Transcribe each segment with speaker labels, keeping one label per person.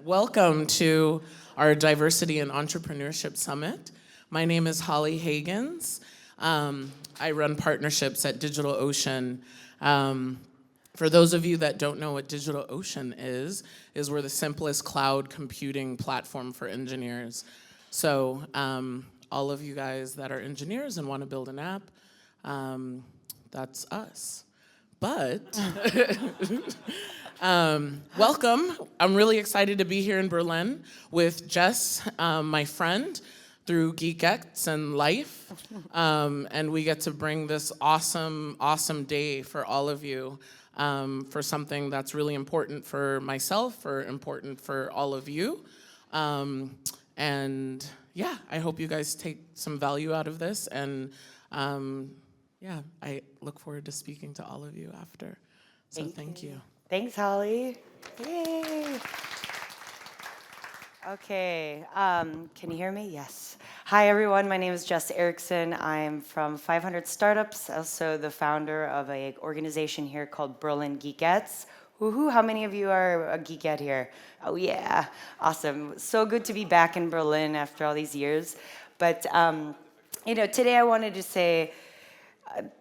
Speaker 1: Welcome to our Diversity and Entrepreneurship Summit. My name is HOLLIE HAGGANS. I run partnerships at DigitalOcean. For those of you that don't know what DigitalOcean is we're the simplest cloud computing platform for engineers. So all of you guys that are engineers and want to build an app, that's us. But welcome. I'm really excited to be here in Berlin with Jess, my friend, through GeekX and Life. And we get to bring this awesome, awesome day for all of you, for something that's really important for myself, or important for all of you. And yeah, I hope you guys take some value out of this. And yeah, I look forward to speaking to all of you after. So thank you.
Speaker 2: Thanks, Holly. Yay. Okay, can you hear me? Yes. Hi, everyone. My name is Jess ERICKSON. I'm from 500 Startups, also the founder of an organization here called Berlin Geekettes. Woohoo, how many of you are a geekette here? Oh, yeah. Awesome. So good to be back in Berlin after all these years. But, today I wanted to say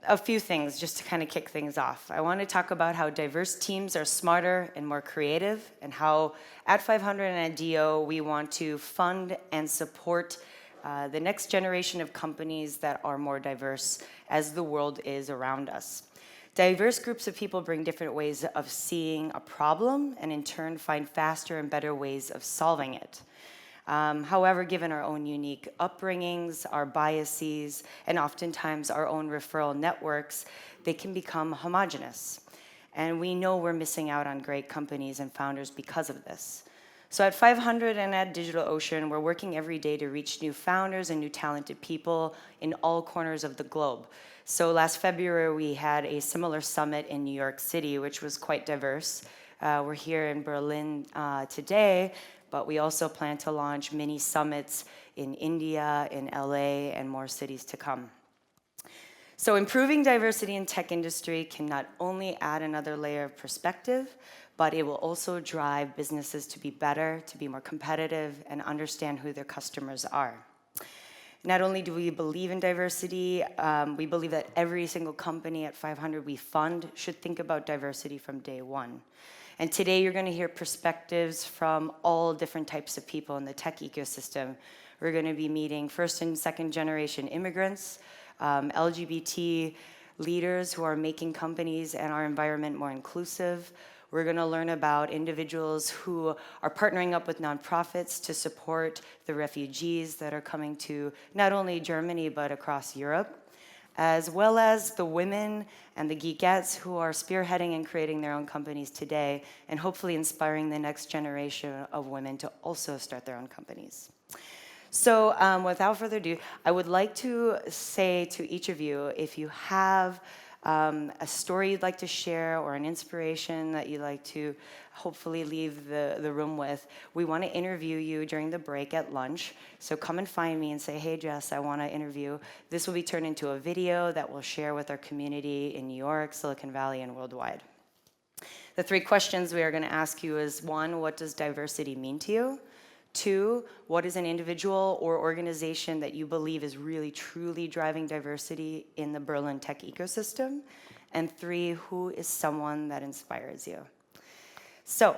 Speaker 2: a few things just to kind of kick things off. I want to talk about how diverse teams are smarter and more creative, and how at 500 and at DO we want to fund and support the next generation of companies that are more diverse as the world is around us. Diverse groups of people bring different ways of seeing a problem and in turn find faster and better ways of solving it. However, given our own unique upbringings, our biases, and oftentimes our own referral networks, they can become homogenous. And we know we're missing out on great companies and founders because of this. So at 500 and at DigitalOcean, we're working every day to reach new founders and new talented people in all corners of the globe. So last February, we had a similar summit in New York City, which was quite diverse. We're here in Berlin today, but we also plan to launch mini summits in India, in LA, and more cities to come. So improving diversity in tech industry can not only add another layer of perspective, but it will also drive businesses to be better, to be more competitive, and understand who their customers are. Not only do we believe in diversity, we believe that every single company at 500 we fund should think about diversity from day one. And today you're going to hear perspectives from all different types of people in the tech ecosystem. We're going to be meeting first and second generation immigrants, LGBT leaders who are making companies and our environment more inclusive. We're going to learn about individuals who are partnering up with nonprofits to support the refugees that are coming to not only Germany but across Europe, as well as the women and the geekettes who are spearheading and creating their own companies today, and hopefully inspiring the next generation of women to also start their own companies. So without further ado, I would like to say to each of you, if you have a story you'd like to share or an inspiration that you'd like to hopefully leave the room with, we want to interview you during the break at lunch. So come and find me and say, hey, Jess, I want to interview. This will be turned into a video that we'll share with our community in New York, Silicon Valley, and worldwide. The 3 questions we are going to ask you is, 1, what does diversity mean to you? 2, what is an individual or organization that you believe is really, truly driving diversity in the Berlin tech ecosystem? And 3, who is someone that inspires you? So,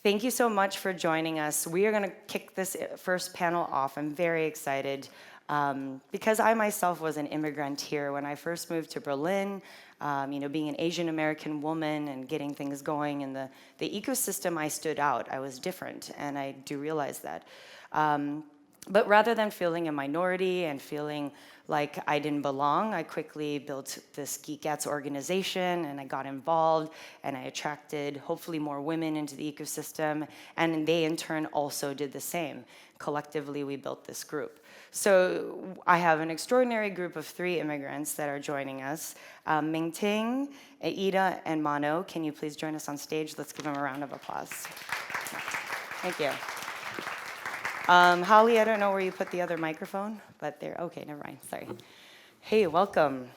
Speaker 2: thank you so much for joining us. We are going to kick this first panel off. I'm very excited because I myself was an immigrant here when I first moved to Berlin. Being an Asian American woman and getting things going in the ecosystem, I stood out. I was different, and I do realize that. But rather than feeling a minority and feeling like I didn't belong, I quickly built this Geekettes organization, and I got involved, and I attracted hopefully more women into the ecosystem, and they in turn also did the same. Collectively, we built this group. So I have an extraordinary group of 3 immigrants that are joining us. MENGTING, Ida, and Mano, can you please join us on stage? Let's give them a round of applause. Thank you. Holly, I don't know where you put the other microphone, but there. Okay, never mind. Sorry. Hey, welcome.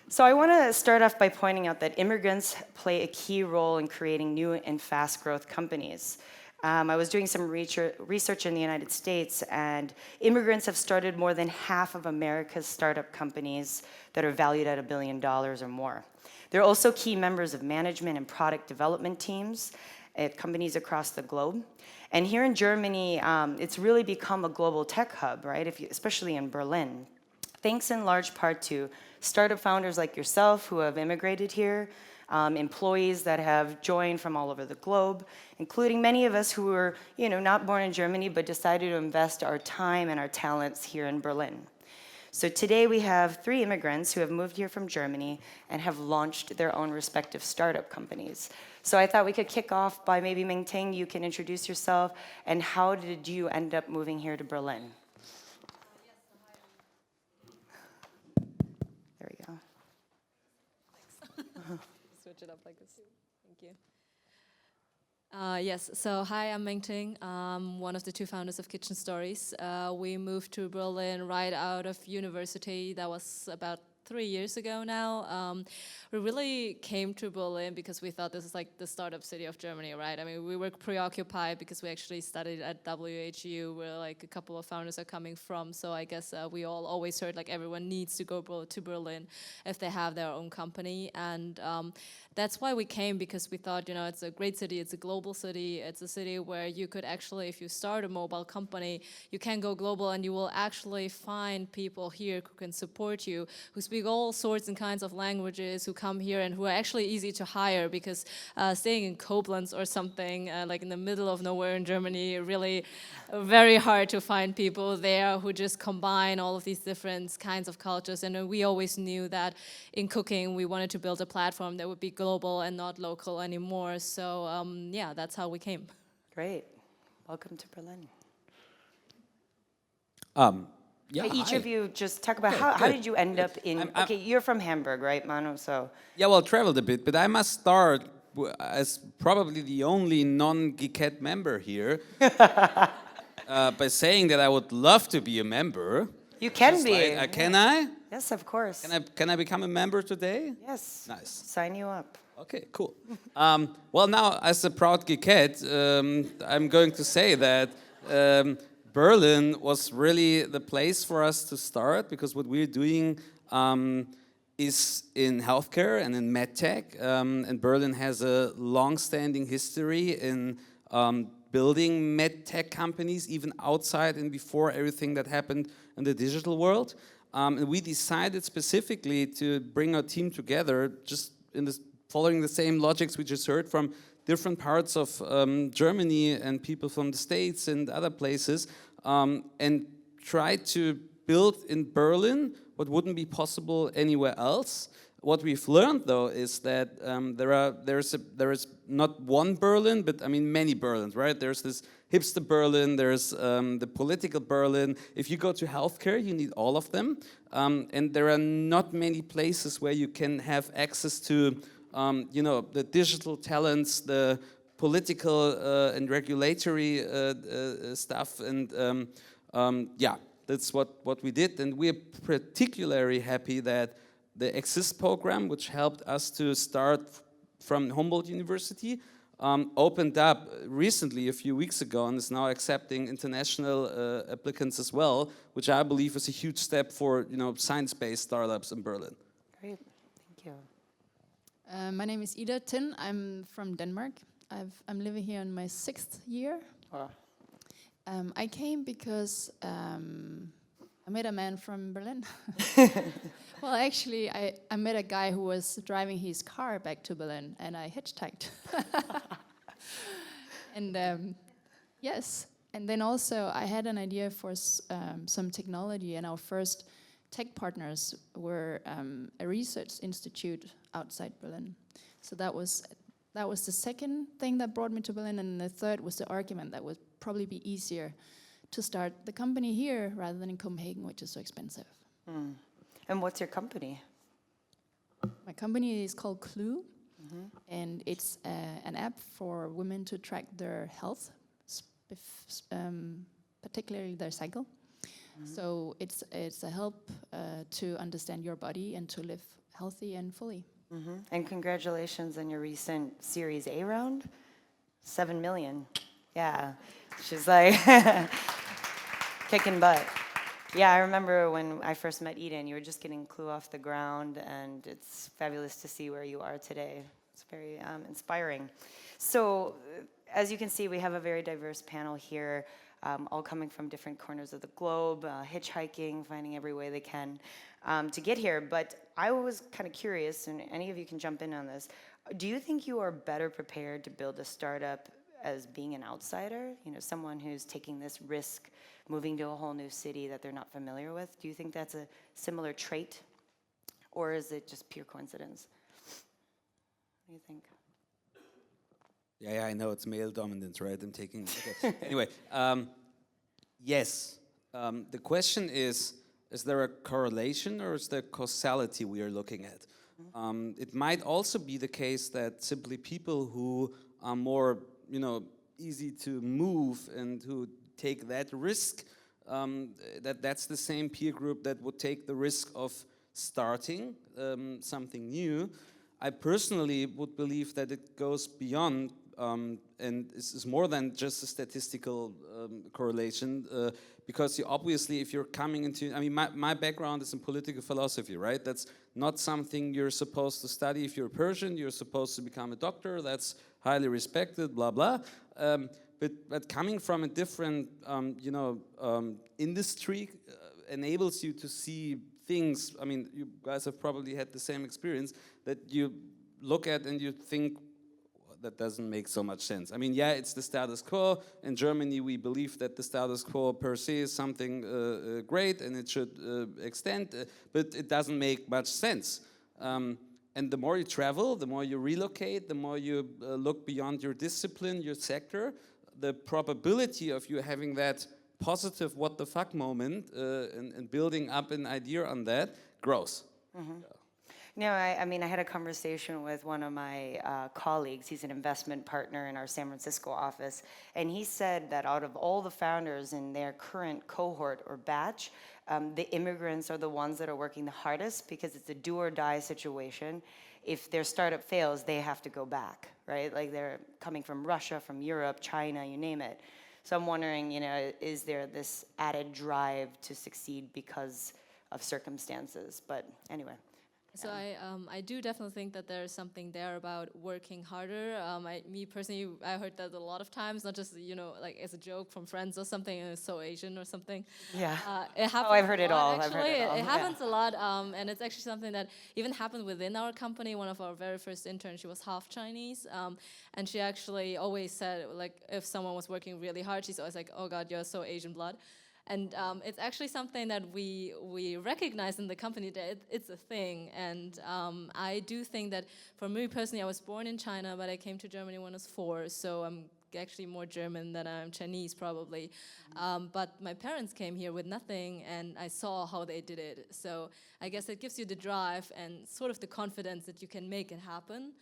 Speaker 2: So I want to start off by pointing out that immigrants play a key role in creating new and fast growth companies. I was doing some research in the United States, and immigrants have started more than half of America's startup companies that are valued at $1 billion or more. They're also key members of management and product development teams at companies across the globe. And here in Germany, it's really become a global tech hub, right? Especially in Berlin. Thanks in large part to startup founders like yourself who have immigrated here, employees that have joined from all over the globe, including many of us who were, not born in Germany, but decided to invest our time and our talents here in Berlin. So today we have 3 immigrants who have moved here from Germany and have launched their own respective startup companies. So I thought we could kick off by maybe Mengting, you can introduce yourself, and how did you end up moving here to Berlin? There we go.
Speaker 3: Switch it up like this. Thank you. Yes, so hi, I'm Mengting. I'm one of the 2 founders of Kitchen Stories. We moved to Berlin right out of university. That was about 3 years ago now. We really came to Berlin because we thought this is like the startup city of Germany, right? I mean, we were preoccupied because we actually studied at WHU, where like a couple of founders are coming from. So I guess we all always heard like everyone needs to go to Berlin if they have their own company. And that's why we came, because we thought, it's a great city, it's a global city, it's a city where you could actually, if you start a mobile company, you can go global and you will actually find people here who can support you, who speak all sorts and kinds of languages, who come here and who are actually easy to hire, because staying in Koblenz or something, like in the middle of nowhere in Germany, really very hard to find people there who just combine all of these different kinds of cultures. And we always knew that in cooking, we wanted to build a platform that would be global and not local anymore. So yeah, that's how we came.
Speaker 2: Great. Welcome to Berlin.
Speaker 4: Yeah,
Speaker 2: Each
Speaker 4: hi.
Speaker 2: of you just talk about
Speaker 4: Okay,
Speaker 2: how
Speaker 4: good.
Speaker 2: did you end up in, okay, you're from Hamburg, right, Manu? So
Speaker 4: Yeah, well, traveled a bit, but I must start as probably the only non-Geekette member here by saying that I would love to be a member.
Speaker 2: you can
Speaker 4: Just
Speaker 2: be.
Speaker 4: like, can I?
Speaker 2: Yes, of course.
Speaker 4: Can I become a member today?
Speaker 2: Yes.
Speaker 4: Nice.
Speaker 2: Sign you up.
Speaker 4: Okay, cool. Well, now, as a proud Geekette, I'm going to say that Berlin was really the place for us to start, because what we're doing is in healthcare and in medtech, and Berlin has a long-standing history in building medtech companies, even outside and before everything that happened in the digital world. And we decided specifically to bring our team together, just in this, following the same logics we just heard from different parts of Germany and people from the States and other places, and try to build in Berlin what wouldn't be possible anywhere else. What we've learned, though, is that there is not one Berlin, but I mean many Berlins, right? There's this hipster Berlin, there's the political Berlin. If you go to healthcare, you need all of them, and there are not many places where you can have access to, the digital talents, the political and regulatory stuff, and yeah, that's what we did, and we're particularly happy that the Exist program, which helped us to start from Humboldt University, opened up recently, a few weeks ago, and is now accepting international applicants as well, which I believe is a huge step for science-based startups in Berlin.
Speaker 2: Great. Thank you.
Speaker 5: My name is Ida Tin. I'm from Denmark. I'm living here in my 6th year.
Speaker 2: Wow.
Speaker 5: I came because I met a man from Berlin. Well, actually, I met a guy who was driving his car back to Berlin, and I hitchhiked. And yes, and then also I had an idea for some technology, and our first tech partners were a research institute outside Berlin. So that was the second thing that brought me to Berlin, and the third was the argument that would probably be easier to start the company here rather than in Copenhagen, which is so expensive.
Speaker 2: Mm. And what's your company?
Speaker 5: My company is called Clue, and it's an app for women to track their health, particularly their cycle. So it's a help to understand your body and to live healthy and fully.
Speaker 2: And congratulations on your recent Series A round, 7 million. Yeah, she's like kicking butt. Yeah, I remember when I first met Eden, you were just getting Clue off the ground, and it's fabulous to see where you are today. It's very inspiring. So, as you can see, we have a very diverse panel here, all coming from different corners of the globe, hitchhiking, finding every way they can to get here. But I was kind of curious, and any of you can jump in on this. Do you think you are better prepared to build a startup as being an outsider, you know, someone who's taking this risk, moving to a whole new city that they're not familiar with? Do you think that's a similar trait, or is it just pure coincidence? What do you think?
Speaker 4: Yeah, I know it's male dominance, right? I'm taking. Okay. Anyway, yes. The question is there a correlation or is there causality we are looking at? It might also be the case that simply people who are more, you know, easy to move and who take that risk, that's the same peer group that would take the risk of starting something new. I personally would believe that it goes beyond and is more than just a statistical correlation, because you obviously, if you're coming into, I mean, my background is in political philosophy, right? That's not something you're supposed to study. If you're Persian, you're supposed to become a doctor. That's highly respected, blah, blah. But coming from a different, industry enables you to see things. I mean, you guys have probably had the same experience, that you look at and you think, that doesn't make so much sense. I mean, yeah, it's the status quo. In Germany, we believe that the status quo per se is something great and it should extend, but it doesn't make much sense. And the more you travel, the more you relocate, the more you look beyond your discipline, your sector, the probability of you having that positive what the fuck moment and building up an idea on that grows.
Speaker 2: Mm-hmm. No, I mean, I had a conversation with one of my colleagues. He's an investment partner in our San Francisco office. And he said that out of all the founders in their current cohort or batch, the immigrants are the ones that are working the hardest because it's a do or die situation. If their startup fails, they have to go back, right? Like they're coming from Russia, from Europe, China, you name it. So I'm wondering, you know, is there this added drive to succeed because of circumstances? But anyway.
Speaker 3: So I do definitely think that there's something there about working harder. Me personally, I heard that a lot of times, not just, you know, like as a joke from friends or something, and it's so Asian or something.
Speaker 2: Yeah.
Speaker 3: It happens.
Speaker 2: Oh, I've heard it all.
Speaker 3: Actually,
Speaker 2: I've heard it all.
Speaker 3: It happens a lot, and it's actually something that even happened within our company. One of our very first interns, she was half Chinese, and she actually always said, like, if someone was working really hard, she's always like, "Oh God, you're so Asian blood." And it's actually something that we recognize in the company that it's a thing. And I do think that for me personally, I was born in China, but I came to Germany when I was 4, so I'm actually more German than I'm Chinese probably. But my parents came here with nothing, and I saw how they did it. So I guess it gives you the drive and sort of the confidence that you can make it happen,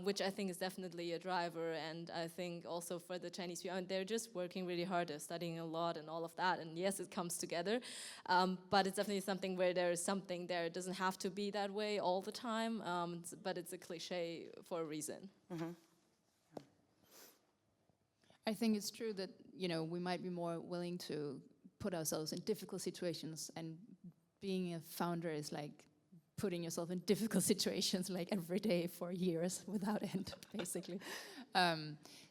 Speaker 3: which I think is definitely a driver. And I think also for the Chinese people, they're just working really hard, they're studying a lot and all of that. And yes, it comes together, but it's definitely something where there is something there. It doesn't have to be that way all the time, but it's a cliche for a reason.
Speaker 5: I think it's true that, you know, we might be more willing to put ourselves in difficult situations, and being a founder is like putting yourself in difficult situations like every day for years without end, basically.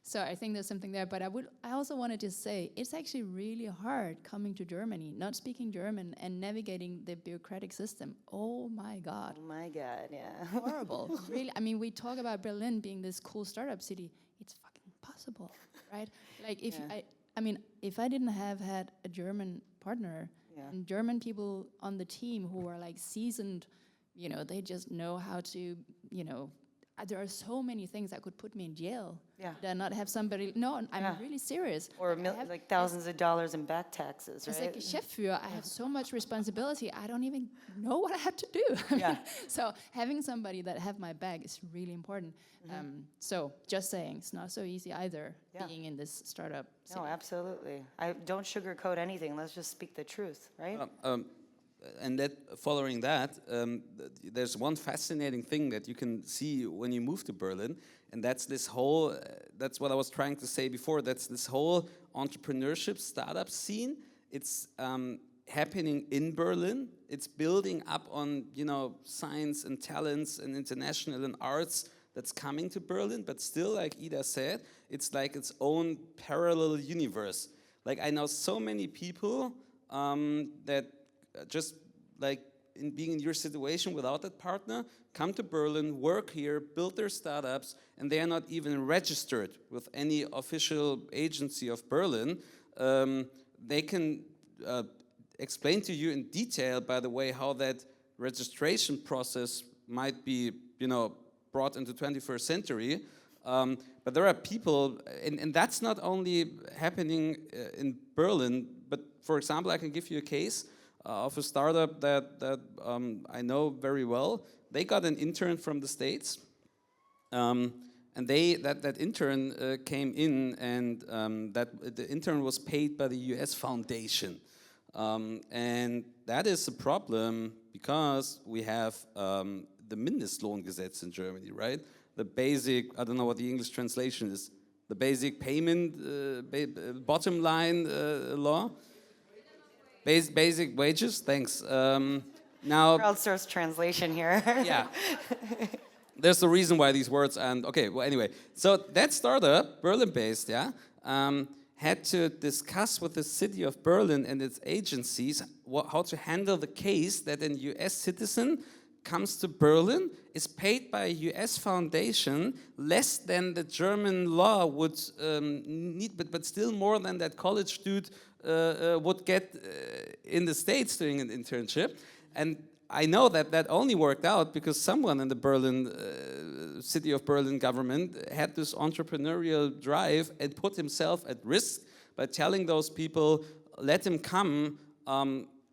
Speaker 5: So I think there's something there, but I also wanted to say it's actually really hard coming to Germany, not speaking German and navigating the bureaucratic system. Oh my God.
Speaker 2: Oh my God, yeah.
Speaker 5: Horrible. Really, I mean, we talk about Berlin being this cool startup city. It's fucking impossible, right? Like if if I didn't have had a German partner and German people on the team who are like seasoned, you know, they just know how to, you know, there are so many things that could put me in jail.
Speaker 2: Yeah.
Speaker 5: Did I not have somebody? No, I'm really serious.
Speaker 2: Or like thousands of dollars in back taxes, right?
Speaker 5: It's like a Chefführer. I have so much responsibility. I don't even know what I have to do.
Speaker 2: Yeah.
Speaker 5: So having somebody that have my back is really important. So just saying, it's not so easy either being in this startup.
Speaker 2: No, absolutely. I don't sugarcoat anything. Let's just speak the truth, right?
Speaker 4: and that following that, there's one fascinating thing that you can see when you move to Berlin, and that's this whole, that's what I was trying to say before, that's this whole entrepreneurship startup scene. It's happening in Berlin. It's building up on, you know, science and talents and international and arts that's coming to Berlin, but still, like Ida said, it's like its own parallel universe. Like I know so many people that just like in being in your situation without that partner, come to Berlin, work here, build their startups, and they are not even registered with any official agency of Berlin. They can explain to you in detail, by the way, how that registration process might be, you know, brought into 21st century. But there are people, and that's not only happening in Berlin, but for example, I can give you a case of a startup that I know very well. They got an intern from the States, and that intern came in, and the intern was paid by the US Foundation. And that is a problem because we have the Mindestlohngesetz in Germany, right? The basic, I don't know what the English translation is, the basic payment, bottom line law? Basic wages, thanks. Now,
Speaker 2: Crowdsourced translation here.
Speaker 4: yeah. There's a reason why these words and okay, well anyway. So that startup, Berlin-based, yeah, had to discuss with the city of Berlin and its agencies how to handle the case that a US citizen comes to Berlin, is paid by a US foundation, less than the German law would need, but still more than that college dude would get in the States doing an internship. And I know that only worked out because someone in the Berlin, city of Berlin government had this entrepreneurial drive and put himself at risk by telling those people, let him come,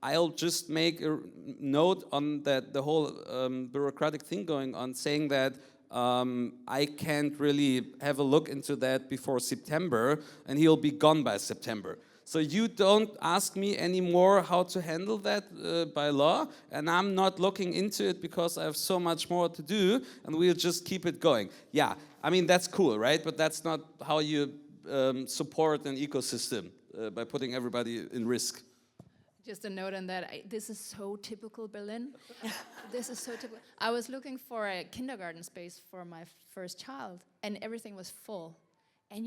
Speaker 4: I'll just make a note on that the whole bureaucratic thing going on, saying that I can't really have a look into that before September, and he'll be gone by September. So you don't ask me anymore how to handle that by law, and I'm not looking into it because I have so much more to do, and we'll just keep it going. Yeah, I mean, that's cool, right? But that's not how you support an ecosystem, by putting everybody in risk.
Speaker 5: Just a note on that, this is so typical Berlin. This is so typical. I was looking for a kindergarten space for my first child, and everything was full. And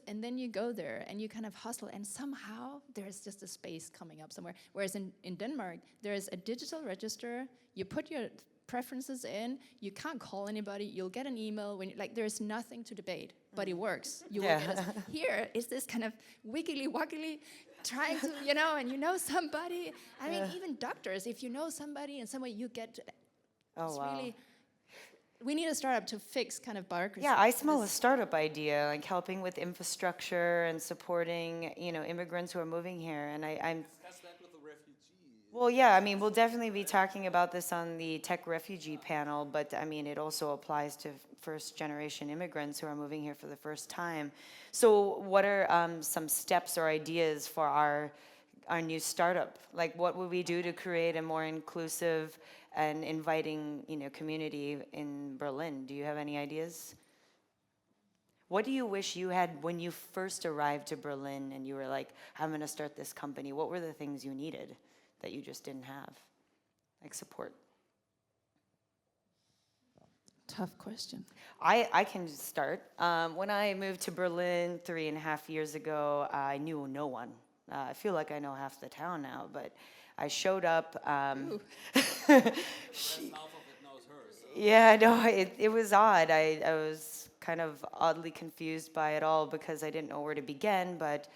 Speaker 5: and then you go there and you kind of hustle, and somehow there's just a space coming up somewhere. Whereas in Denmark, there's a digital register, you put your preferences in, you can't call anybody, you'll get an email, when there's nothing to debate, but it works. You will get here is this kind of wiggly-woggly, trying to, and you know somebody. I mean, even doctors, if you know somebody and somewhere you get, it's really... We need a startup to fix kind of bureaucracy.
Speaker 2: Yeah, I smell a startup idea, like helping with infrastructure and supporting, immigrants who are moving here. And I'm discuss that with the refugees. Well, yeah, I mean, we'll definitely be talking about this on the tech refugee panel, but I mean, it also applies to first-generation immigrants who are moving here for the first time. So, what are some steps or ideas for our new startup? Like, what would we do to create a more inclusive and inviting, community in Berlin? Do you have any ideas? What do you wish you had when you first arrived to Berlin and you were like, I'm going to start this company? What were the things you needed that you just didn't have? Like support.
Speaker 5: Tough question.
Speaker 2: I can start. When I moved to Berlin 3.5 years ago, I knew no one. I feel like I know half the town now, but I showed up. Yeah, no, it was odd. I was kind of oddly confused by it all because I didn't know where to begin. But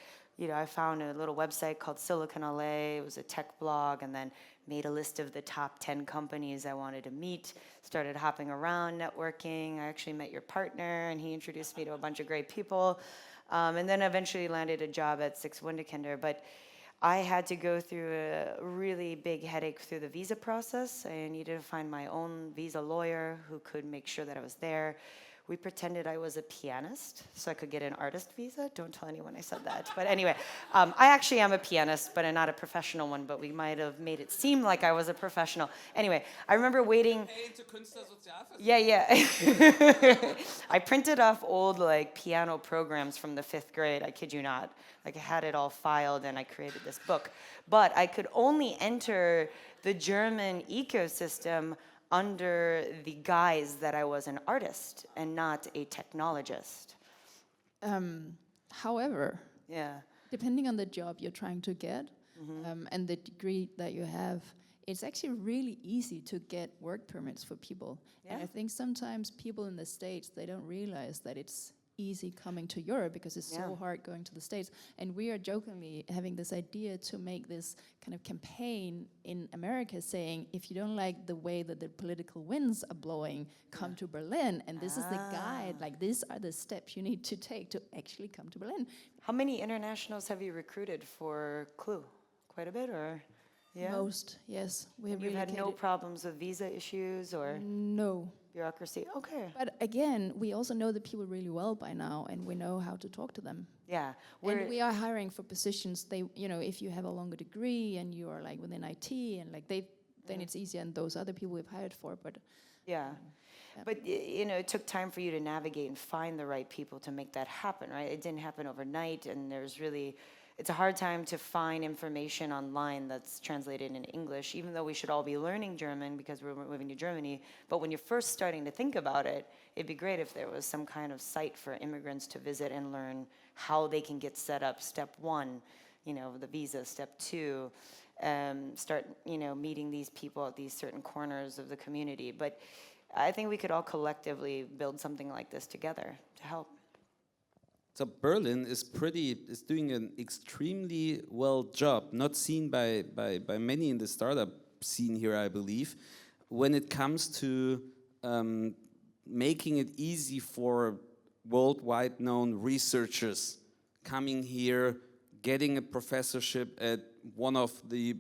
Speaker 2: I found a little website called Silicon LA. It was a tech blog, and then made a list of the top 10 companies I wanted to meet. Started hopping around, networking. I actually met your partner, and he introduced me to a bunch of great people. And then eventually landed a job at Six Windekinder. But I had to go through a really big headache through the visa process. I needed to find my own visa lawyer who could make sure that I was there. we pretended I was a pianist so I could get an artist visa. Don't tell anyone I said that. But anyway, I actually am a pianist, but I'm not a professional one, but we might have made it seem like I was a professional. Anyway, I remember waiting. Yeah. I printed off old like piano programs from the 5th grade, I kid you not. Like I had it all filed and I created this book. But I could only enter the German ecosystem under the guise that I was an artist and not a technologist.
Speaker 5: However,
Speaker 2: Yeah.
Speaker 5: depending on the job you're trying to get and the degree that you have, it's actually really easy to get work permits for people. And I think sometimes people in the States, they don't realize that it's easy coming to Europe because it's so hard going to the States. And we are jokingly having this idea to make this kind of campaign in America saying, if you don't like the way that the political winds are blowing, come to Berlin. And this is the guide, like these are the steps you need to take to actually come to Berlin.
Speaker 2: How many internationals have you recruited for Clue? Quite a bit, or? Yeah.
Speaker 5: Most, yes. We have
Speaker 2: You've had no
Speaker 5: relocated.
Speaker 2: problems with visa issues or
Speaker 5: No.
Speaker 2: bureaucracy? Okay.
Speaker 5: But again, we also know the people really well by now, and we know how to talk to them.
Speaker 2: Yeah.
Speaker 5: And we are hiring for positions. They, you know, if you have a longer degree and you are like within IT and like then it's easier. And those other people we've hired for, but
Speaker 2: Yeah. But you know, it took time for you to navigate and find the right people to make that happen, right? It didn't happen overnight, and it's a hard time to find information online that's translated in English, even though we should all be learning German because we're moving to Germany. But when you're first starting to think about it, it'd be great if there was some kind of site for immigrants to visit and learn how they can get set up. Step 1, you know, the visa. Step 2, start, you know, meeting these people at these certain corners of the community. But I think we could all collectively build something like this together to help.
Speaker 4: So Berlin is doing an extremely well job, not seen by many in the startup scene here, I believe, when it comes to making it easy for worldwide known researchers coming here, getting a professorship at one of the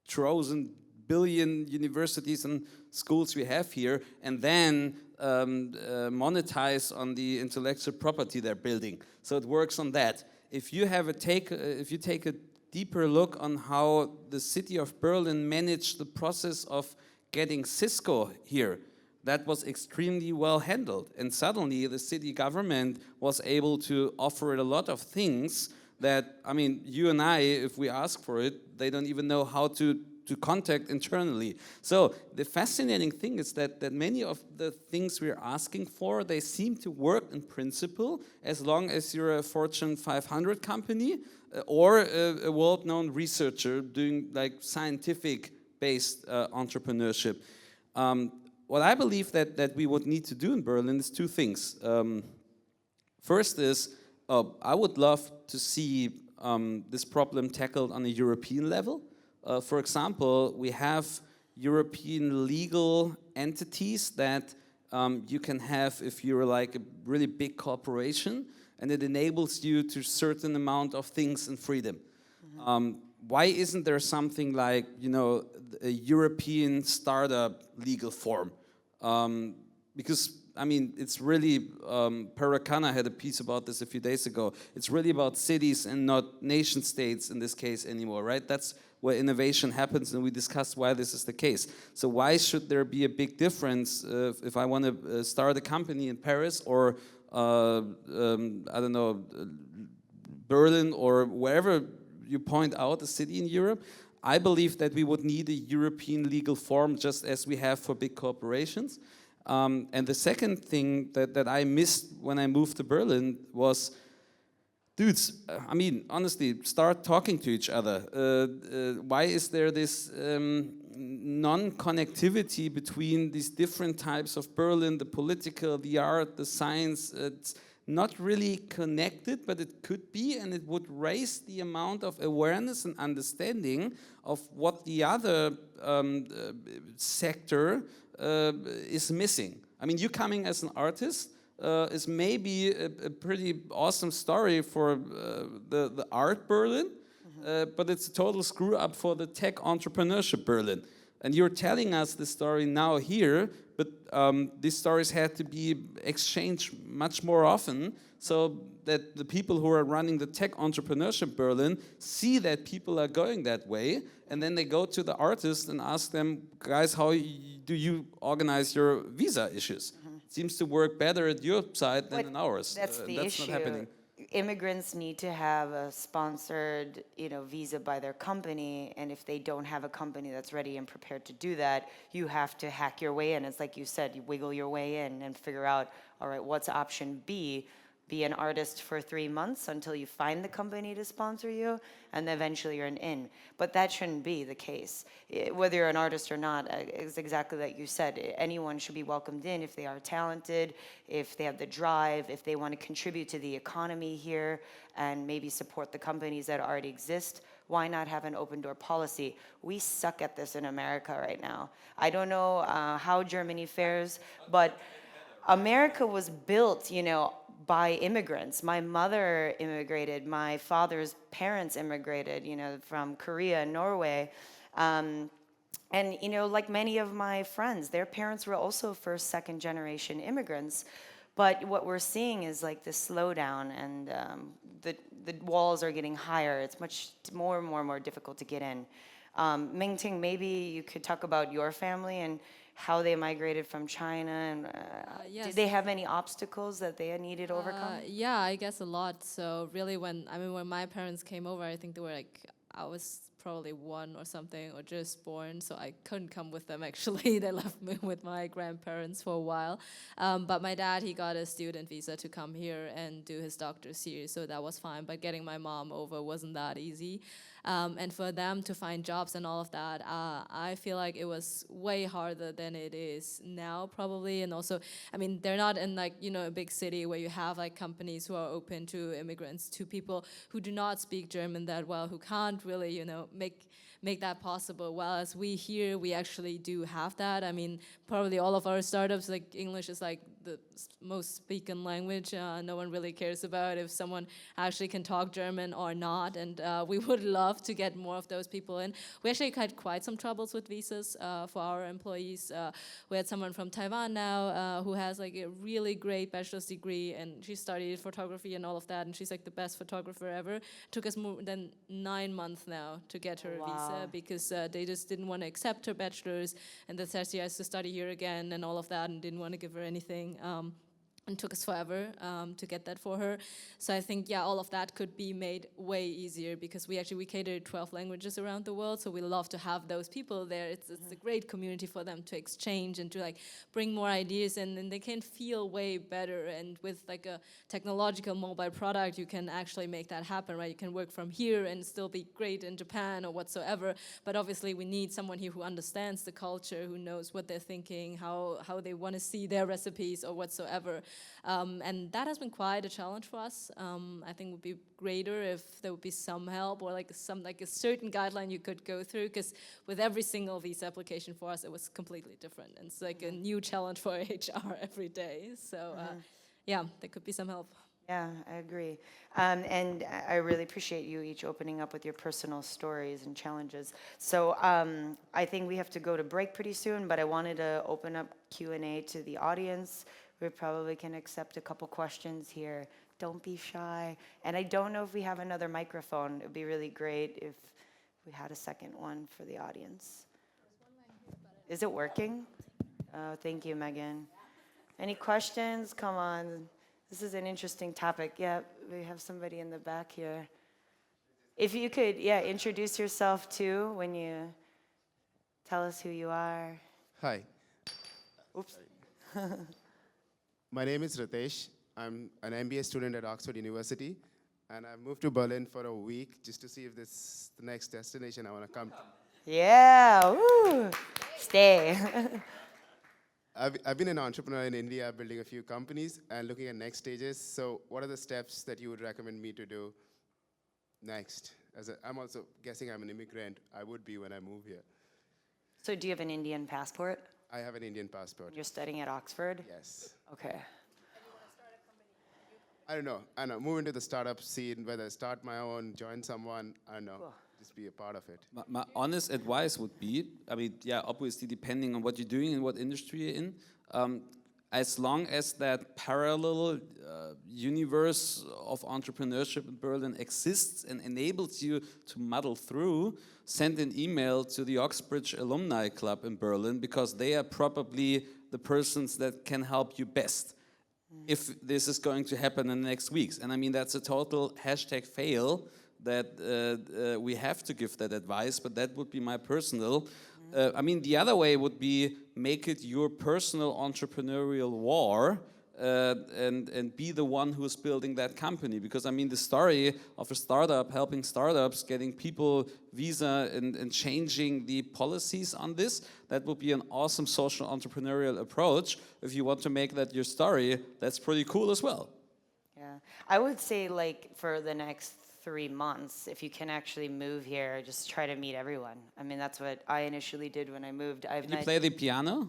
Speaker 4: chosen billion universities and schools we have here, and then monetize on the intellectual property they're building. So it works on that. If you take a deeper look on how the city of Berlin managed the process of getting Cisco here, that was extremely well handled. And suddenly the city government was able to offer it a lot of things that, I mean, you and I, if we ask for it, they don't even know how to contact internally. So the fascinating thing is that many of the things we're asking for, they seem to work in principle as long as you're a Fortune 500 company or a world-known researcher doing like scientific-based entrepreneurship. What I believe that we would need to do in Berlin is 2 things. First is, I would love to see this problem tackled on a European level. For example, we have European legal entities that you can have if you're like a really big corporation, and it enables you to a certain amount of things and freedom. Why isn't there something like, you know, a European startup legal form? Because I mean, it's really, Paracana had a piece about this a few days ago. It's really about cities and not nation states in this case anymore, right? That's where innovation happens, and we discussed why this is the case. So why should there be a big difference if I want to start a company in Paris or, I don't know, Berlin or wherever you point out a city in Europe? I believe that we would need a European legal form just as we have for big corporations. And the second thing that I missed when I moved to Berlin was, dudes, I mean, honestly, start talking to each other. Why is there this non-connectivity between these different types of Berlin, the political, the art, the science? It's not really connected, but it could be, and it would raise the amount of awareness and understanding of what the other sector is missing. I mean, you coming as an artist is maybe a pretty awesome story for the art Berlin, but it's a total screw up for the tech entrepreneurship Berlin. And you're telling us the story now here, but these stories had to be exchanged much more often, so that the people who are running the tech entrepreneurship Berlin see that people are going that way, and then they go to the artists and ask them, guys, how do you organize your visa issues? It seems to work better at your side than in ours.
Speaker 2: That's the
Speaker 4: that's
Speaker 2: issue.
Speaker 4: not happening.
Speaker 2: Immigrants need to have a sponsored, visa by their company, and if they don't have a company that's ready and prepared to do that, you have to hack your way in. It's like you said, you wiggle your way in and figure out, all right, what's option B? Be an artist for 3 months until you find the company to sponsor you, and eventually you're in. But that shouldn't be the case. Whether you're an artist or not, it's exactly like you said. Anyone should be welcomed in if they are talented, if they have the drive, if they want to contribute to the economy here, and maybe support the companies that already exist. Why not have an open door policy? We suck at this in America right now. I don't know how Germany fares, but America was built, by immigrants. My mother immigrated, my father's parents immigrated, from Korea and Norway. And, like many of my friends, their parents were also first, second generation immigrants. But what we're seeing is like the slowdown, and the walls are getting higher. It's much more and more difficult to get in. MENGTING, maybe you could talk about your family and how they migrated from China, and
Speaker 3: yes.
Speaker 2: Did they have any obstacles that they needed to overcome?
Speaker 3: Yeah, I guess a lot. So really, when my parents came over, I think they were like, I was probably 1 or something, or just born, so I couldn't come with them actually. They left me with my grandparents for a while. But my dad, he got a student visa to come here and do his doctor's here, so that was fine. But getting my mom over wasn't that easy. And for them to find jobs and all of that, I feel like it was way harder than it is now, probably. And also, they're not in like, a big city where you have like companies who are open to immigrants, to people who do not speak German that well, who can't really, make that possible. Whereas we here, we actually do have that. Probably all of our startups, like English is like the most spoken language. No one really cares about if someone actually can talk German or not. And we would love to get more of those people in. We actually had quite some troubles with visas for our employees. We had someone from Taiwan now who has like a really great bachelor's degree, and she studied photography and all of that, and she's like the best photographer ever. It took us more than 9 months now to get her a visa, because they just didn't want to accept her bachelor's, and that says she has to study here again and all of that, and didn't want to give her anything. And took us forever to get that for her. So I think, all of that could be made way easier, because we cater to 12 languages around the world, so we love to have those people there. It's a great community for them to exchange and to like bring more ideas in, and they can feel way better. And with like a technological mobile product, you can actually make that happen, right? You can work from here and still be great in Japan or whatsoever, but obviously we need someone here who understands the culture, who knows what they're thinking, how they want to see their recipes or whatsoever. And that has been quite a challenge for us. I think it would be greater if there would be some help, or like a certain guideline you could go through, because with every single visa application for us, it was completely different. And it's like a new challenge for HR every day. So there could be some help.
Speaker 2: Yeah, I agree. And I really appreciate you each opening up with your personal stories and challenges. So I think we have to go to break pretty soon, but I wanted to open up Q&A to the audience. We probably can accept a couple questions here. Don't be shy. And I don't know if we have another microphone. It would be really great if we had a second one for the audience. Is it working? Oh, thank you, Megan. Any questions? Come on. This is an interesting topic. Yeah, we have somebody in the back here. If you could, introduce yourself too when you tell us who you are.
Speaker 6: Hi.
Speaker 2: Oops.
Speaker 6: My name is Ritesh. I'm an MBA student at Oxford University, and I moved to Berlin for a week just to see if this is the next destination I want to come to.
Speaker 2: Yeah, woo. Stay.
Speaker 6: I've been an entrepreneur in India, building a few companies and looking at next stages. So what are the steps that you would recommend me to do next? I'm also guessing I'm an immigrant. I would be when I move here.
Speaker 2: So do you have an Indian passport?
Speaker 6: I have an Indian passport.
Speaker 2: You're studying at Oxford?
Speaker 6: Yes.
Speaker 2: Okay.
Speaker 6: I don't know. Move into the startup scene, whether start my own, join someone, I don't know.
Speaker 2: Cool.
Speaker 6: just be a part of it.
Speaker 4: My honest advice would be, I mean, yeah, obviously depending on what you're doing and what industry you're in, as long as that parallel universe of entrepreneurship in Berlin exists and enables you to muddle through, send an email to the Oxbridge Alumni Club in Berlin, because they are probably the persons that can help you best if this is going to happen in the next weeks. And I mean, that's a total #fail that we have to give that advice, but that would be my personal. I mean, the other way would be make it your personal entrepreneurial war and be the one who's building that company. Because I mean, the story of a startup helping startups, getting people visa and changing the policies on this, that would be an awesome social entrepreneurial approach. If you want to make that your story, that's pretty cool as well.
Speaker 2: Yeah, I would say like for the next 3 months, if you can actually move here, just try to meet everyone. I mean, that's what I initially did when I moved.
Speaker 4: Can you play the piano?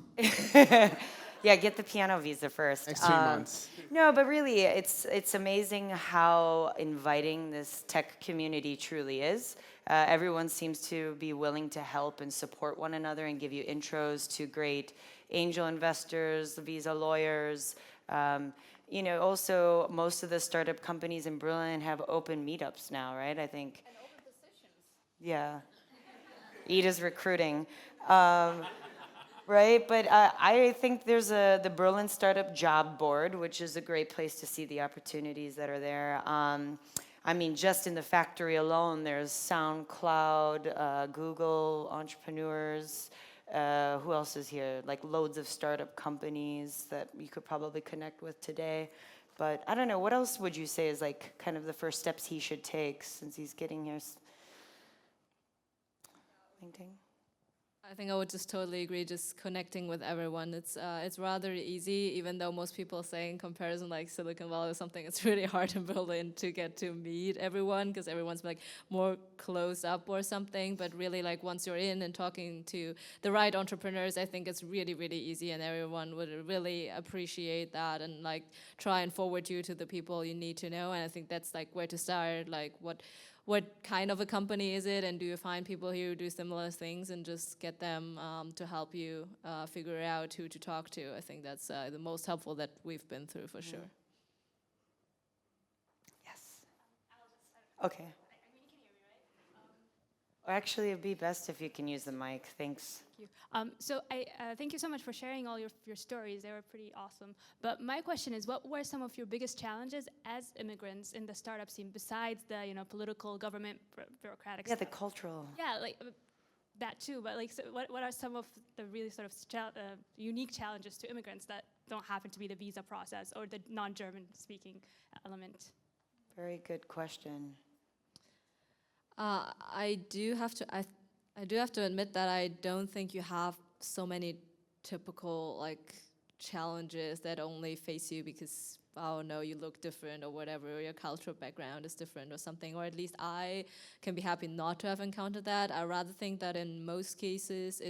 Speaker 2: Yeah, get the piano visa first.
Speaker 6: Next 3 months.
Speaker 2: No, but really, it's amazing how inviting this tech community truly is. Everyone seems to be willing to help and support one another and give you intros to great angel investors, visa lawyers. You know, also, most of the startup companies in Berlin have open meetups now, right? I think. And open positions. Yeah. Ida's recruiting. Right, but I think there's the Berlin Startup Job Board, which is a great place to see the opportunities that are there. I mean, just in the factory alone, there's SoundCloud, Google, entrepreneurs. Who else is here? Like loads of startup companies that you could probably connect with today. But I don't know, what else would you say is like kind of the first steps he should take since he's getting here? Anything?
Speaker 3: I think I would just totally agree, just connecting with everyone. It's rather easy, even though most people say in comparison like Silicon Valley or something, it's really hard in Berlin to get to meet everyone because everyone's like more closed up or something. But really like once you're in and talking to the right entrepreneurs, I think it's really, really easy and everyone would really appreciate that and like try and forward you to the people you need to know. And I think that's like where to start, like what kind of a company is it, and do you find people here who do similar things and just get them to help you figure out who to talk to. I think that's the most helpful that we've been through for sure.
Speaker 2: Yes. Okay. Actually, it'd be best if you can use the mic. Thanks.
Speaker 7: Thank you. So thank you so much for sharing all your stories. They were pretty awesome. But my question is, what were some of your biggest challenges as immigrants in the startup scene, besides the political, government, bureaucratic
Speaker 2: Yeah,
Speaker 7: stuff?
Speaker 2: the cultural.
Speaker 7: Yeah, like that too. But like, so what are some of the really sort of unique challenges to immigrants that don't happen to be the visa process or the non-German speaking element?
Speaker 2: Very good question.
Speaker 3: I do have to admit that I don't think you have so many typical like challenges that only face you because, oh no, you look different or whatever, or your cultural background is different or something, or at least I can be happy not to have encountered that. I rather think that in most cases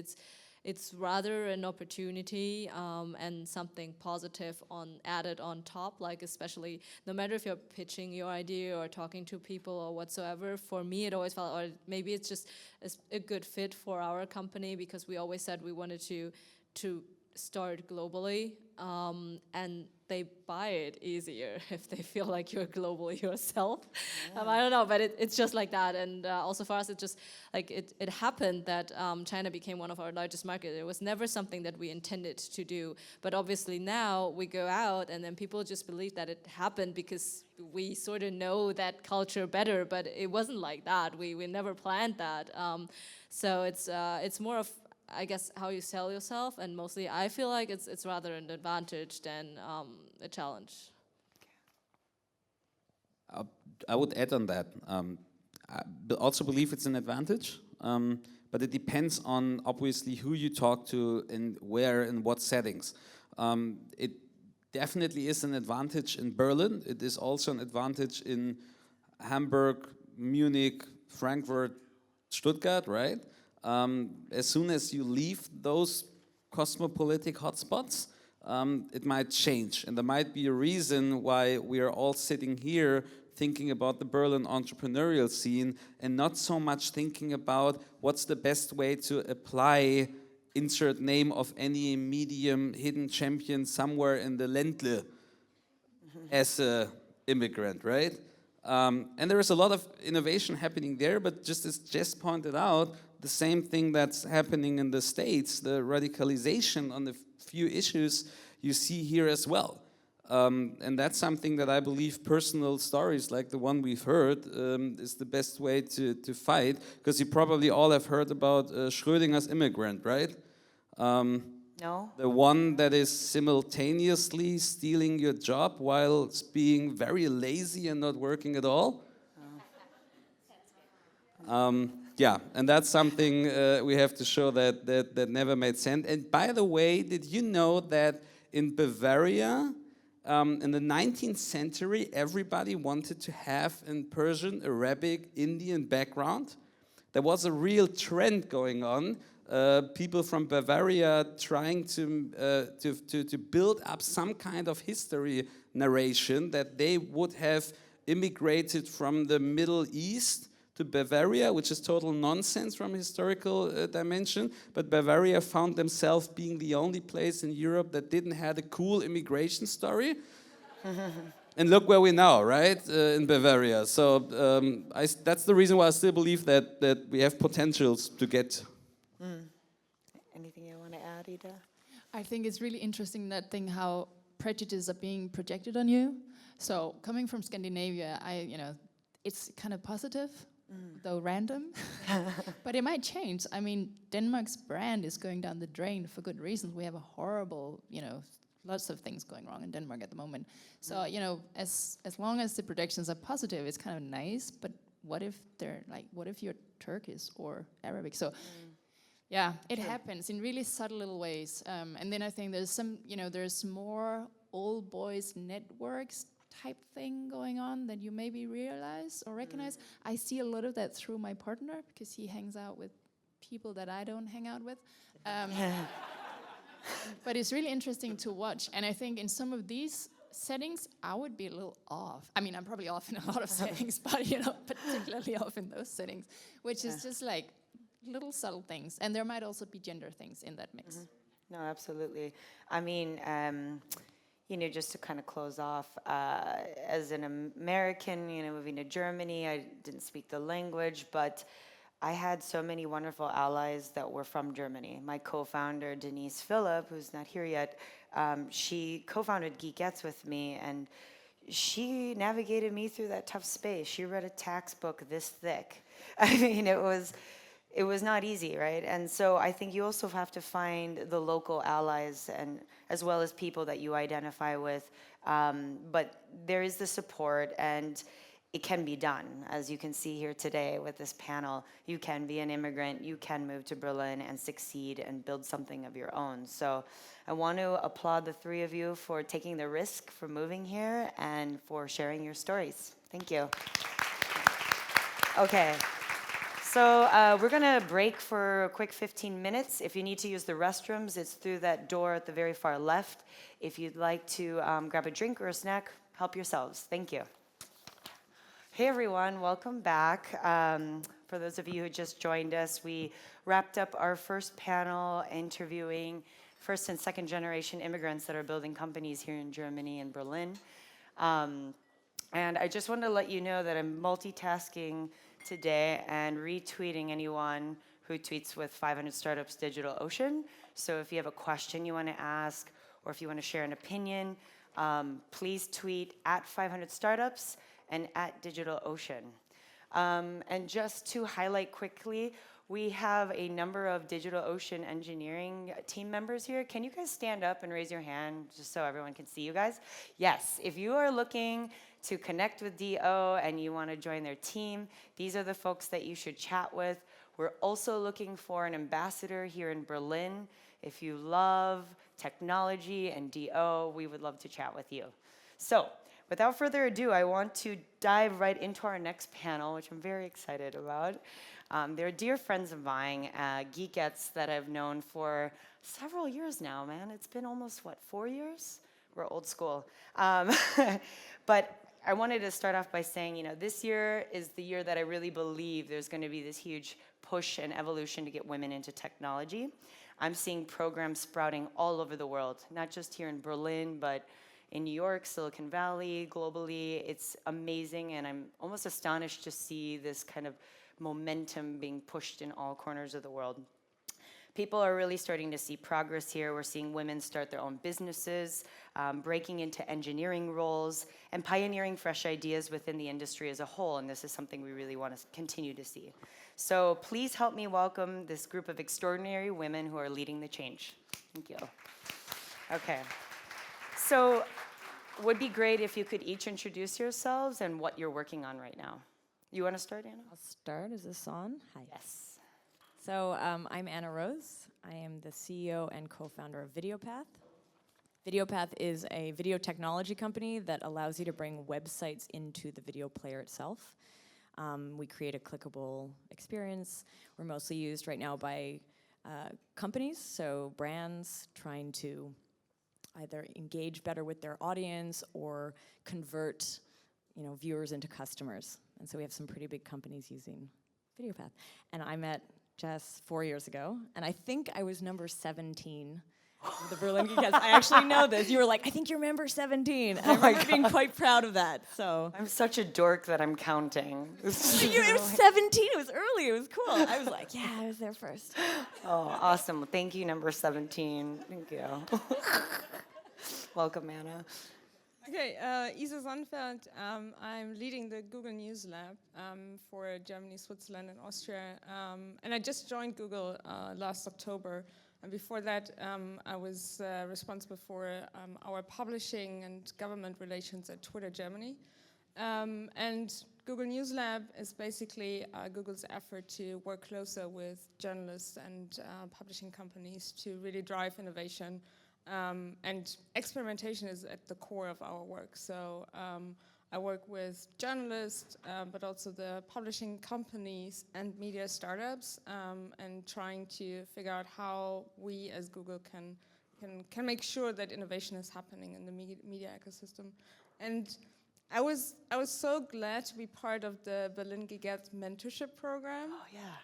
Speaker 3: it's rather an opportunity and something positive added on top, like especially no matter if you're pitching your idea or talking to people or whatsoever. For me, it always felt, or maybe it's just a good fit for our company because we always said we wanted to start globally, and they buy it easier if they feel like you're global yourself. Yeah. I don't know, but it's just like that. And also for us, it just like it happened that China became one of our largest markets. It was never something that we intended to do. But obviously now we go out and then people just believe that it happened because we sort of know that culture better, but it wasn't like that. We never planned that. So it's more of, I guess, how you sell yourself, and mostly I feel like it's rather an advantage than a challenge.
Speaker 4: I would add on that. I also believe it's an advantage, but it depends on obviously who you talk to and where and what settings. It definitely is an advantage in Berlin. It is also an advantage in Hamburg, Munich, Frankfurt, Stuttgart, right? As soon as you leave those cosmopolitic hotspots, it might change. And there might be a reason why we are all sitting here thinking about the Berlin entrepreneurial scene and not so much thinking about what's the best way to apply insert name of any medium hidden champion somewhere in the Ländle as a immigrant, right? And there is a lot of innovation happening there, but just as Jess pointed out, the same thing that's happening in the States, the radicalization on the few issues you see here as well. And that's something that I believe personal stories like the one we've heard is the best way to fight, because you probably all have heard about Schrödinger's immigrant, right?
Speaker 2: No?
Speaker 4: The one that is simultaneously stealing your job while being very lazy and not working at all. Yeah, and that's something we have to show that never made sense. And by the way, did you know that in Bavaria, in the 19th century, everybody wanted to have in Persian, Arabic, Indian background? There was a real trend going on. People from Bavaria trying to build up some kind of history narration that they would have immigrated from the Middle East to Bavaria, which is total nonsense from a historical dimension. But Bavaria found themselves being the only place in Europe that didn't have a cool immigration story. And look where we now, right? In Bavaria. So that's the reason why I still believe that we have potentials to get.
Speaker 2: Anything you want to add, Ida?
Speaker 5: I think it's really interesting that thing how prejudices are being projected on you. So coming from Scandinavia, it's kind of positive, though random, but it might change. I mean, Denmark's brand is going down the drain for good reasons. We have a horrible, lots of things going wrong in Denmark at the moment. So, as long as the projections are positive, it's kind of nice, but what if you're Turkish or Arabic? So, yeah, it happens in really subtle little ways. And then I think there's more old boys networks type thing going on that you maybe realize or recognize. I see a lot of that through my partner because he hangs out with people that I don't hang out with. But it's really interesting to watch. And I think in some of these settings, I would be a little off. I mean, I'm probably off in a lot of settings, but particularly off in those settings, which is just like little subtle things. And there might also be gender things in that mix.
Speaker 2: No, absolutely. I mean, just to kind of close off, as an American, moving to Germany, I didn't speak the language, but I had so many wonderful allies that were from Germany. My co-founder, Denise Phillip, who's not here yet, she co-founded Geekettes with me, and she navigated me through that tough space. She read a tax book this thick. I mean, it was not easy, right? And so I think you also have to find the local allies, and as well as people that you identify with. But there is the support, and it can be done. As you can see here today with this panel, you can be an immigrant, you can move to Berlin and succeed and build something of your own. So I want to applaud the three of you for taking the risk for moving here and for sharing your stories. Thank you. Okay. So we're going to break for a quick 15 minutes. If you need to use the restrooms, it's through that door at the very far left. If you'd like to grab a drink or a snack, help yourselves. Thank you. Hey everyone, welcome back. For those of you who just joined us, we wrapped up our first panel interviewing first and second generation immigrants that are building companies here in Germany and Berlin. And I just wanted to let you know that I'm multitasking today and retweeting anyone who tweets with 500 Startups DigitalOcean. So if you have a question you want to ask, or if you want to share an opinion, please tweet at 500 Startups and at DigitalOcean. And just to highlight quickly, we have a number of DigitalOcean engineering team members here. Can you guys stand up and raise your hand just so everyone can see you guys? Yes, if you are looking to connect with DO and you want to join their team, these are the folks that you should chat with. We're also looking for an ambassador here in Berlin. If you love technology and DO, we would love to chat with you. So, without further ado, I want to dive right into our next panel, which I'm very excited about. They're dear friends of mine, Geekettes that I've known for several years now, man. It's been almost, 4 years? We're old school. But I wanted to start off by saying, you know, this year is the year that I really believe there's going to be this huge push and evolution to get women into technology. I'm seeing programs sprouting all over the world, not just here in Berlin, but in New York, Silicon Valley, globally. It's amazing, and I'm almost astonished to see this kind of momentum being pushed in all corners of the world. People are really starting to see progress here. We're seeing women start their own businesses, breaking into engineering roles, and pioneering fresh ideas within the industry as a whole, and this is something we really want to continue to see. So please help me welcome this group of extraordinary women who are leading the change. Thank you. Okay. So would be great if you could each introduce yourselves and what you're working on right now. You want to start, Anna?
Speaker 8: I'll start. Is this on? Hi.
Speaker 2: Yes.
Speaker 8: So I'm Anna Rose. I am the CEO and co-founder of VideoPath. VideoPath is a video technology company that allows you to bring websites into the video player itself. We create a clickable experience. We're mostly used right now by companies, so brands trying to either engage better with their audience or convert, viewers into customers. And so we have some pretty big companies using VideoPath. And I met Jess 4 years ago, and I think I was number 17 of the Berlin Geekettes. I actually know this. You were like, I think you're member 17. And I remember being quite proud of that. So
Speaker 2: I'm such a dork that I'm counting.
Speaker 8: it was 17. It was early. It was cool. I was like, yeah, I was there first.
Speaker 2: Oh, awesome. Thank you, number 17. Thank you. Welcome, Anna.
Speaker 9: Okay, Isa Sonnenfeld. I'm leading the Google News Lab for Germany, Switzerland, and Austria. And I just joined Google last October. And before that, I was responsible for our publishing and government relations at Twitter Germany. And Google News Lab is basically Google's effort to work closer with journalists and publishing companies to really drive innovation. And experimentation is at the core of our work. So I work with journalists, but also the publishing companies and media startups, and trying to figure out how we as Google can make sure that innovation is happening in the media ecosystem. And I was so glad to be part of the Berlin Geekettes mentorship program.
Speaker 2: Oh, yeah.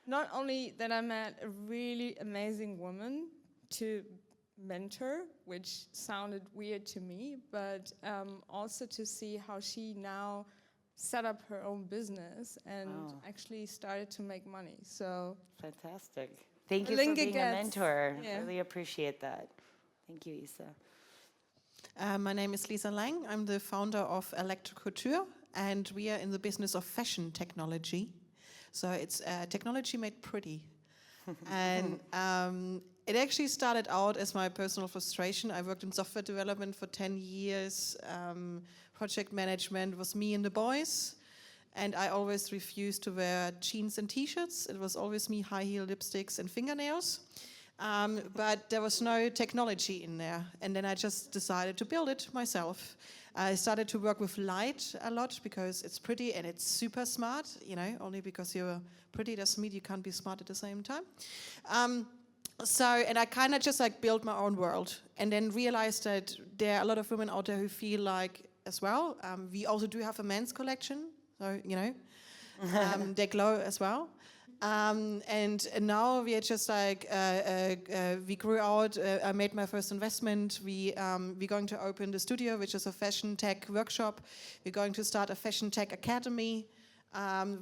Speaker 9: Not only that I met a really amazing woman to mentor, which sounded weird to me, but also to see how she now set up her own business and actually started to make money. So
Speaker 2: fantastic. Thank you for being a mentor. Yeah. Really appreciate that. Thank you, Isa.
Speaker 10: My name is Lisa Lang. I'm the founder of ELEKTROCOUTURE, and we are in the business of fashion technology. So it's technology made pretty. And it actually started out as my personal frustration. I worked in software development for 10 years. Project management was me and the boys. And I always refused to wear jeans and t-shirts. It was always me, high heel lipsticks and fingernails. But there was no technology in there. And then I just decided to build it myself. I started to work with light a lot because it's pretty and it's super smart. Only because you're pretty doesn't mean you can't be smart at the same time. And I kind of just built my own world, and then realized that there are a lot of women out there who feel like as well. We also do have a men's collection, so they glow as well. And now we are just we grew out. I made my first investment. We're going to open the studio, which is a fashion tech workshop. We're going to start a fashion tech academy.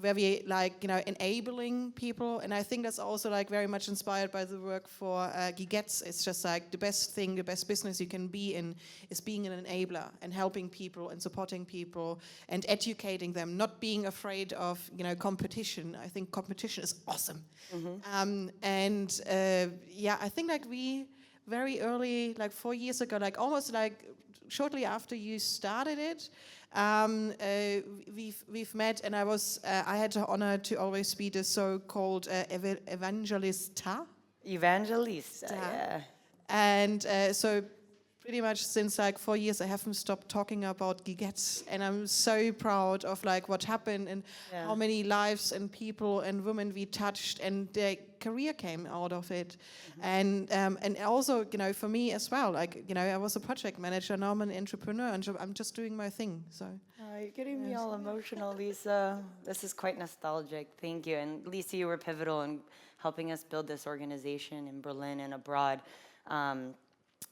Speaker 10: Where we enabling people, and I think that's also very much inspired by the work for Geekettes. It's just the best thing, the best business you can be in is being an enabler and helping people and supporting people and educating them, not being afraid of competition. I think competition is awesome. Mm-hmm. I think we very early, 4 years ago, almost shortly after you started it. We've met, and I had the honor to always be the so-called evangelista.
Speaker 2: Evangelista, yeah.
Speaker 10: And so pretty much since like 4 years I haven't stopped talking about gigettes, and I'm so proud of like what happened and how many lives and people and women we touched, and their career came out of it. And also, you know, for me as well, like, you know, I was a project manager, now I'm an entrepreneur, and I'm just doing my thing. So
Speaker 2: You're getting me all emotional, Lisa. This is quite nostalgic. Thank you. And Lisa, you were pivotal in helping us build this organization in Berlin and abroad.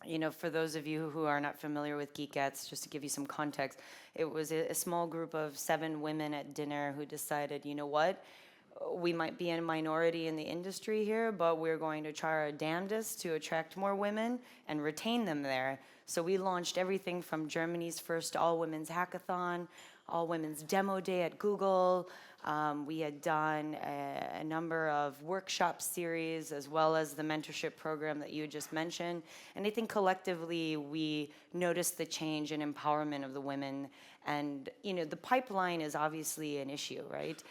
Speaker 2: You know, for those of you who are not familiar with Geekettes, just to give you some context, it was a small group of 7 women at dinner who decided, you know what, we might be a minority in the industry here, but we're going to try our damnedest to attract more women and retain them there. So we launched everything from Germany's first all-women's hackathon, all-women's demo day at Google. We had done a number of workshop series, as well as the mentorship program that you just mentioned. And I think collectively we noticed the change and empowerment of the women. And you know, the pipeline is obviously an issue, right?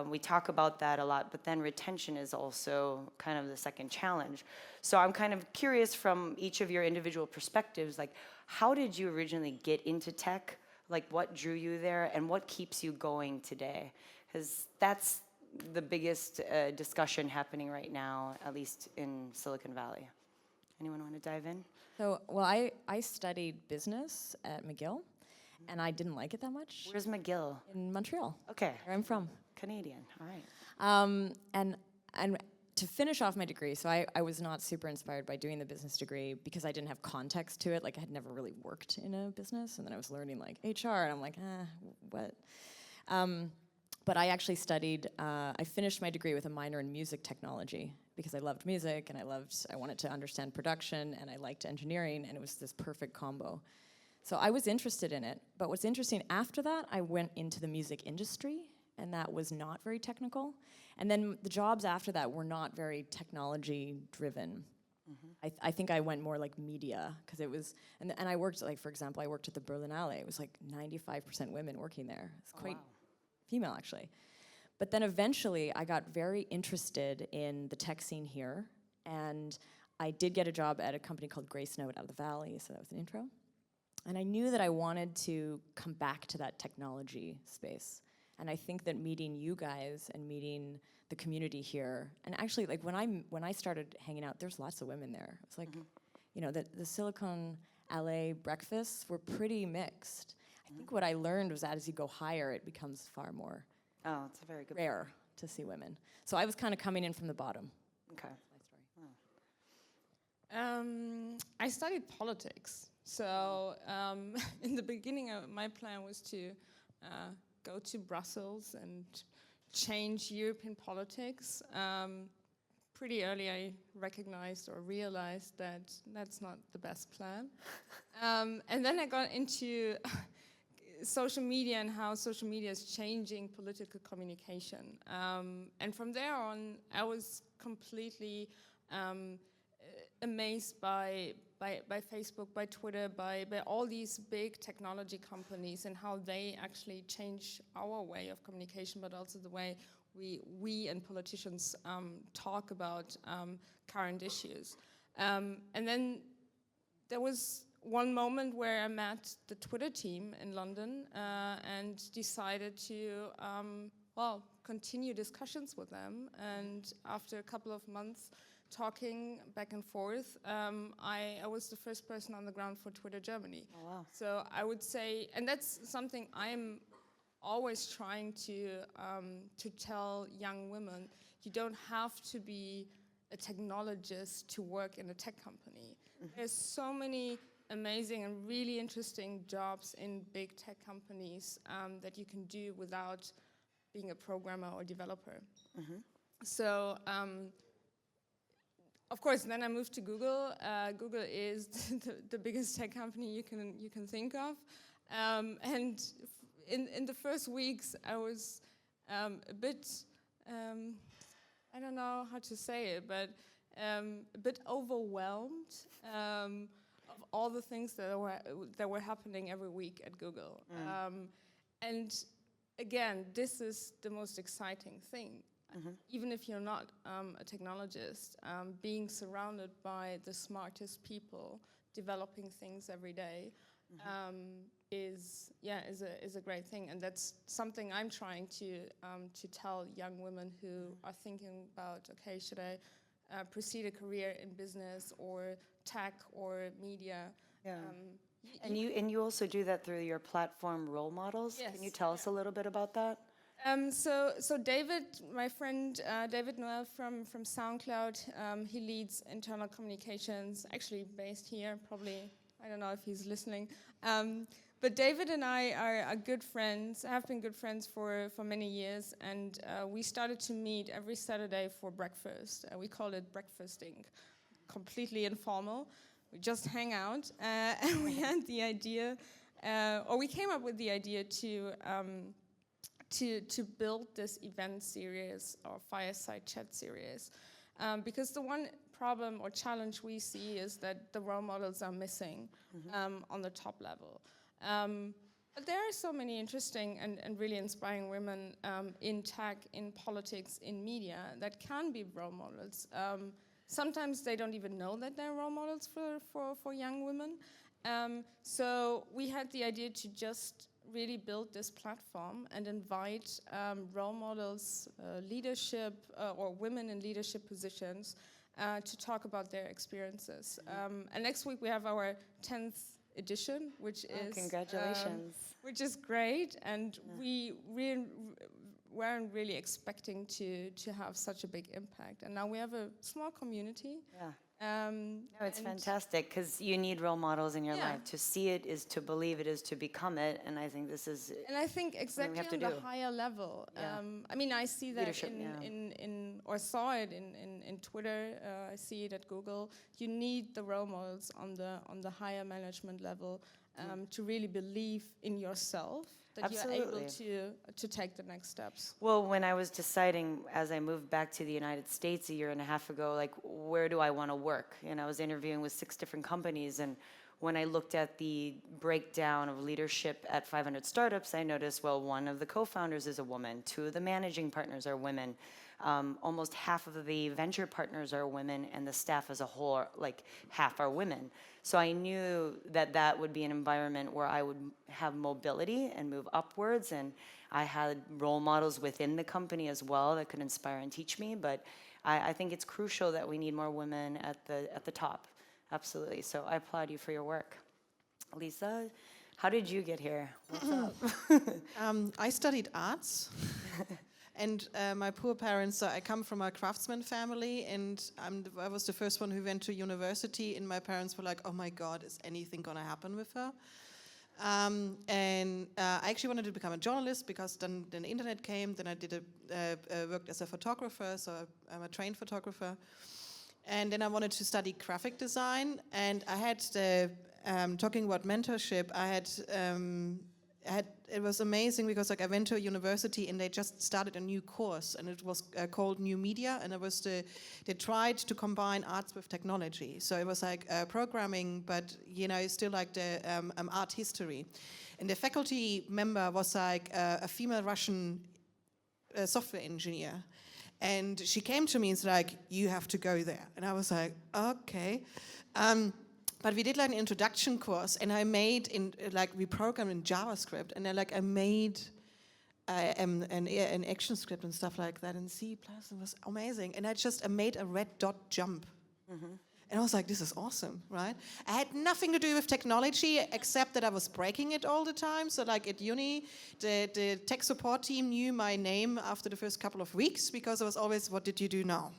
Speaker 2: We talk about that a lot, but then retention is also kind of the second challenge. So I'm kind of curious from each of your individual perspectives, like, how did you originally get into tech? Like, what drew you there, and what keeps you going today? Because that's the biggest discussion happening right now, at least in Silicon Valley. Anyone want to dive in?
Speaker 8: So, well, I studied business at McGill, and I didn't like it that much.
Speaker 2: Where's McGill?
Speaker 8: In Montreal.
Speaker 2: Okay.
Speaker 8: Where I'm from.
Speaker 2: Canadian, all right.
Speaker 8: And to finish off my degree, so I was not super inspired by doing the business degree because I didn't have context to it. Like, I had never really worked in a business, and then I was learning like HR, and I'm like, what? But I actually studied, I finished my degree with a minor in music technology because I loved music, and I wanted to understand production, and I liked engineering, and it was this perfect combo. So I was interested in it, but what's interesting, after that, I went into the music industry, and that was not very technical. And then the jobs after that were not very technology driven. I think I went more like media, because it was, and I worked, like, for example, I worked at the Berlinale. It was like 95% women working there. It's quite female, actually. But then eventually I got very interested in the tech scene here, and I did get a job at a company called Gracenote out of the Valley, so that was an intro. And I knew that I wanted to come back to that technology space. And I think that meeting you guys and meeting the community here, and actually, like, when I started hanging out, there's lots of women there. It's like, you know, the Silicon LA breakfasts were pretty mixed. I think what I learned was that as you go higher, it becomes far more
Speaker 2: It's a very good
Speaker 8: rare to see women. So I was kind of coming in from the bottom.
Speaker 2: Okay.
Speaker 9: I studied politics. So in the beginning, my plan was to go to Brussels and change European politics. Pretty early, I recognized or realized that that's not the best plan. And then I got into social media and how social media is changing political communication. And from there on, I was completely amazed by Facebook, by Twitter, by all these big technology companies and how they actually change our way of communication, but also the way we and politicians talk about current issues. And then there was one moment where I met the Twitter team in London and decided to, continue discussions with them. And after a couple of months talking back and forth, I was the first person on the ground for Twitter Germany.
Speaker 2: Oh, wow.
Speaker 9: So I would say, and that's something I'm always trying to tell young women, you don't have to be a technologist to work in a tech company. There's so many amazing and really interesting jobs in big tech companies that you can do without being a programmer or developer. So, of course, then I moved to Google. Google is the biggest tech company you can think of, and in the first weeks I was a bit I don't know how to say it, but a bit overwhelmed of all the things that were happening every week at Google. And again, this is the most exciting thing. Even if you're not a technologist, being surrounded by the smartest people developing things every day is a great thing, and that's something I'm trying to tell young women who are thinking about, okay, should I pursue a career in business or tech or media?
Speaker 2: Yeah. And you also do that through your platform Role Models.
Speaker 9: Yes,
Speaker 2: Can you tell us a little bit about that?
Speaker 9: So David, my friend David Noel from SoundCloud, he leads internal communications, actually based here, probably, I don't know if he's listening. But David and I are good friends, have been good friends for many years, and we started to meet every Saturday for breakfast. We call it breakfasting, completely informal. We just hang out, and we had the idea, or we came up with the idea to build this event series or fireside chat series. Because the one problem or challenge we see is that the role models are missing on the top level. But there are so many interesting and really inspiring women in tech, in politics, in media that can be role models. Sometimes they don't even know that they're role models for young women. So we had the idea to just really build this platform and invite role models, leadership, or women in leadership positions to talk about their experiences. And next week we have our 10th edition, which is
Speaker 2: congratulations.
Speaker 9: Which is great, and we weren't really expecting to have such a big impact, and now we have a small community.
Speaker 2: No, it's fantastic, because you need role models in your life. To see it is to believe it is to become it, and I think this is.
Speaker 9: And I think exactly on the higher level. I mean, I see that or saw it in Twitter. I see it at Google. You need the role models on the higher management level to really believe in yourself, that you're able to take the next steps.
Speaker 2: Well, when I was deciding, as I moved back to the United States a year and a half ago, like, where do I want to work? And I was interviewing with 6 different companies, and when I looked at the breakdown of leadership at 500 startups, I noticed, well, 1 of the co-founders is a woman, 2 of the managing partners are women, almost half of the venture partners are women, and the staff as a whole, like half are women. So I knew that that would be an environment where I would have mobility and move upwards, and I had role models within the company as well that could inspire and teach me. But I think it's crucial that we need more women at the top. Absolutely. So I applaud you for your work. Lisa, how did you get here? What's up?
Speaker 10: I studied arts. And my poor parents, I come from a craftsman family, and I was the first one who went to university, and my parents were like, oh my God, is anything gonna happen with her? And I actually wanted to become a journalist, because then the internet came, then I worked as a photographer, so I'm a trained photographer. And then I wanted to study graphic design, and I had talking about mentorship, it was amazing, because like I went to a university and they just started a new course, and it was called New Media, and they tried to combine arts with technology. So it was like programming, but still like the art history. And the faculty member was like a female Russian software engineer. And she came to me and said, like, you have to go there. And I was like, okay. But we did like an introduction course, and I made we programmed in JavaScript, and I made an action script and stuff like that in C++. It was amazing, and I made a red dot jump, and I was like, this is awesome, right? I had nothing to do with technology except that I was breaking it all the time. So like at uni, the tech support team knew my name after the first couple of weeks, because I was always, what did you do now?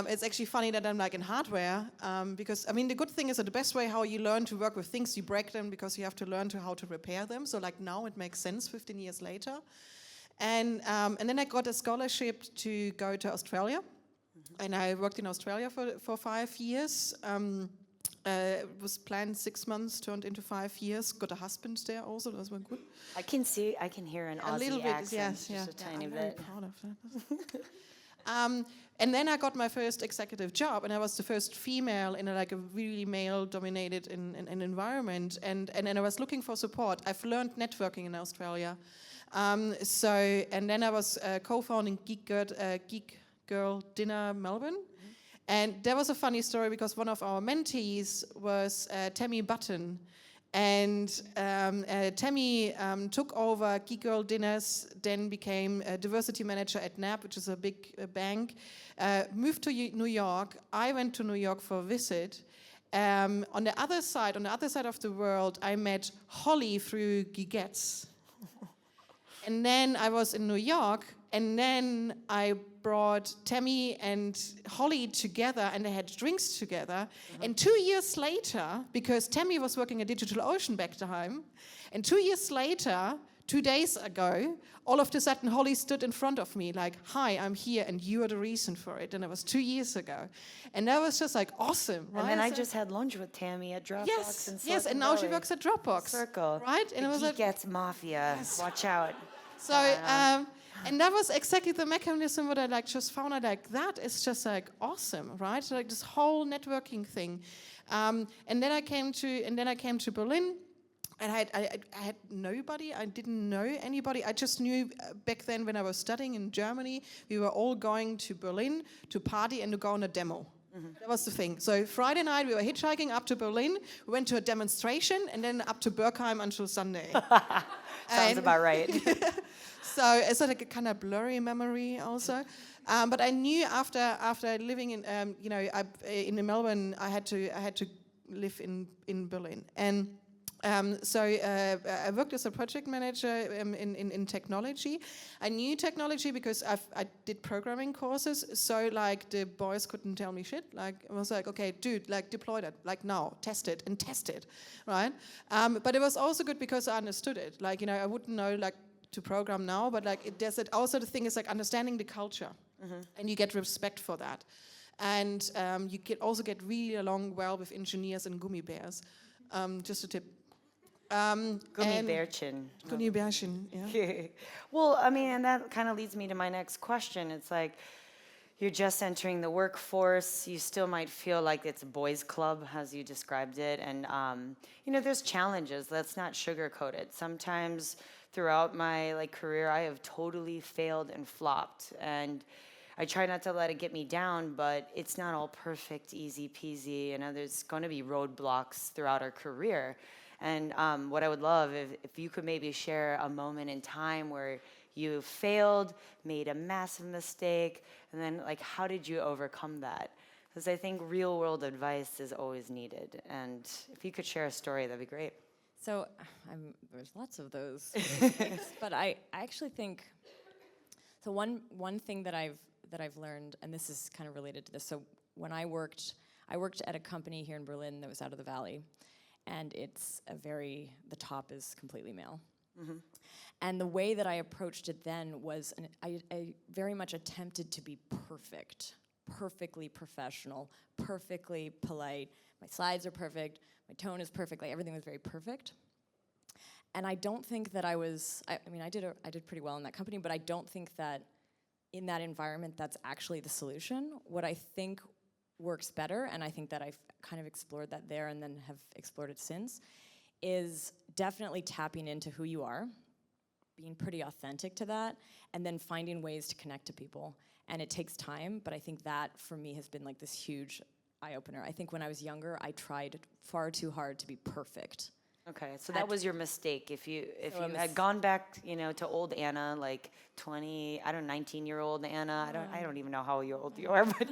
Speaker 10: It's actually funny that I'm like in hardware, because I mean the good thing is that the best way how you learn to work with things, you break them, because you have to learn how to repair them. So like now it makes sense 15 years later. And then I got a scholarship to go to Australia, and I worked in Australia for 5 years. It was planned 6 months, turned into 5 years. Got a husband there also. That was very good.
Speaker 2: I can hear an Aussie
Speaker 10: a little bit,
Speaker 2: accent,
Speaker 10: yes, yeah.
Speaker 2: just a tiny
Speaker 10: I'm
Speaker 2: bit.
Speaker 10: very proud of that. And then I got my first executive job, and I was the first female in a really male-dominated environment. And then I was looking for support. I've learned networking in Australia. And then I was co-founding Geek Girl Dinner Melbourne. And there was a funny story because one of our mentees was Tammy Button. And Tammy took over Geek Girl Dinners, then became a diversity manager at NAB, which is a big bank, moved to New York. I went to New York for a visit. On the other side of the world, I met HOLLIE through Geekettes. And then I was in New York, and then I brought Tammy and HOLLIE together, and they had drinks together. And 2 years later, because Tammy was working at DigitalOcean back time, and 2 years later, 2 days ago, all of a sudden HOLLIE stood in front of me like, hi, I'm here, and you are the reason for it. And it was 2 years ago. And that was just like awesome, right?
Speaker 2: And then I just had lunch with Tammy at Dropbox.
Speaker 10: Yes,
Speaker 2: in
Speaker 10: yes,
Speaker 2: Silicon
Speaker 10: and now she
Speaker 2: Valley.
Speaker 10: works at Dropbox.
Speaker 2: Circle.
Speaker 10: Right? And
Speaker 2: the
Speaker 10: it was like,
Speaker 2: Geekettes Mafia. Watch out.
Speaker 10: so, and that was exactly the mechanism what I like just found out like that is just like awesome, right? So, like this whole networking thing. And then I came to Berlin, and I had nobody. I didn't know anybody. I just knew back then when I was studying in Germany, we were all going to Berlin to party and to go on a demo. That was the thing. So Friday night we were hitchhiking up to Berlin. We went to a demonstration and then up to Berkheim until Sunday.
Speaker 2: Sounds about right.
Speaker 10: So it's like a kind of blurry memory also. But I knew after living in in Melbourne, I had to live in Berlin. And so I worked as a project manager in technology. I knew technology because I did programming courses. So like the boys couldn't tell me shit. Like I was like, okay, dude, like deploy that, like now, test it, right? But it was also good because I understood it. Like I wouldn't know like to program now, but like there's also the thing is like understanding the culture, and you get respect for that, and you also get really along well with engineers and gummy bears. Just a tip.
Speaker 2: Gummibärchen.
Speaker 10: Gummibärchen, yeah.
Speaker 2: Well, I mean, and that kind of leads me to my next question. It's like, you're just entering the workforce. You still might feel like it's a boys' club, as you described it. And, there's challenges. Let's not sugarcoat it. Sometimes throughout my career, I have totally failed and flopped. And I try not to let it get me down, but it's not all perfect, easy peasy. There's going to be roadblocks throughout our career. And what I would love if you could maybe share a moment in time where you failed, made a massive mistake, and then how did you overcome that? Because I think real world advice is always needed. And if you could share a story, that'd be great.
Speaker 8: So there's lots of those, but I actually think, so one thing that I've learned, and this is kind of related to this. So when I worked at a company here in Berlin that was out of the valley. And the top is completely male. And the way that I approached it then was, I very much attempted to be perfect, perfectly professional, perfectly polite. My slides are perfect, my tone is perfect, everything was very perfect. And I don't think that I did pretty well in that company, but I don't think that in that environment that's actually the solution. What I think works better, and I think that I've kind of explored that there and then have explored it since, is definitely tapping into who you are, being pretty authentic to that, and then finding ways to connect to people. And it takes time, but I think that for me has been this huge eye-opener. I think when I was younger, I tried far too hard to be perfect.
Speaker 2: Okay, so that was your mistake. If you had gone back, to old Anna, 19-year-old Anna. I don't even know how old you are, but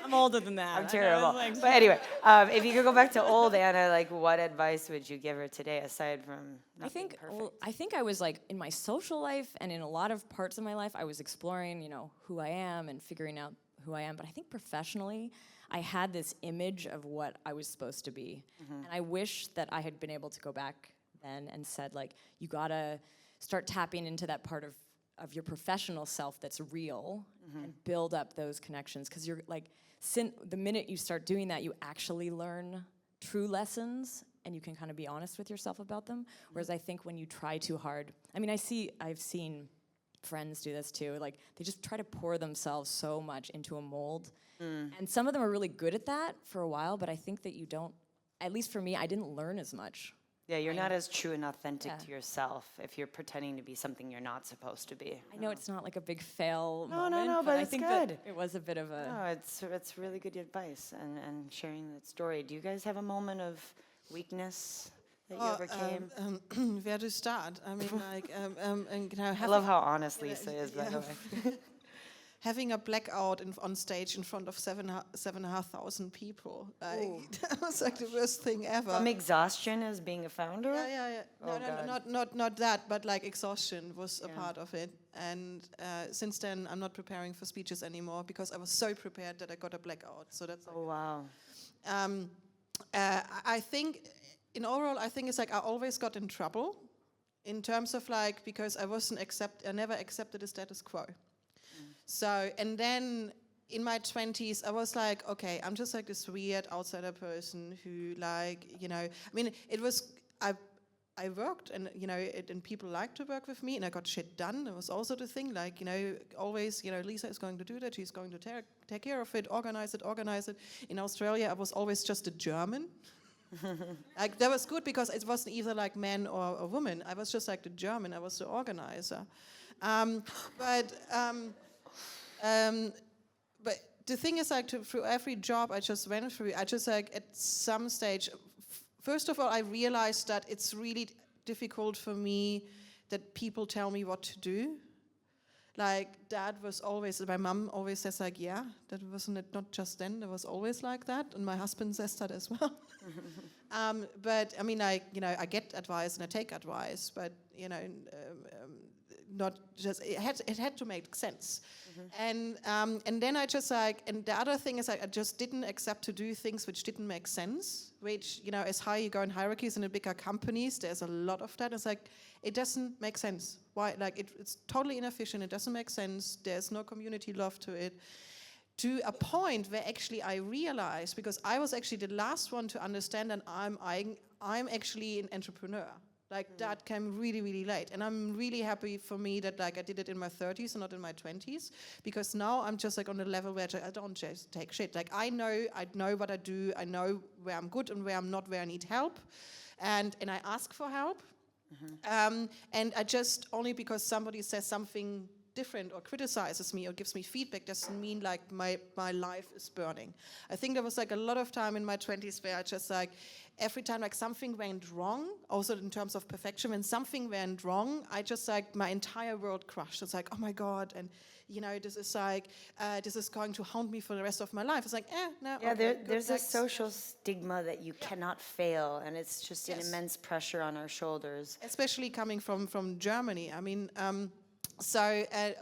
Speaker 8: I'm older than that.
Speaker 2: I'm terrible. But anyway, if you could go back to old Anna, what advice would you give her today aside from not being perfect?
Speaker 8: I think I was in my social life and in a lot of parts of my life, I was exploring, who I am and figuring out who I am. But I think professionally, I had this image of what I was supposed to be. And I wish that I had been able to go back then and said, you gotta start tapping into that part of your professional self that's real and build up those connections. Because you're the minute you start doing that, you actually learn true lessons and you can kind of be honest with yourself about them. Whereas I think when you try too hard, I've seen friends do this too, they just try to pour themselves so much into a mold. And some of them are really good at that for a while, but I think that you don't, at least for me, I didn't learn as much.
Speaker 2: Yeah, you're
Speaker 8: I
Speaker 2: not
Speaker 8: know.
Speaker 2: as true and authentic
Speaker 8: Yeah.
Speaker 2: to yourself if you're pretending to be something you're not supposed to be.
Speaker 8: I know it's not like a big fail
Speaker 2: No,
Speaker 8: moment,
Speaker 2: no, but
Speaker 8: I
Speaker 2: it's
Speaker 8: think
Speaker 2: good.
Speaker 8: that it was a bit of a...
Speaker 2: No, it's really good advice and sharing that story. Do you guys have a moment of weakness that you overcame?
Speaker 10: Where to start? I mean, like, and, you know,
Speaker 2: I love how honest Lisa is, by the way.
Speaker 10: having a blackout on stage in front of 7,500 people. Like, that was like the worst thing ever.
Speaker 2: From exhaustion as being a founder?
Speaker 10: Yeah.
Speaker 2: Oh,
Speaker 10: Not that, but like exhaustion was a part of it. And since then, I'm not preparing for speeches anymore because I was so prepared that I got a blackout. So that's.
Speaker 2: Oh, wow.
Speaker 10: I think, in overall, I think it's like I always got in trouble, in terms of like because I never accepted the status quo. So, and then in my 20s, I was like, okay, I'm just like this weird outsider person who like, you know, I mean, it was, I worked and, you know, and people liked to work with me and I got shit done. It was also the thing, like, you know, always, you know, Lisa is going to do that. She's going to take care of it, organize it. In Australia, I was always just a German. Like, that was good because it wasn't either like man or a woman. I was just like the German. I was the organizer. But the thing is, like, through every job I just went through, I just like at some stage, first of all, I realized that it's really difficult for me that people tell me what to do. Like, Dad was always, my mom always says like, yeah, that wasn't not just then, it was always like that, and my husband says that as well. But I mean, like, you know, I get advice and I take advice, but you know, not just it had to make sense. And then I just like, and the other thing is like, I just didn't accept to do things which didn't make sense, which, you know, as high you go in hierarchies in the bigger companies, there's a lot of that. It's like, it doesn't make sense. Why? Like, it's totally inefficient. It doesn't make sense. There's no community love to it. To a point where actually I realized, because I was actually the last one to understand that I'm actually an entrepreneur. Like, that came really, really late. And I'm really happy for me that, like, I did it in my 30s and not in my 20s, because now I'm just, like, on a level where I don't just take shit. Like, I know what I do. I know where I'm good and where I'm not, where I need help. And I ask for help. And I just, only because somebody says something different or criticizes me or gives me feedback doesn't mean like my life is burning. I think there was like a lot of time in my 20s where I just like, every time like something went wrong, also in terms of perfection, when something went wrong, I just like, my entire world crushed. It's like, oh my God, and you know, this is like, this is going to haunt me for the rest of my life. It's like, no.
Speaker 2: Yeah,
Speaker 10: okay,
Speaker 2: there's a social stigma that you cannot fail, and it's just an immense pressure on our shoulders.
Speaker 10: Especially coming from Germany. I mean,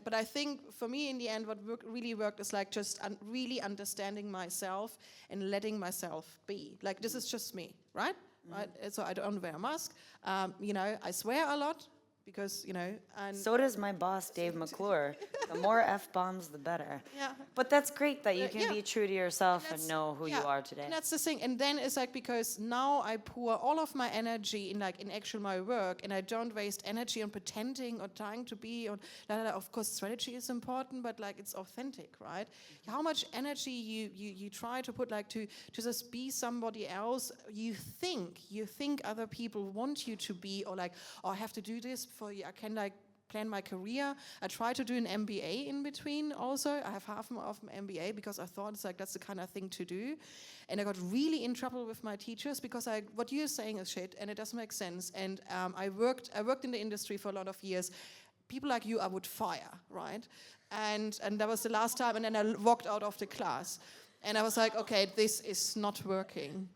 Speaker 10: but I think for me in the end, what really worked is like just really understanding myself and letting myself be. Like, this is just me, right? Right. So I don't wear a mask. You know, I swear a lot because, you know, and
Speaker 2: So does my boss, Dave McClure. The more F-bombs, the better.
Speaker 10: Yeah.
Speaker 2: But that's great that you can
Speaker 10: yeah.
Speaker 2: be true to yourself and know who you are today.
Speaker 10: And that's the thing. And then it's like, because now I pour all of my energy in actual my work, and I don't waste energy on pretending or trying to be, or of course strategy is important, but like it's authentic, right? How much energy you try to put like to just be somebody else you think other people want you to be, or like, oh, I have to do this for you, I can like plan my career. I try to do an MBA in between also. I have half of my MBA because I thought it's like that's the kind of thing to do. And I got really in trouble with my teachers because what you're saying is shit and it doesn't make sense. And I worked in the industry for a lot of years. People like you I would fire, right? And that was the last time, and then I walked out of the class. And I was like, okay, this is not working.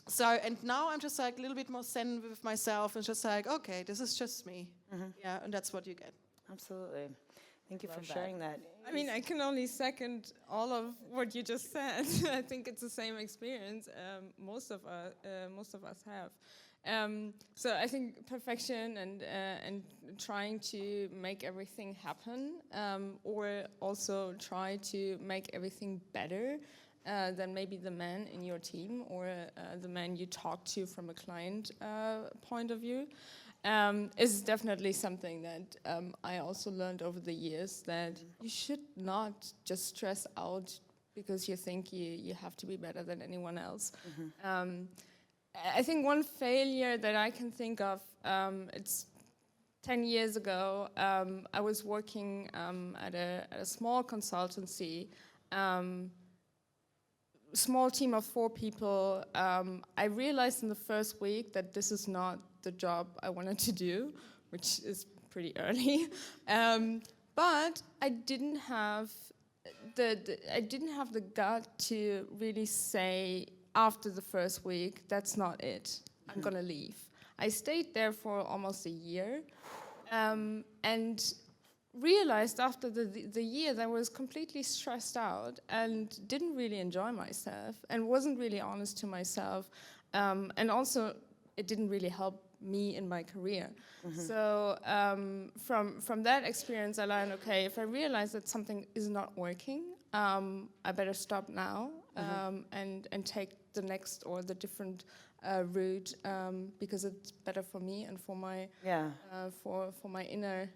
Speaker 10: So, and now I'm just like a little bit more zen with myself and just like, okay, this is just me. Yeah, and that's what you get.
Speaker 2: Absolutely. Thank you for sharing that.
Speaker 9: I mean, I can only second all of what you just said. I think it's the same experience most of us have. So I think perfection and trying to make everything happen, or also try to make everything better than maybe the man in your team or the man you talk to from a client point of view, is definitely something that I also learned over the years, that you should not just stress out because you think you have to be better than anyone else. I think one failure that I can think of, it's 10 years ago, I was working at a small consultancy, small team of 4 people. I realized in the first week that this is not the job I wanted to do, which is pretty early. But I didn't have the gut to really say after the first week, that's not it. I'm gonna leave. I stayed there for almost a year, and realized after the year that I was completely stressed out and didn't really enjoy myself and wasn't really honest to myself, and also it didn't really help me in my career. So from that experience I learned, okay, if I realize that something is not working, I better stop now and take the next or the different route, because it's better for me and for my for my inner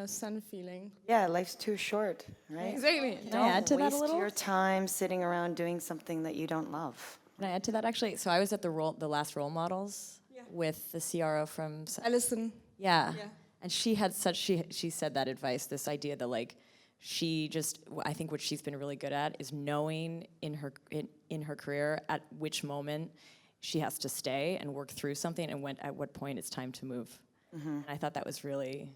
Speaker 9: sun feeling.
Speaker 2: Yeah, life's too short, right?
Speaker 9: Exactly.
Speaker 8: Can I add to that a
Speaker 2: Waste
Speaker 8: little?
Speaker 2: your time sitting around doing something that you don't love.
Speaker 8: Can I add to that actually? So I was at the last role models with the CRO from
Speaker 9: Alison.
Speaker 8: Yeah. And she had she said that advice, this idea that like I think what she's been really good at is knowing in her career at which moment she has to stay and work through something and at what point it's time to move. And I thought that was really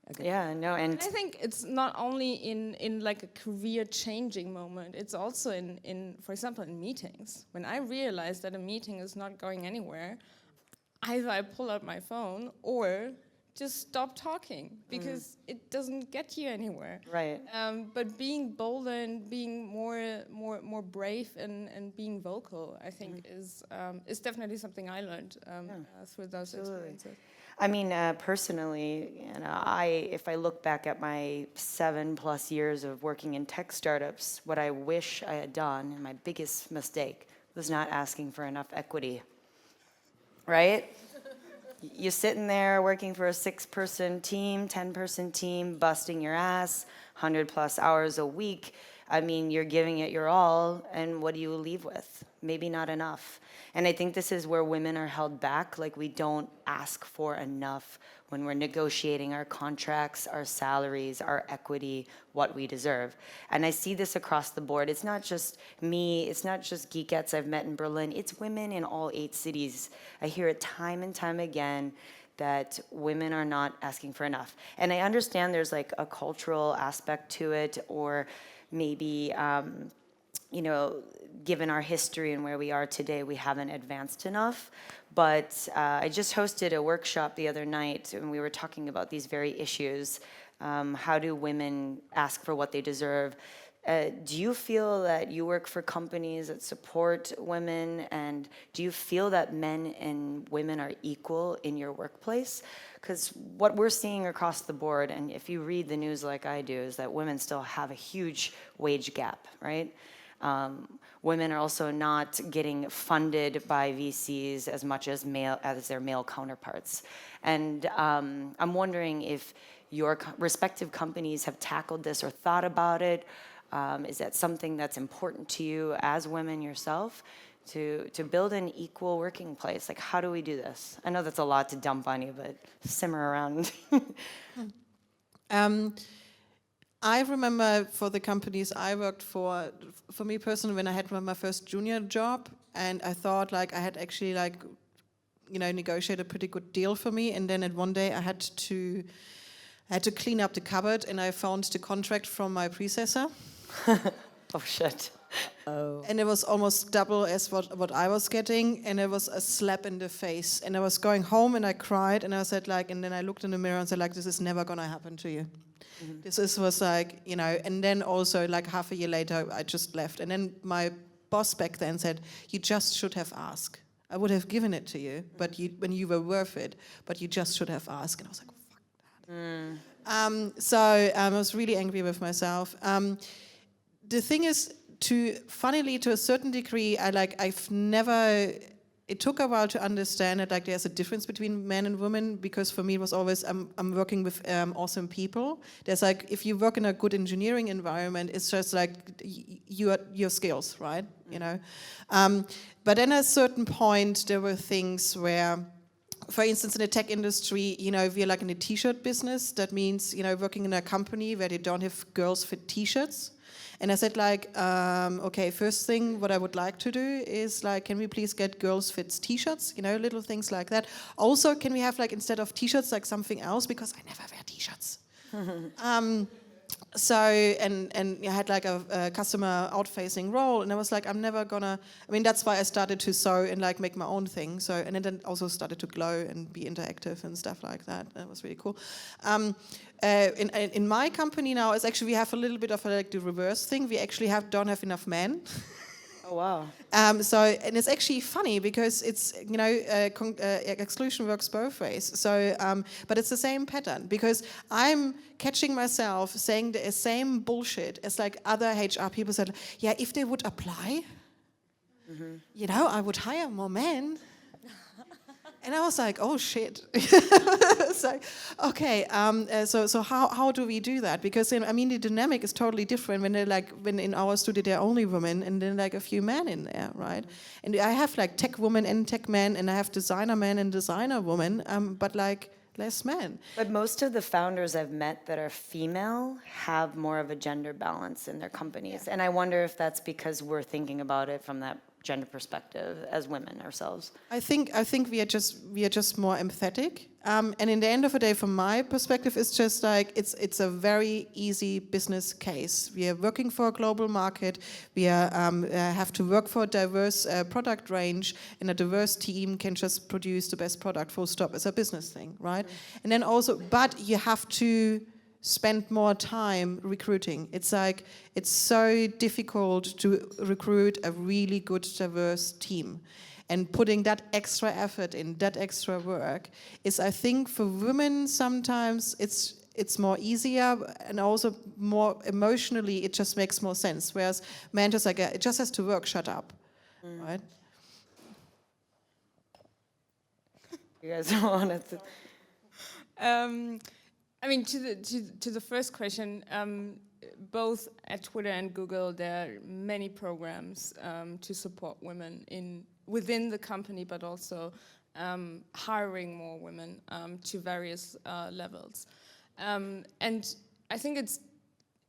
Speaker 8: a good
Speaker 2: and
Speaker 9: I think it's not only in like a career changing moment, it's also in for example in meetings. When I realize that a meeting is not going anywhere, either I pull out my phone or just stop talking, because it doesn't get you anywhere.
Speaker 2: Right.
Speaker 9: But being bolder and being more brave and being vocal, I think is definitely something I learned through those experiences.
Speaker 2: I mean, personally, if I look back at my 7+ years of working in tech startups, what I wish I had done, and my biggest mistake, was not asking for enough equity. Right? You're sitting there working for a 6-person team, 10-person team, busting your ass, 100+ hours a week. I mean, you're giving it your all, and what do you leave with? Maybe not enough. And I think this is where women are held back. Like, we don't ask for enough when we're negotiating our contracts, our salaries, our equity, what we deserve. And I see this across the board. It's not just me, it's not just geekettes I've met in Berlin, it's women in all 8 cities. I hear it time and time again that women are not asking for enough. And I understand there's like a cultural aspect to it, or maybe, you know, given our history and where we are today, we haven't advanced enough. But I just hosted a workshop the other night, and we were talking about these very issues. How do women ask for what they deserve? Do you feel that you work for companies that support women, and do you feel that men and women are equal in your workplace? Because what we're seeing across the board, and if you read the news like I do, is that women still have a huge wage gap, right? Women are also not getting funded by VCs as much as their male counterparts. And I'm wondering if your respective companies have tackled this or thought about it. Is that something that's important to you as women yourself, to build an equal working place? Like, how do we do this? I know that's a lot to dump on you, but simmer around.
Speaker 10: I remember for the companies I worked for me personally, when I had my first junior job, and I thought like I had actually like, you know, negotiated a pretty good deal for me, and then at one day I had to clean up the cupboard, and I found the contract from my predecessor.
Speaker 2: Oh shit.
Speaker 8: Oh.
Speaker 10: And it was almost double as what I was getting, and it was a slap in the face. And I was going home and I cried, and I said like, and then I looked in the mirror and said like, this is never gonna happen to you. This was like, you know, and then also like half a year later, I just left. And then my boss back then said, you just should have asked. I would have given it to you, but when you were worth it, but you just should have asked. And I was like, fuck that. So I was really angry with myself. The thing is, funnily to a certain degree, I've never it took a while to understand that like there's a difference between men and women, because for me it was always I'm working with awesome people. There's like, if you work in a good engineering environment, it's just like your skills, right? You know. But then at a certain point there were things where, for instance, in the tech industry, you know, we're like in the t-shirt business. That means, you know, working in a company where they don't have girls fit t-shirts. And I said like, okay, first thing what I would like to do is like, can we please get girls fits t-shirts, you know, little things like that. Also, can we have like, instead of t-shirts, like something else, because I never wear t-shirts. So, and I had like a customer out-facing role, and I was like, I'm never gonna, I mean, that's why I started to sew and like make my own thing. So, and then also started to glow and be interactive and stuff like that. That was really cool. In my company now, it's actually, we have a little bit of like the reverse thing. We actually don't have enough men.
Speaker 2: Oh, wow.
Speaker 10: So, and it's actually funny because it's, you know, exclusion works both ways. So, but it's the same pattern, because I'm catching myself saying the same bullshit as like other HR people said, yeah, if they would apply, you know, I would hire more men. And I was like, oh shit. So, okay, so how do we do that? Because I mean, the dynamic is totally different when they're like, when in our studio there are only women and then like a few men in there, right? And I have like tech women and tech men, and I have designer men and designer women, but like less men.
Speaker 2: But most of the founders I've met that are female have more of a gender balance in their companies. Yeah. And I wonder if that's because we're thinking about it from that gender perspective as women ourselves. I think we are just more empathetic. And in the end of the day, from my perspective, it's just like it's a very easy business case. We are working for a global market. We are, have to work for a diverse product range, and a diverse team can just produce the best product. Full stop. It's a business thing, right? Mm-hmm. And then also, but you have to spend more time recruiting. It's like, it's so difficult to recruit a really good, diverse team. And putting that extra effort in, that extra work is, I think, for women sometimes it's more easier, and also more emotionally it just makes more sense. Whereas men just like, it just has to work, shut up, right? You guys wanted to...
Speaker 9: I mean, to the first question, both at Twitter and Google, there are many programs to support women within the company, but also hiring more women to various levels. And I think it's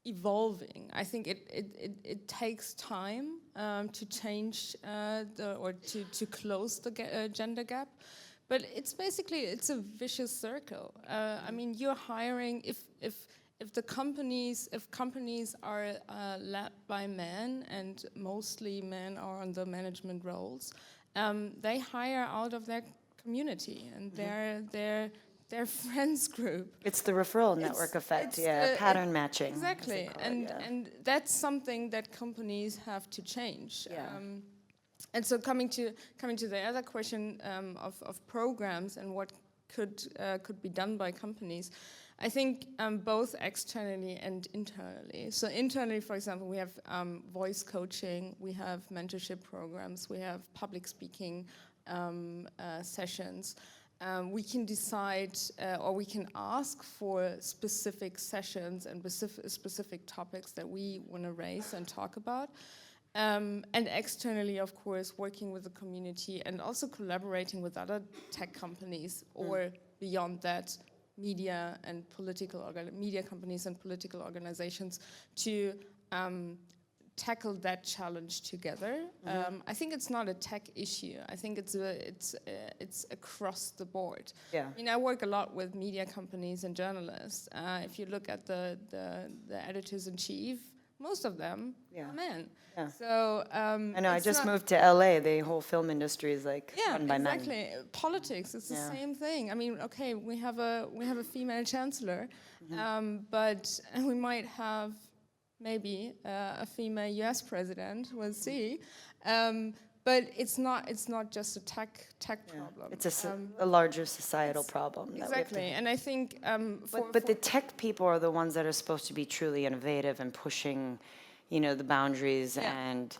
Speaker 9: evolving. I think it takes time to change or to close the gender gap. But it's basically, it's a vicious circle. I mean, you're hiring, if companies are led by men, and mostly men are on the management roles, they hire out of their community and their friends group.
Speaker 2: It's the referral network effect, pattern matching.
Speaker 9: Exactly, and that's something that companies have to change.
Speaker 2: Yeah.
Speaker 9: And so coming to the other question of programs and what could be done by companies, I think both externally and internally. So internally, for example, we have voice coaching, we have mentorship programs, we have public speaking sessions. We can decide or we can ask for specific sessions and specific topics that we want to raise and talk about. And externally, of course, working with the community and also collaborating with other tech companies or beyond that, media companies and political organizations to tackle that challenge together. I think it's not a tech issue. I think it's across the board. Yeah. I mean, I work a lot with media companies and journalists. If you look at the editors-in-chief, most of them are men. Yeah. So
Speaker 2: I know. I just moved to LA. The whole film industry is like run by men.
Speaker 9: Exactly. Politics. It's the same thing. I mean, okay, we have a female chancellor, but we might have maybe a female U.S. president. We'll see. But it's not just a tech problem.
Speaker 2: It's a larger societal problem.
Speaker 9: Exactly, and I think...
Speaker 2: But the tech people are the ones that are supposed to be truly innovative and pushing, the boundaries and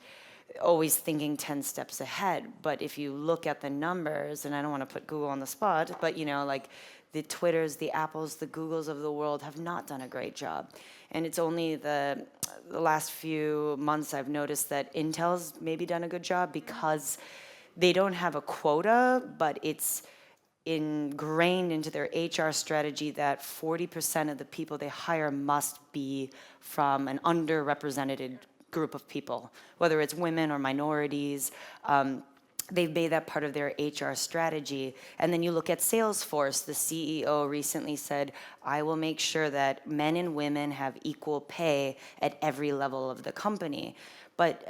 Speaker 2: always thinking 10 steps ahead. But if you look at the numbers, and I don't want to put Google on the spot, but you know, like the Twitters, the Apples, the Googles of the world have not done a great job. And it's only the last few months I've noticed that Intel's maybe done a good job because they don't have a quota, but it's ingrained into their HR strategy that 40% of the people they hire must be from an underrepresented group of people, whether it's women or minorities. They've made that part of their HR strategy. And then you look at Salesforce, the CEO recently said, I will make sure that men and women have equal pay at every level of the company. But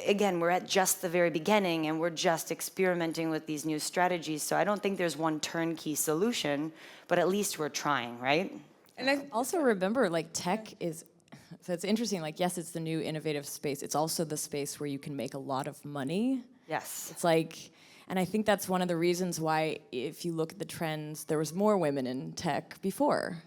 Speaker 2: again, we're at just the very beginning and we're just experimenting with these new strategies. So I don't think there's one turnkey solution, but at least we're trying, right?
Speaker 8: And I also remember, like, tech is, so it's interesting, like, yes, it's the new innovative space. It's also the space where you can make a lot of money.
Speaker 2: Yes.
Speaker 8: It's like, and I think that's one of the reasons why, if you look at the trends, there was more women in tech before.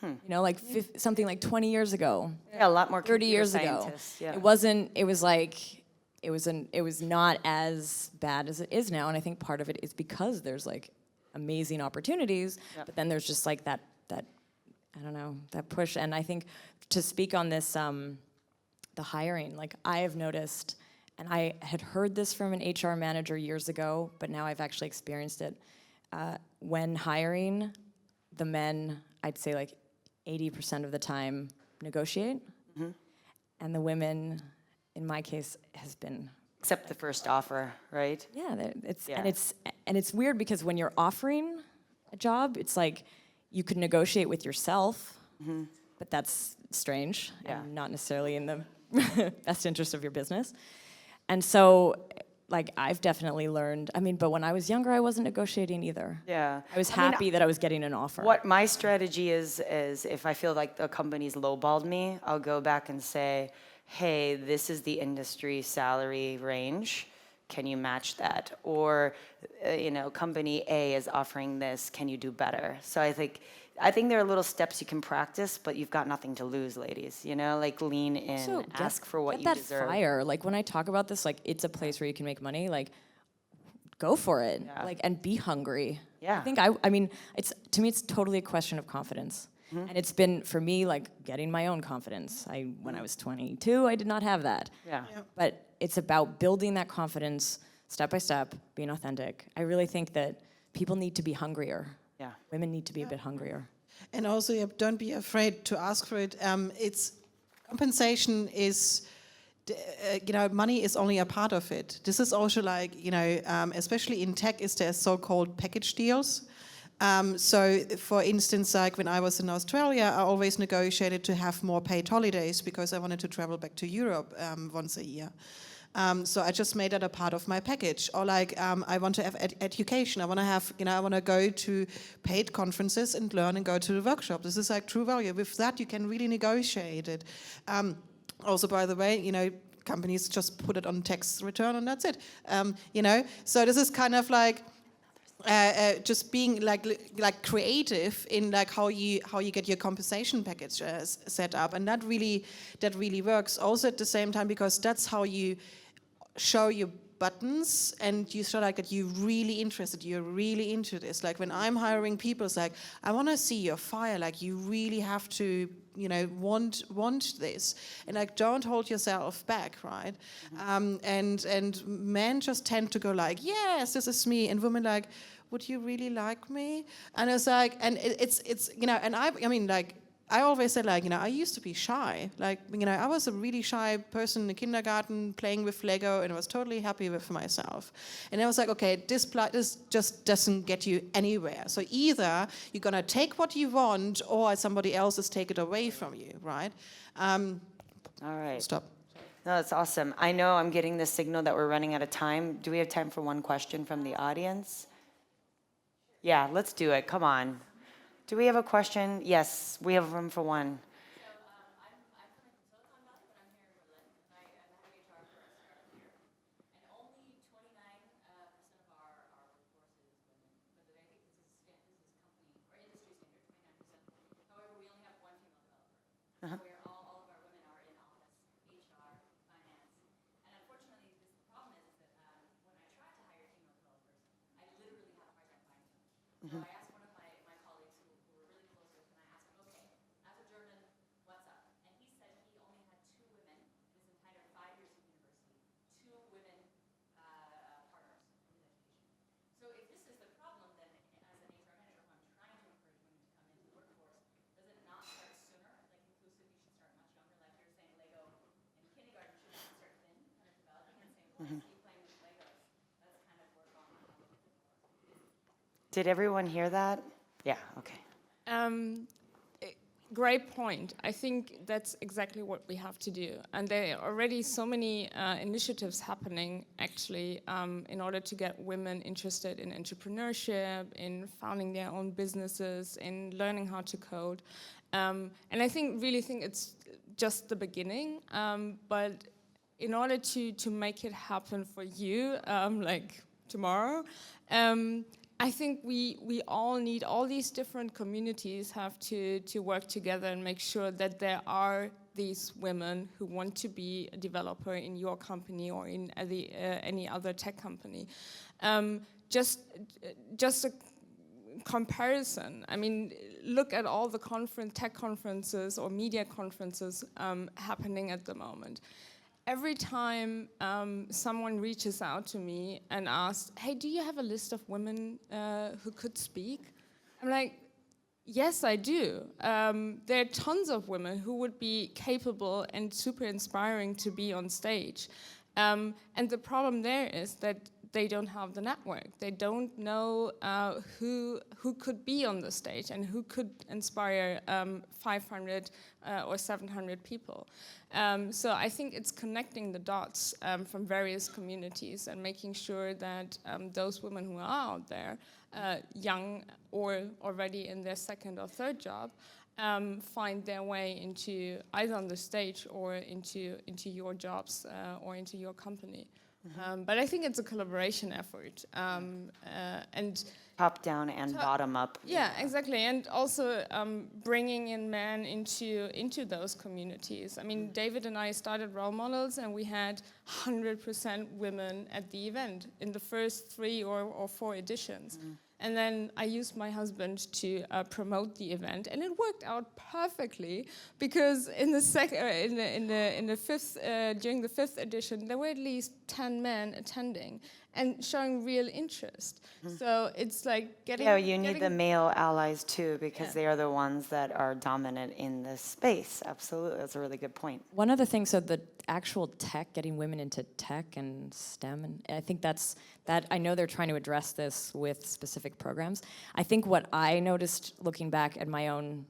Speaker 8: You know, like something like 20 years ago.
Speaker 2: Yeah, a lot more
Speaker 8: 30 years ago.
Speaker 2: Yeah.
Speaker 8: It wasn't, it was like, it was not as bad as it is now. And I think part of it is because there's like amazing opportunities, but then there's just like that, I don't know, that push. And I think to speak on this, the hiring, like I have noticed, and I had heard this from an HR manager years ago, but now I've actually experienced it. When hiring, the men, I'd say like 80% of the time negotiate, and the women, in my case, has been
Speaker 2: Except the first offer, right?
Speaker 8: yeah. And it's weird because when you're offering a job, it's like you could negotiate with yourself, but that's strange and not necessarily in the best interest of your business. And so, like, I've definitely learned, I mean, but when I was younger, I wasn't negotiating either.
Speaker 2: Yeah.
Speaker 8: I was happy that I was getting an offer.
Speaker 2: What my strategy is if I feel like the company's lowballed me, I'll go back and say, hey, this is the industry salary range. Can you match that? Or, you know, company A is offering this. Can you do better? So I think there are little steps you can practice, but you've got nothing to lose, ladies. You know, like lean in,
Speaker 8: So
Speaker 2: ask for what
Speaker 8: get
Speaker 2: you
Speaker 8: that
Speaker 2: deserve.
Speaker 8: fire. Like when I talk about this, like it's a place where you can make money. Like, go for it.
Speaker 2: Yeah.
Speaker 8: Like, and be hungry.
Speaker 2: Yeah.
Speaker 8: I think I mean, it's to me, it's totally a question of confidence. And it's been for me like getting my own confidence. When I was 22, I did not have that.
Speaker 2: Yeah.
Speaker 8: But it's about building that confidence step by step, being authentic. I really think that people need to be hungrier.
Speaker 2: Yeah.
Speaker 8: Women need to be a bit hungrier.
Speaker 10: And also, don't be afraid to ask for it. It's compensation is, you know, money is only a part of it. This is also like, you know, especially in tech, is there so-called package deals. So, for instance, like when I was in Australia, I always negotiated to have more paid holidays because I wanted to travel back to Europe once a year. So I just made that a part of my package. Or like, I want to have education. I want to have, you know, I want to go to paid conferences and learn and go to the workshop. This is like true value. With that, you can really negotiate it. Also, by the way, you know, companies just put it on tax return and that's it. You know, so this is kind of like just being like creative in like how you get your compensation package set up, and that really works. Also at the same time, because that's how you show your buttons and you show like that you're really interested, you're really into this. Like when I'm hiring people, it's like, I want to see your fire. Like you really have to, you know, want this, and like don't hold yourself back, right? And men just tend to go like, yes, this is me, and women like, would you really like me? And it's like, and it's you know, and I mean like, I always said like, you know, I used to be shy. Like, you know, I was a really shy person in the kindergarten playing with Lego, and I was totally happy with myself. And I was like, okay, this just doesn't get you anywhere. So either you're gonna take what you want, or somebody else is take it away from you, right?
Speaker 2: All right.
Speaker 10: Stop.
Speaker 2: No, that's awesome. I know I'm getting the signal that we're running out of time. Do we have time for one question from the audience? Yeah, let's do it. Come on. Do we have a question? Yes, we have room for one. Did everyone hear that? Yeah, okay.
Speaker 9: Great point. I think that's exactly what we have to do. And there are already so many initiatives happening, actually, in order to get women interested in entrepreneurship, in founding their own businesses, in learning how to code. And I really think it's just the beginning. But in order to make it happen for you, like tomorrow, I think we all need, all these different communities have to work together and make sure that there are these women who want to be a developer in your company or in any other tech company. Just a comparison. I mean, look at all the tech conferences or media conferences happening at the moment. Every time someone reaches out to me and asks, hey, do you have a list of women who could speak? I'm like, yes, I do. There are tons of women who would be capable and super inspiring to be on stage. And the problem there is that they don't have the network. They don't know who could be on the stage and who could inspire 500 or 700 people. So I think it's connecting the dots from various communities and making sure that those women who are out there, young or already in their second or third job, find their way into either on the stage or into your jobs or into your company. But I think it's a collaboration effort. And
Speaker 2: top down and bottom up.
Speaker 9: Yeah, exactly. And also bringing in men into those communities. I mean, David and I started Role Models, and we had 100% women at the event in the first 3 or 4 editions. And then I used my husband to promote the event, and it worked out perfectly because in the during the 5th edition, there were at least 10 men attending and showing real interest. So it's like getting...
Speaker 2: Yeah, you need the male allies too, because they are the ones that are dominant in this space. Absolutely, that's a really good point.
Speaker 8: One of the things, so the actual tech, getting women into tech and STEM, and I think that I know they're trying to address this with specific programs. I think what I noticed looking back at my own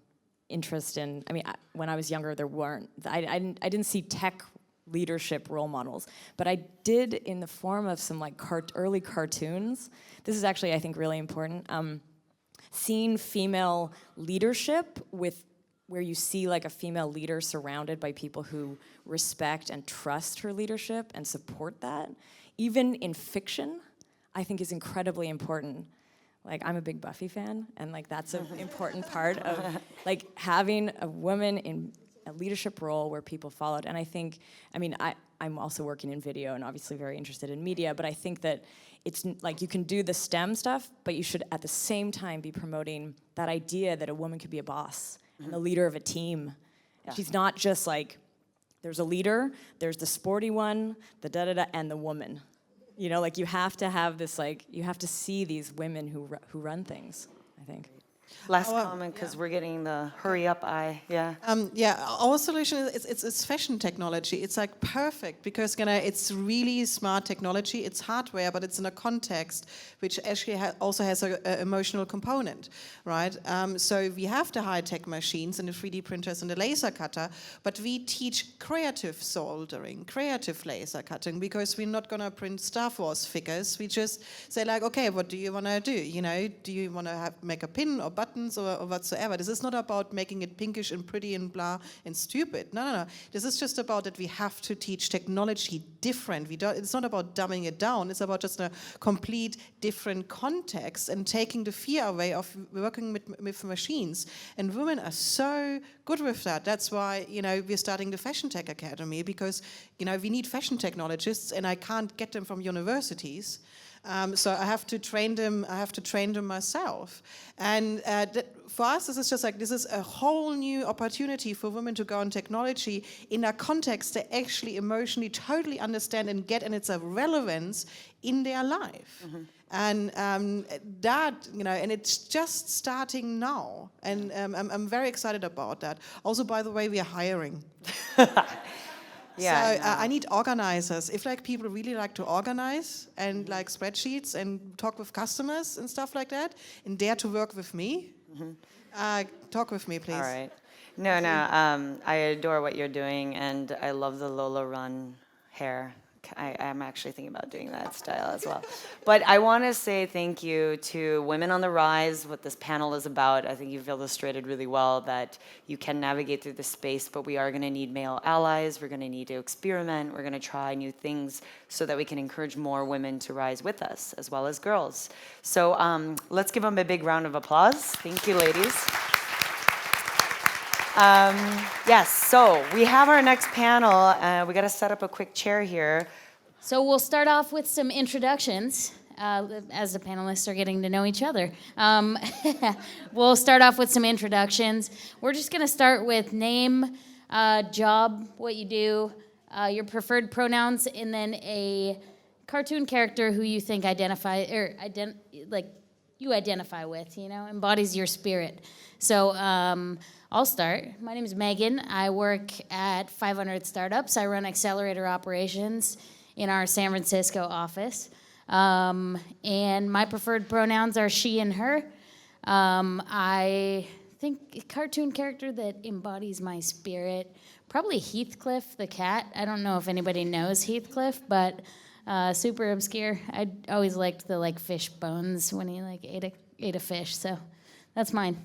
Speaker 8: interest in, I mean, when I was younger, there weren't, I didn't see tech leadership role models, but I did in the form of some like early cartoons. This is actually, I think, really important. Seeing female leadership where you see like a female leader surrounded by people who respect and trust her leadership and support that, even in fiction, I think is incredibly important. Like, I'm a big Buffy fan, and like that's an important part of like having a woman in a leadership role where people followed. And I think, I mean, I'm also working in video and obviously very interested in media, but I think that it's like you can do the STEM stuff, but you should at the same time be promoting that idea that a woman could be a boss and the leader of a team. Yeah. She's not just like, there's a leader, there's the sporty one, the da-da-da, and the woman. You know, like you have to have this, like, you have to see these women who run things, I think.
Speaker 2: Last comment, because we're getting the hurry up eye. Yeah.
Speaker 10: Our solution is it's fashion technology. It's like perfect because it's really smart technology. It's hardware, but it's in a context which actually also has an emotional component, right? So we have the high-tech machines and the 3D printers and the laser cutter, but we teach creative soldering, creative laser cutting, because we're not going to print Star Wars figures. We just say like, okay, what do you want to do? You know, do you want to make a pin or buttons or whatsoever? This is not about making it pinkish and pretty and blah and stupid. No. This is just about that we have to teach technology different. It's not about dumbing it down. It's about just a complete different context and taking the fear away of working with machines. And women are so good with that. That's why, you know, we're starting the Fashion Tech Academy, because, you know, we need fashion technologists and I can't get them from universities. So I have to train them. I have to train them myself. And for us, this is just like, this is a whole new opportunity for women to go on technology in a context they actually emotionally totally understand and get, and it's a relevance in their life. And that, you know, and it's just starting now. And I'm very excited about that. Also, by the way, we are hiring.
Speaker 2: Yeah,
Speaker 10: So I need organizers. If like people really like to organize and like spreadsheets and talk with customers and stuff like that, and dare to work with me, talk with me, please.
Speaker 2: All right. No, I adore what you're doing, and I love the Lola Run hair. I'm actually thinking about doing that style as well. But I want to say thank you to Women on the Rise, what this panel is about. I think you've illustrated really well that you can navigate through this space, but we are going to need male allies. We're going to need to experiment. We're going to try new things so that we can encourage more women to rise with us, as well as girls. So let's give them a big round of applause. Thank you, ladies. Yes, so we have our next panel. We got to set up a quick chair here.
Speaker 11: So we'll start off with some introductions as the panelists are getting to know each other. We'll start off with some introductions. We're just going to start with name, job, what you do, your preferred pronouns, and then a cartoon character who you think identify with, you know, embodies your spirit. So I'll start. My name is Megan. I work at 500 Startups. I run accelerator operations in our San Francisco office. And my preferred pronouns are she and her. I think a cartoon character that embodies my spirit, probably Heathcliff the cat. I don't know if anybody knows Heathcliff, but super obscure. I always liked the like fish bones when he like ate a fish, so that's mine.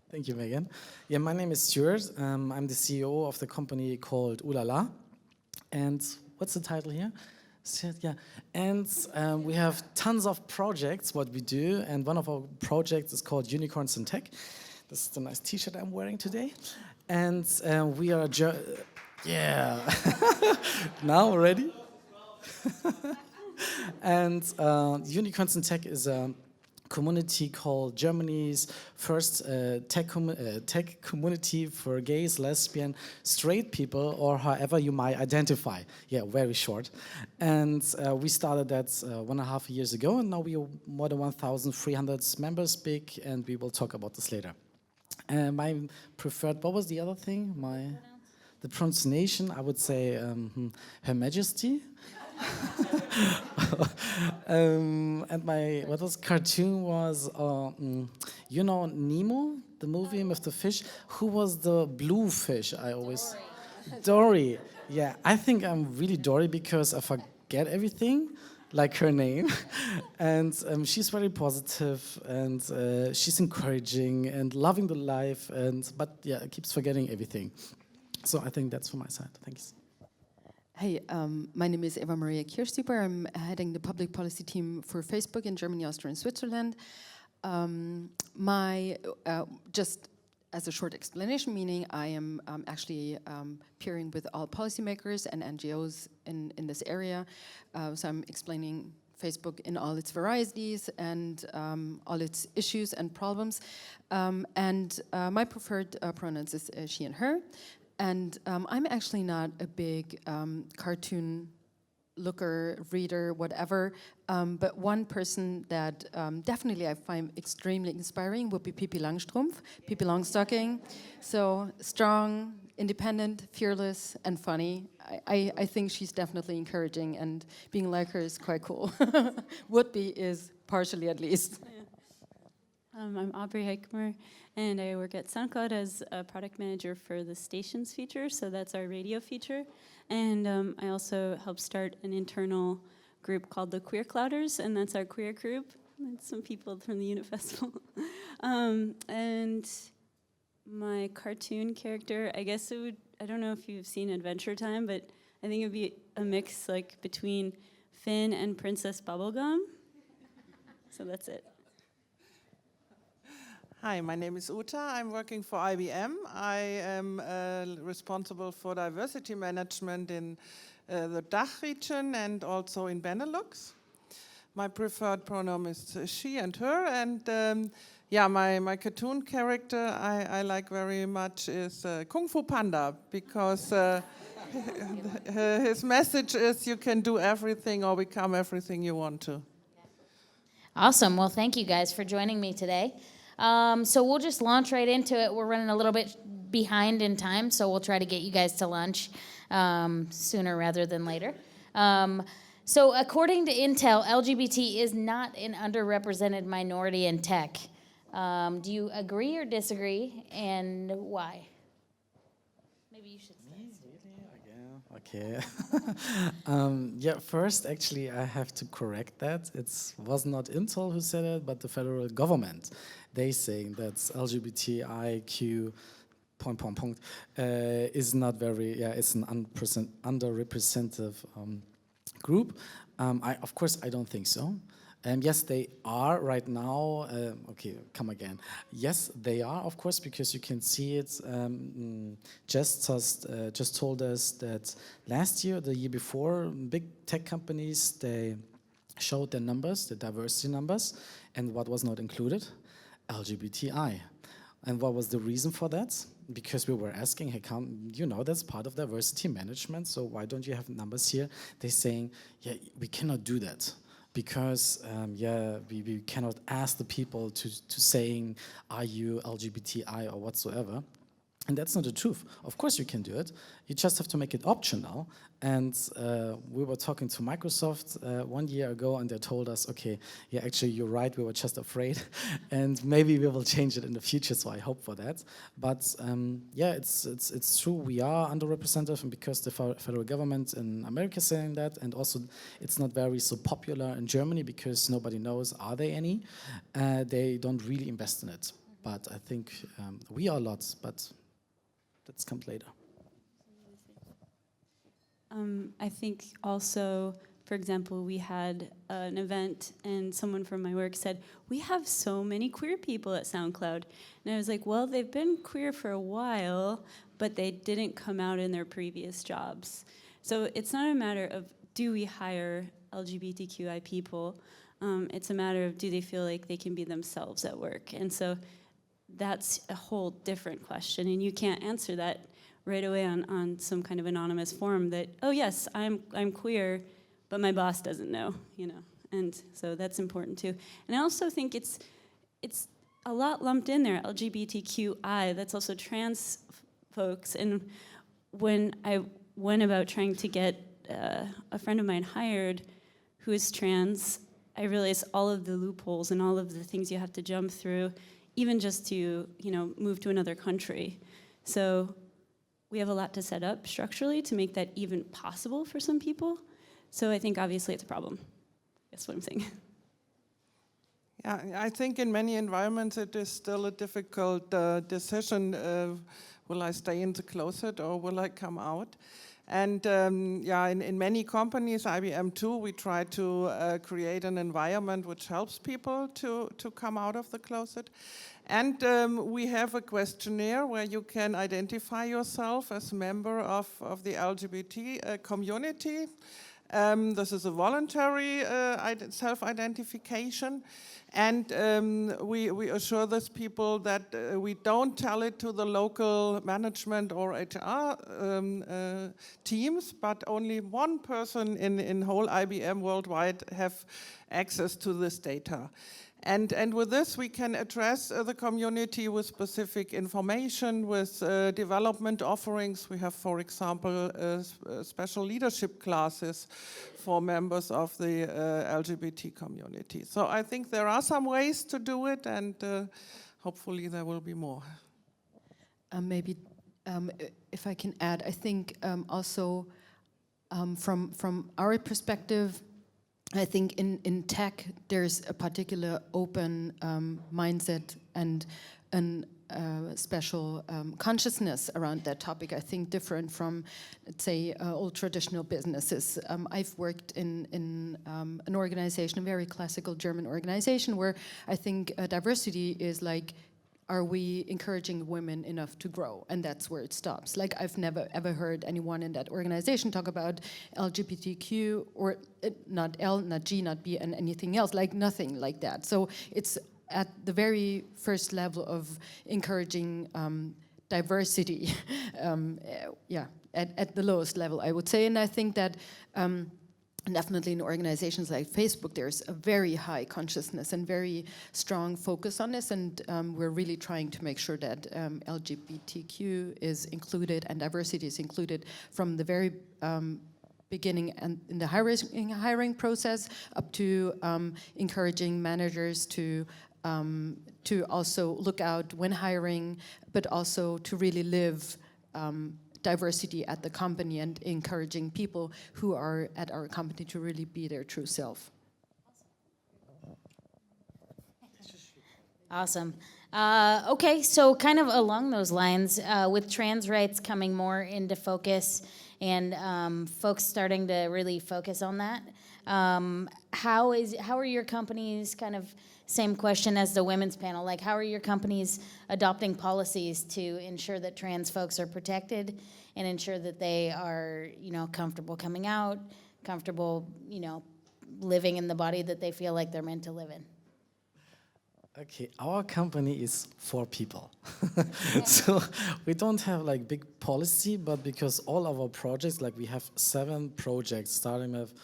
Speaker 12: Thank you, Megan. Yeah, my name is Stuart. I'm the CEO of the company called Ulala. And what's the title here? Yeah, and we have tons of projects, what we do, and one of our projects is called Unicorns in Tech. This is the nice T-shirt I'm wearing today. And we are, yeah, now already? And Unicorns in Tech is a community called Germany's first tech community for gays, lesbian, straight people, or however you might identify. Yeah, very short. And we started that 1.5 years ago, and now we are more than 1,300 members big, and we will talk about this later. My preferred, what was the other thing? The pronunciation, I would say Her Majesty. And my cartoon was you know Nemo, the movie with the fish. Who was the blue fish? I always Dory. Yeah, I think I'm really Dory because I forget everything, like her name, and she's very positive and she's encouraging and loving the life, but yeah, keeps forgetting everything. So I think that's from my side. Thanks.
Speaker 13: Hey, my name is Eva Maria Kirchstieber. I'm heading the public policy team for Facebook in Germany, Austria, and Switzerland. Just as a short explanation, meaning I am actually peering with all policymakers and NGOs in this area. So I'm explaining Facebook in all its varieties and all its issues and problems. My preferred pronouns is she and her. And I'm actually not a big cartoon looker, reader, whatever, but one person that definitely I find extremely inspiring would be Pippi Langstrumpf, Pippi Longstocking. So strong, independent, fearless, and funny. I think she's definitely encouraging, and being like her is quite cool. Would be is partially at least.
Speaker 14: I'm Aubrey Heikmer, and I work at SoundCloud as a product manager for the Stations feature, so that's our radio feature. And I also help start an internal group called the Queer Clouders, and that's our queer group. It's some people from the Unit Festival. And my cartoon character, I guess it would, I don't know if you've seen Adventure Time, but I think it would be a mix like between Finn and Princess Bubblegum. So that's it.
Speaker 15: Hi, my name is Uta. I'm working for IBM. I am responsible for diversity management in the DACH region and also in Benelux. My preferred pronoun is she and her. And yeah, my cartoon character I like very much is Kung Fu Panda, because his message is you can do everything or become everything you want to.
Speaker 11: Awesome. Well, thank you guys for joining me today. So we'll just launch right into it. We're running a little bit behind in time, so we'll try to get you guys to lunch sooner rather than later. So according to Intel, LGBT is not an underrepresented minority in tech. Do you agree or disagree, and why? Maybe you should start.
Speaker 12: Okay. Yeah, first, actually, I have to correct that. It was not Intel who said it, but the federal government. They saying that LGBTIQ ... is not very, it's an underrepresented group. Of course, I don't think so. Yes, they are right now. Okay, come again. Yes, they are, of course, because you can see it. JESS just told us that last year, the year before, big tech companies, they showed their numbers, the diversity numbers, and what was not included? LGBTI. And what was the reason for that? Because we were asking, hey, that's part of diversity management, so why don't you have numbers here? They're saying, yeah, we cannot do that. Because, we cannot ask the people to saying, are you LGBTI or whatsoever? And that's not the truth. Of course you can do it. You just have to make it optional. And we were talking to Microsoft 1 year ago, and they told us, okay, yeah, actually you're right, we were just afraid. And maybe we will change it in the future, so I hope for that. But yeah, it's true, we are underrepresented, and because the federal government in America is saying that, and also it's not very so popular in Germany because nobody knows, are there any? They don't really invest in it. But I think we are lots, but that's come later.
Speaker 14: I think also, for example, we had an event and someone from my work said, we have so many queer people at SoundCloud. And I was like, well, they've been queer for a while, but they didn't come out in their previous jobs. So it's not a matter of, do we hire LGBTQI people? It's a matter of, do they feel like they can be themselves at work? And so that's a whole different question, and you can't answer that right away on some kind of anonymous forum that, oh yes, I'm queer, but my boss doesn't know, and so that's important too. And I also think it's a lot lumped in there, LGBTQI, that's also trans folks, and when I went about trying to get a friend of mine hired who is trans, I realized all of the loopholes and all of the things you have to jump through, even just to, move to another country. So we have a lot to set up structurally to make that even possible for some people. So I think obviously it's a problem. That's what I'm saying.
Speaker 15: Yeah, I think in many environments it is still a difficult decision. Will I stay in the closet or will I come out? And in many companies, IBM too, we try to create an environment which helps people to come out of the closet. And we have a questionnaire where you can identify yourself as a member of the LGBT community. This is a voluntary self-identification. And we assure these people that we don't tell it to the local management or HR teams, but only one person in whole IBM worldwide have access to this data. And with this, we can address the community with specific information, with development offerings. We have, for example, special leadership classes for members of the LGBT community. So I think there are some ways to do it, and hopefully there will be more.
Speaker 13: Maybe if I can add, I think also from our perspective, I think in tech, there's a particular open mindset and a special consciousness around that topic, I think different from, let's say, old traditional businesses. I've worked in an organization, a very classical German organization, where I think diversity is like, are we encouraging women enough to grow? And that's where it stops. Like, I've never ever heard anyone in that organization talk about LGBTQ, or not L, not G, not B, and anything else, like nothing like that. So it's at the very first level of encouraging diversity, at the lowest level, I would say. And I think that definitely in organizations like Facebook, there's a very high consciousness and very strong focus on this, and we're really trying to make sure that LGBTQ is included and diversity is included from the very beginning and in the hiring process up to encouraging managers to also look out when hiring, but also to really live diversity at the company and encouraging people who are at our company to really be their true self.
Speaker 11: Awesome. Okay, so kind of along those lines, with trans rights coming more into focus and folks starting to really focus on that, how are your companies, kind of same question as the women's panel, like how are your companies adopting policies to ensure that trans folks are protected and ensure that they are, you know, comfortable coming out, comfortable, you know, living in the body that they feel like they're meant to live in?
Speaker 12: Okay, our company is for people. So we don't have like big policy, but because all of our projects, like we have 7 projects starting with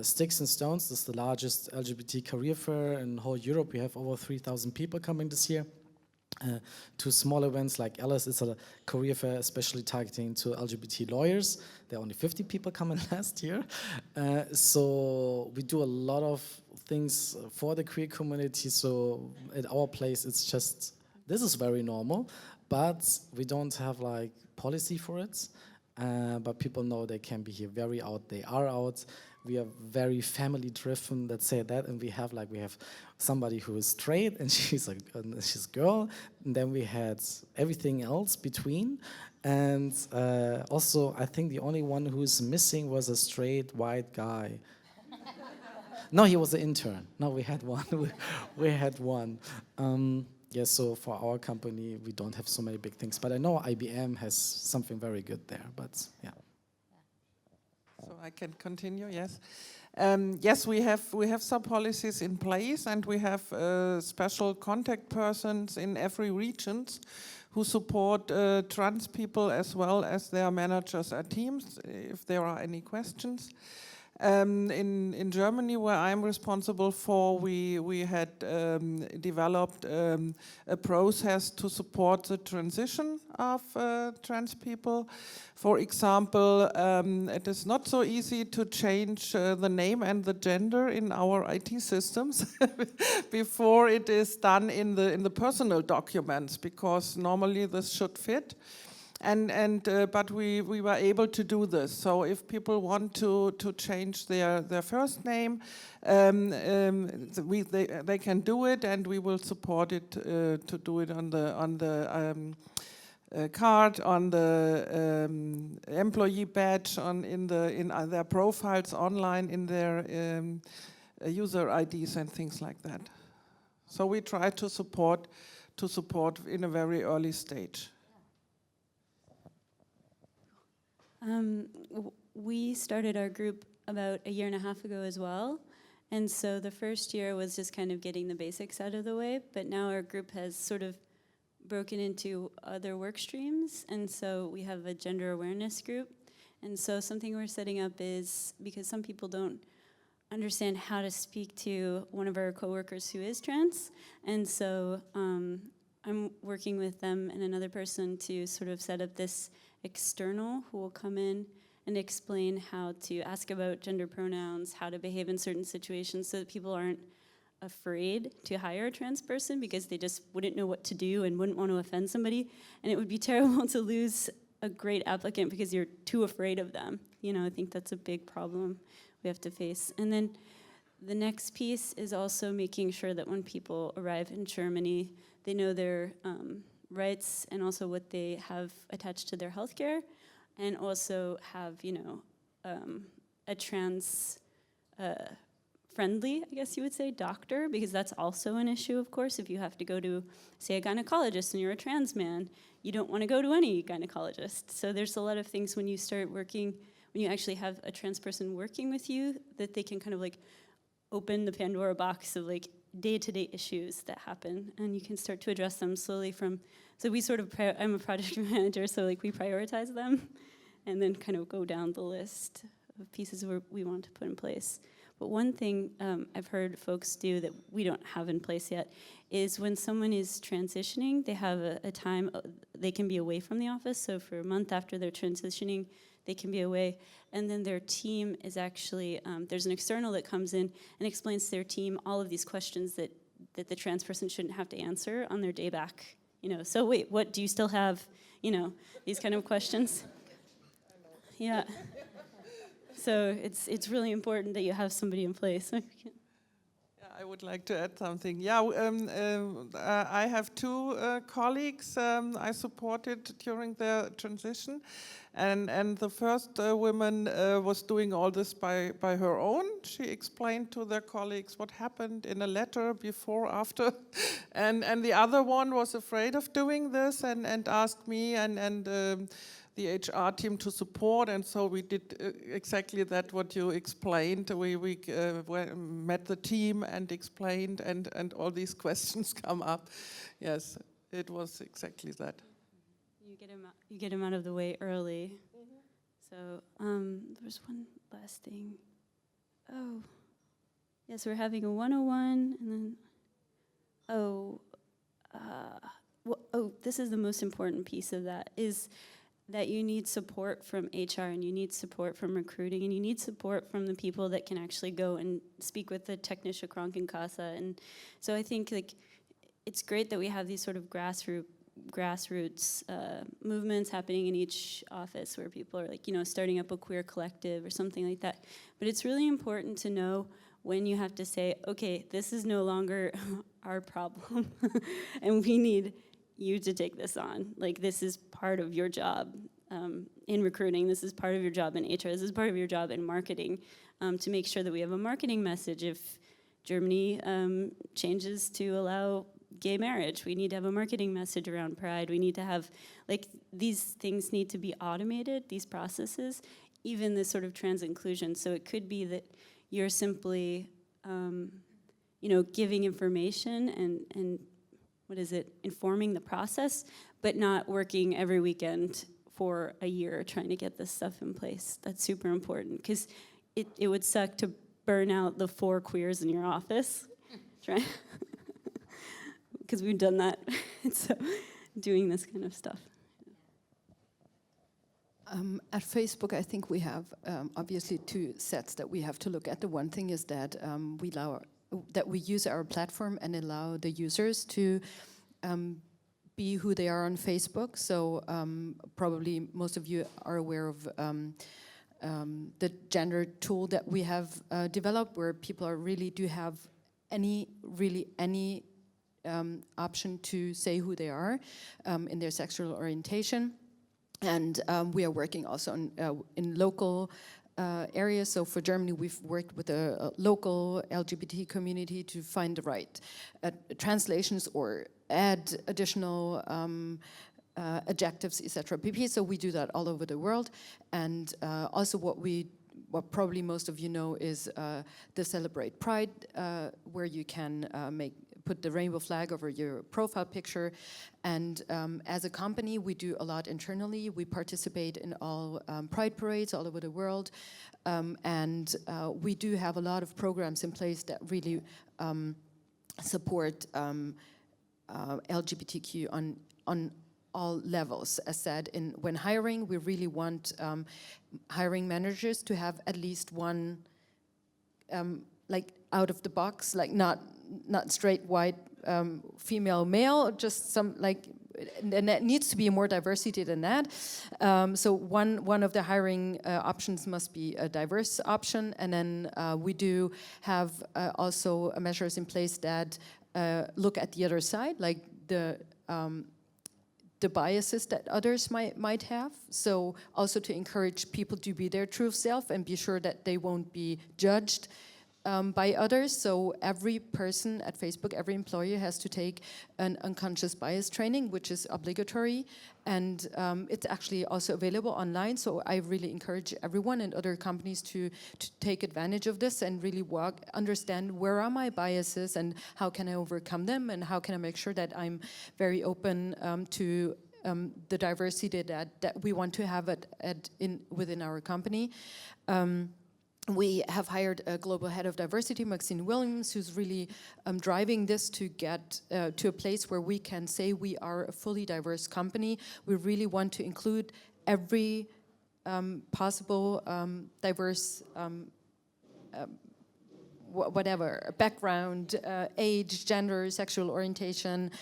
Speaker 12: Sticks and Stones. This is the largest LGBT career fair in whole Europe. We have over 3,000 people coming this year. To small events like Alice, it's a career fair especially targeting to LGBT lawyers. There are only 50 people coming last year. So we do a lot of things for the queer community. So at our place, it's just, this is very normal, but we don't have like policy for it. But people know they can be here very out, they are out. We are very family driven, let's say that, and we have somebody who is straight and she's a girl, and then we had everything else between. And also I think the only one who is missing was a straight white guy. No, he was an intern. No, we had one. we had one. Yeah, so for our company, we don't have so many big things, but I know IBM has something very good there, but yeah.
Speaker 15: So I can continue, yes. Yes, we have some policies in place, and we have special contact persons in every region who support trans people as well as their managers and teams, if there are any questions. In Germany, where I'm responsible for, we had developed a process to support the transition of trans people. For example, it is not so easy to change the name and the gender in our IT systems before it is done in the personal documents, because normally this should fit. But we were able to do this. So if people want to change their first name, they can do it, and we will support it to do it on the card, on the employee badge, in their profiles online, in their user IDs and things like that. So we try to support in a very early stage.
Speaker 14: We started our group about 1.5 years ago as well. And so the first year was just kind of getting the basics out of the way, but now our group has sort of broken into other work streams. And so we have a gender awareness group. And so something we're setting up is, because some people don't understand how to speak to one of our coworkers who is trans. And so I'm working with them and another person to sort of set up this external who will come in and explain how to ask about gender pronouns, how to behave in certain situations, so that people aren't afraid to hire a trans person because they just wouldn't know what to do and wouldn't want to offend somebody. And it would be terrible to lose a great applicant because you're too afraid of them. You know, I think that's a big problem we have to face. And then the next piece is also making sure that when people arrive in Germany, they know their rights and also what they have attached to their healthcare, and also have, you know, a trans friendly, I guess you would say, doctor, because that's also an issue, of course. If you have to go to, say, a gynecologist and you're a trans man, you don't want to go to any gynecologist. So there's a lot of things when you start working, when you actually have a trans person working with you, that they can kind of like open the Pandora box of like day-to-day issues that happen, and you can start to address them slowly from, so we sort of, I'm a project manager, so like we prioritize them and then kind of go down the list pieces we want to put in place. But one thing I've heard folks do that we don't have in place yet is when someone is transitioning, they have a time they can be away from the office. So for a month after they're transitioning, they can be away. And then their team is actually, there's an external that comes in and explains to their team all of these questions that the trans person shouldn't have to answer on their day back. You know, so wait, what, do you still have, you know, these kind of questions? Yeah. So it's really important that you have somebody in place.
Speaker 15: I would like to add something. Yeah, I have two colleagues I supported during their transition, and the first woman was doing all this by her own. She explained to their colleagues what happened in a letter before, after, and the other one was afraid of doing this and asked me and the HR team to support, and so we did exactly that what you explained. We met the team and explained, and all these questions come up. Yes, it was exactly that.
Speaker 14: You get them out of the way early. So there's one last thing. Oh, yes, we're having a 101, and then this is the most important piece of that is that you need support from HR, and you need support from recruiting, and you need support from the people that can actually go and speak with the Technische Krankenkasse. And so I think like it's great that we have these sort of grassroots movements happening in each office where people are like, you know, starting up a queer collective or something like that. But it's really important to know when you have to say, okay, this is no longer our problem, and we need you to take this on. Like, this is part of your job in recruiting, this is part of your job in HR, this is part of your job in marketing, to make sure that we have a marketing message. If Germany changes to allow gay marriage, we need to have a marketing message around pride. We need to have, like, these things need to be automated, these processes, even this sort of trans inclusion. So it could be that you're simply, you know, giving information and what is it, informing the process, but not working every weekend for a year trying to get this stuff in place. That's super important, because it would suck to burn out the 4 queers in your office, right? Because we've done that, so doing this kind of stuff.
Speaker 13: At Facebook, I think we have obviously 2 sets that we have to look at. The one thing is that we use our platform and allow the users to be who they are on Facebook. So probably most of you are aware of the gender tool that we have developed, where people really do have any option to say who they are in their sexual orientation. And we are working also on, in local areas. So for Germany, we've worked with a local LGBT community to find the right translations or add additional adjectives, etc. pp. So we do that all over the world. And also what probably most of you know is the Celebrate Pride, where you can put the rainbow flag over your profile picture. And as a company, we do a lot internally. We participate in all pride parades all over the world. And we do have a lot of programs in place that really support LGBTQ on all levels. As said, when hiring, we really want hiring managers to have at least one like out of the box, like not straight white female male, just some like, and that needs to be more diversity than that. So one of the hiring options must be a diverse option, and then we do have also measures in place that look at the other side, like the biases that others might have. So also to encourage people to be their true self and be sure that they won't be judged by others. So every person at Facebook, every employee has to take an unconscious bias training, which is obligatory. And it's actually also available online. So I really encourage everyone and other companies to take advantage of this and really understand where are my biases and how can I overcome them and how can I make sure that I'm very open to the diversity that we want to have within our company. We have hired a global head of diversity, Maxine Williams, who's really driving this to get to a place where we can say we are a fully diverse company. We really want to include every possible diverse whatever, background, age, gender, sexual orientation,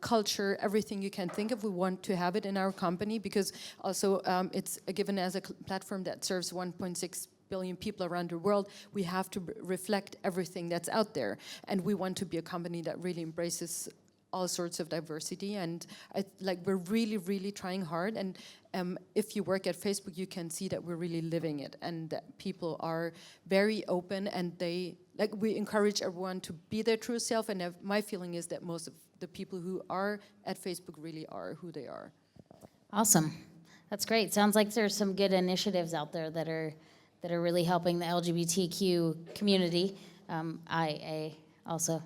Speaker 13: culture, everything you can think of. We want to have it in our company because also it's given as a platform that serves 1.6 billion people around the world. We have to reflect everything that's out there. And we want to be a company that really embraces all sorts of diversity. And we're really, really trying hard. And if you work at Facebook, you can see that we're really living it and that people are very open and we encourage everyone to be their true self. And my feeling is that most of the people who are at Facebook really are who they are.
Speaker 11: Awesome. That's great. Sounds like there's some good initiatives out there that are really helping the LGBTQ community, IA also.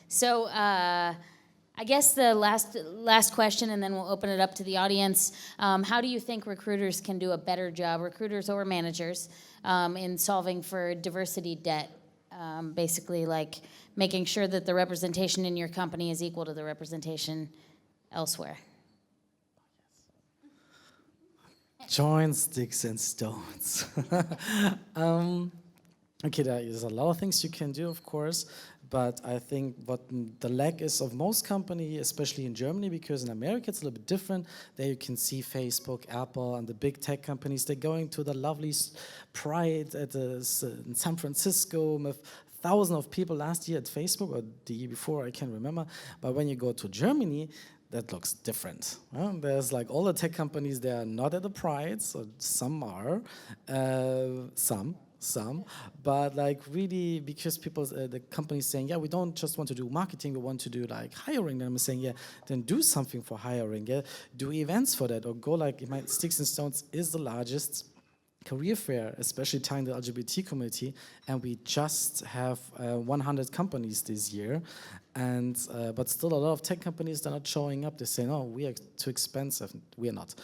Speaker 11: So I guess the last question, and then we'll open it up to the audience. How do you think recruiters can do a better job, recruiters or managers, in solving for diversity debt? Basically, like making sure that the representation in your company is equal to the representation elsewhere.
Speaker 12: Join sticks and stones. Okay, there's a lot of things you can do, of course, but I think what the lack is of most companies, especially in Germany, because in America it's a little bit different. There you can see Facebook, Apple, and the big tech companies, they're going to the lovely Pride in San Francisco with thousands of people last year at Facebook, or the year before, I can't remember. But when you go to Germany, that looks different. There's like all the tech companies, they are not at the Pride, so some are, some, but like really because people, the companies saying, yeah, we don't just want to do marketing, we want to do like hiring. And I'm saying, yeah, then do something for hiring, yeah? Do events for that, or go like, Sticks and Stones is the largest career fair, especially tying the LGBT community, and we just have 100 companies this year, and but still a lot of tech companies are not showing up. They say, no, we are too expensive. We are not.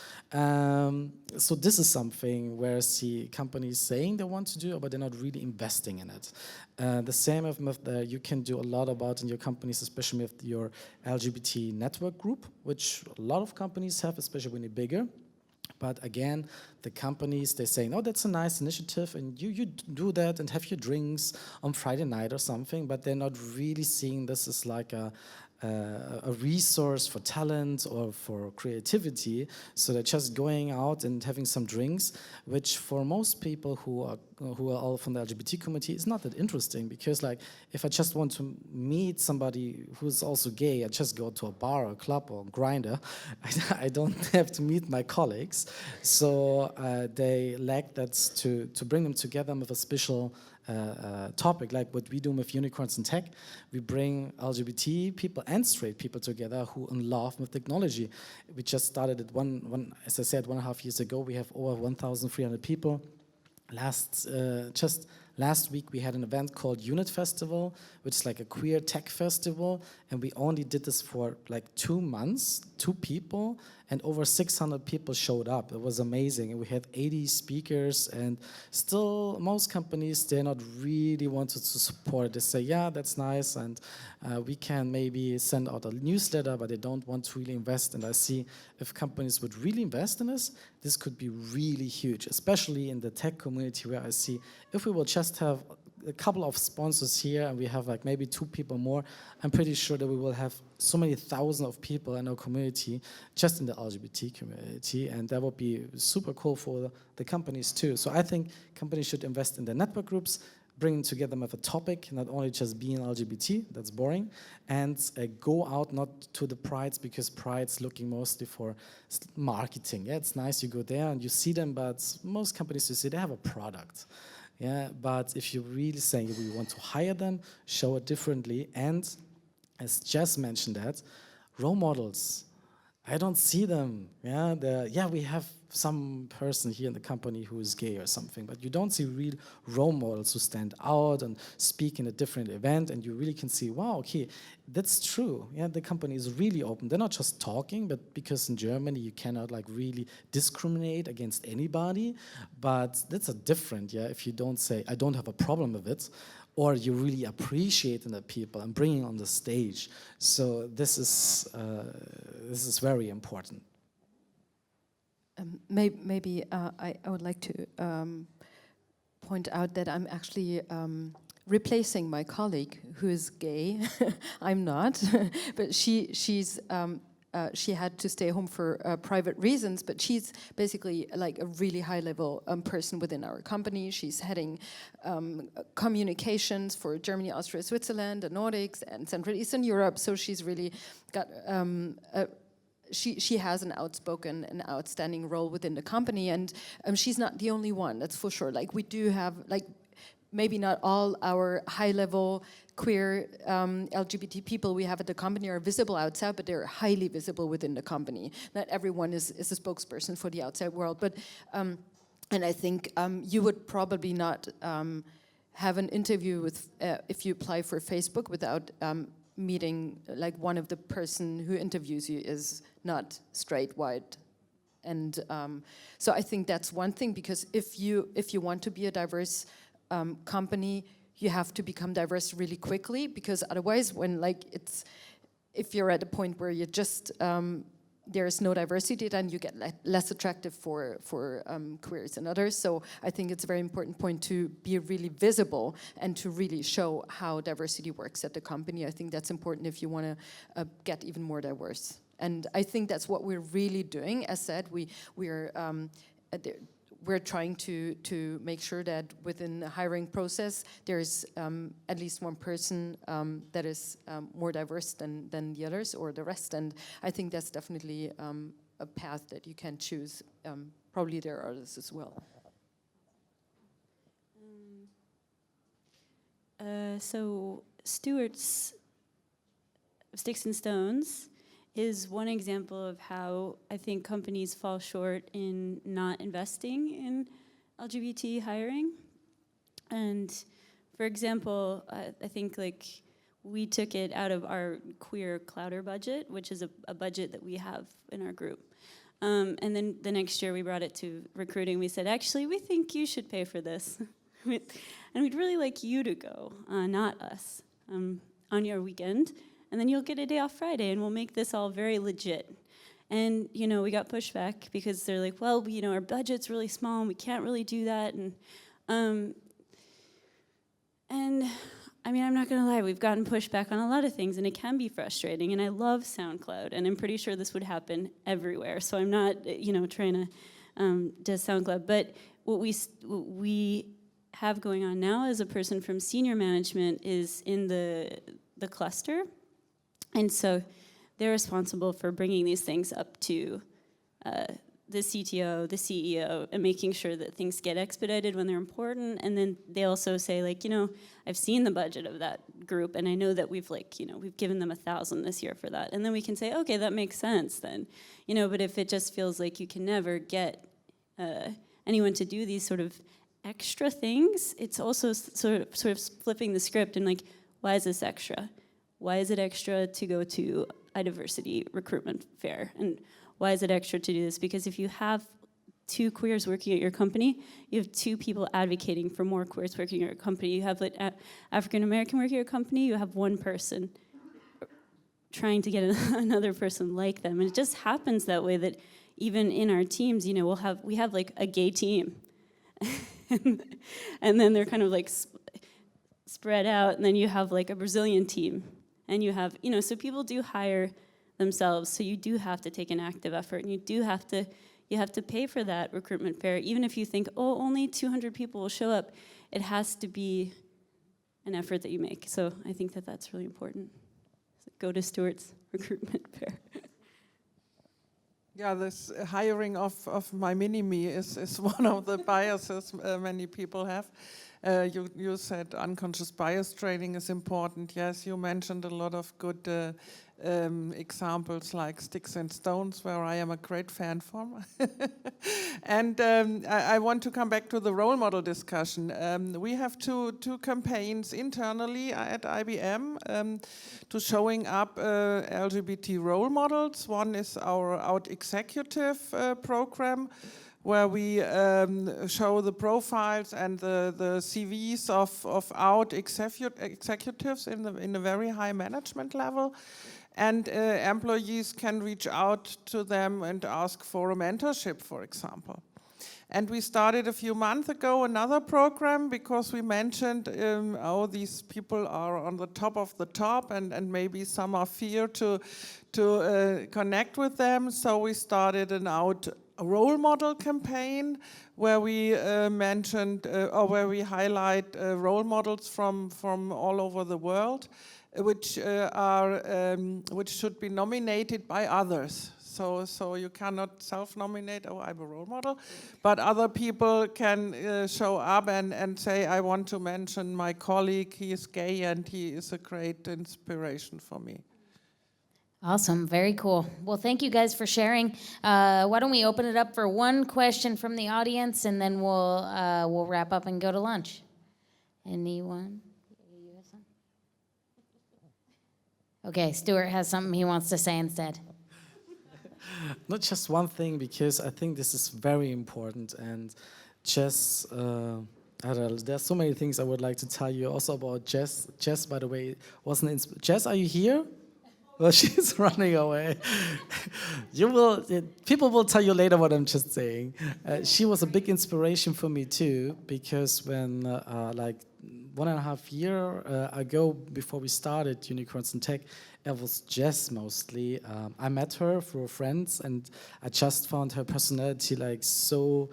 Speaker 12: So this is something where I see companies saying they want to do, but they're not really investing in it. The same with you can do a lot about in your companies, especially with your LGBT network group, which a lot of companies have, especially when they're bigger. But again, the companies, they say, no, that's a nice initiative, and you do that and have your drinks on Friday night or something, but they're not really seeing this as like a resource for talent or for creativity. So they're just going out and having some drinks, which for most people who are all from the LGBT community is not that interesting, because like if I just want to meet somebody who's also gay, I just go to a bar or a club or Grindr. I don't have to meet my colleagues. So they lack that to bring them together with a special topic, like what we do with Unicorns in Tech. We bring LGBT people and straight people together who in love with technology. We just started it as I said, 1.5 years ago. We have over 1,300 people. Just last week we had an event called Unit Festival, which is like a queer tech festival, and we only did this for like 2 months, 2 people, and over 600 people showed up. It was amazing, and we had 80 speakers, and still most companies, they're not really wanted to support. They say, yeah, that's nice, and we can maybe send out a newsletter, but they don't want to really invest. And I see if companies would really invest in this could be really huge, especially in the tech community, where I see if we will just have a couple of sponsors here and we have like maybe 2 people more, I'm pretty sure that we will have so many thousands of people in our community, just in the LGBT community, and that would be super cool for the companies too. So I think companies should invest in their network groups, bringing together with a topic, not only just being LGBT, that's boring, and go out not to the Prides, because Pride's looking mostly for marketing. Yeah, it's nice you go there and you see them, but most companies you see, they have a product. Yeah, but if you really say we want to hire them, show it differently, and as Jess mentioned that, role models. I don't see them. Yeah, we have some person here in the company who is gay or something, but you don't see real role models who stand out and speak in a different event, and you really can see, wow, okay, that's true. Yeah, the company is really open. They're not just talking, but because in Germany you cannot like really discriminate against anybody, but that's a different, if you don't say, I don't have a problem with it, or you really appreciating the people and bringing on the stage. So this is very important.
Speaker 13: Maybe I would like to point out that I'm actually replacing my colleague who is gay. I'm not, but she had to stay home for private reasons, but she's basically like a really high-level person within our company. She's heading communications for Germany, Austria, Switzerland, the Nordics, and Central Eastern Europe. So she's really got she has an outspoken and outstanding role within the company, and she's not the only one, that's for sure. Like we do have, like maybe not all our high-level queer LGBT people we have at the company are visible outside, but they're highly visible within the company. Not everyone is a spokesperson for the outside world, but and I think you would probably not have an interview with if you apply for Facebook without meeting like one of the person who interviews you is not straight, white, and so I think that's one thing, because if you want to be a diverse company, you have to become diverse really quickly, because otherwise, when like if you're at a point where you just there is no diversity, then you get less attractive for queers and others. So I think it's a very important point to be really visible and to really show how diversity works at the company. I think that's important if you want to get even more diverse. And I think that's what we're really doing. As said, we're trying to make sure that within the hiring process, there's at least one person that is more diverse than the others or the rest. And I think that's definitely a path that you can choose. Probably there are others as well.
Speaker 14: So Stewart's Sticks and Stones is one example of how I think companies fall short in not investing in LGBT hiring. And for example, I think like we took it out of our queer clouder budget, which is a budget that we have in our group. And then the next year we brought it to recruiting. We said, actually, we think you should pay for this. And we'd really like you to go, not us, on your weekend. And then you'll get a day off Friday, and we'll make this all very legit. And, you know, we got pushback because they're like, well, you know, our budget's really small, and we can't really do that. And I mean, I'm not going to lie, we've gotten pushback on a lot of things, and it can be frustrating. And I love SoundCloud, and I'm pretty sure this would happen everywhere. So I'm not, you know, trying to diss SoundCloud. But what we have going on now as a person from senior management is in the cluster. And so they're responsible for bringing these things up to the CTO, the CEO, and making sure that things get expedited when they're important. And then they also say, like, you know, I've seen the budget of that group, and I know that we've, like, you know, we've given them 1,000 this year for that. And then we can say, okay, that makes sense then. You know, but if it just feels like you can never get anyone to do these sort of extra things, it's also sort of flipping the script and like, why is this extra? Why is it extra to go to a diversity recruitment fair? And why is it extra to do this? Because if you have 2 queers working at your company, you have 2 people advocating for more queers working at your company. You have like African American working at your company, you have 1 person trying to get another person like them. And it just happens that way, that even in our teams, you know, we have like a gay team. And then they're kind of like spread out, and then you have like a Brazilian team. And you have, you know, so people do hire themselves, so you do have to take an active effort, and you have to pay for that recruitment fair. Even if you think, oh, only 200 people will show up, it has to be an effort that you make. So I think that that's really important. So go to Stewart's recruitment fair.
Speaker 15: Yeah, this hiring of my mini-me is one of the biases many people have. You said unconscious bias training is important. Yes, you mentioned a lot of good examples like Sticks and Stones, where I am a great fan from. And I want to come back to the role model discussion. We have two campaigns internally at IBM to showing up LGBT role models. One is our Out Executive program, where we show the profiles and the CVs of out executives in a very high management level. And employees can reach out to them and ask for a mentorship, for example. And we started a few months ago another program because we mentioned, oh, these people are on the top of the top and maybe some are fear to connect with them. So we started an Out role model campaign where we mentioned or where we highlight role models from all over the world, which should be nominated by others. So you cannot self-nominate, oh, I'm a role model, but other people can show up and say, I want to mention my colleague, he is gay and he is a great inspiration for me.
Speaker 11: Awesome, very cool. Well, thank you guys for sharing. Why don't we open it up for one question from the audience, and then we'll wrap up and go to lunch. Anyone? You have some? Okay, Stuart has something he wants to say instead.
Speaker 12: Not just one thing, because I think this is very important, and Jess, there's so many things I would like to tell you also about Jess. Jess, by the way, wasn't Jess, are you here? Well, she's running away. People will tell you later what I'm just saying. She was a big inspiration for me too, because when like 1.5 years ago, before we started Unicorns in Tech, it was Jess mostly. I met her through friends, and I just found her personality like so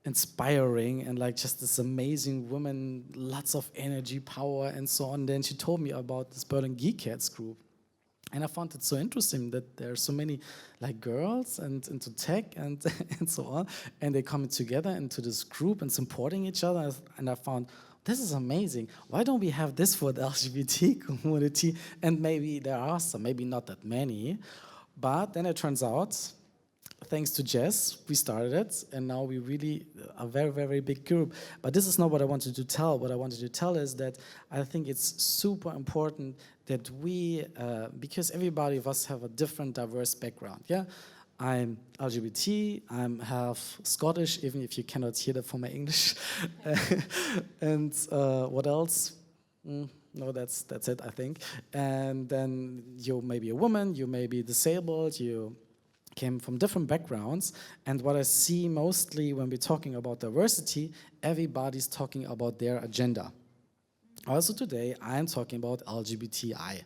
Speaker 12: inspiring and like just this amazing woman, lots of energy, power, and so on. Then she told me about this Berlin Geek Cats group. And I found it so interesting that there are so many like girls and into tech and, and so on, and they coming together into this group and supporting each other. And I found, this is amazing. Why don't we have this for the LGBT community? And maybe there are some, maybe not that many. But then it turns out, thanks to Jess, we started it, and now we really a very, very big group. But this is not what I wanted to tell. What I wanted to tell is that I think it's super important that we, because everybody of us have a different, diverse background, yeah? I'm LGBT, I'm half Scottish, even if you cannot hear that from my English. And what else? No, that's it, I think. And then you may be a woman, you may be disabled, you came from different backgrounds, and what I see mostly when we're talking about diversity, everybody's talking about their agenda. Also today, I'm talking about LGBTI,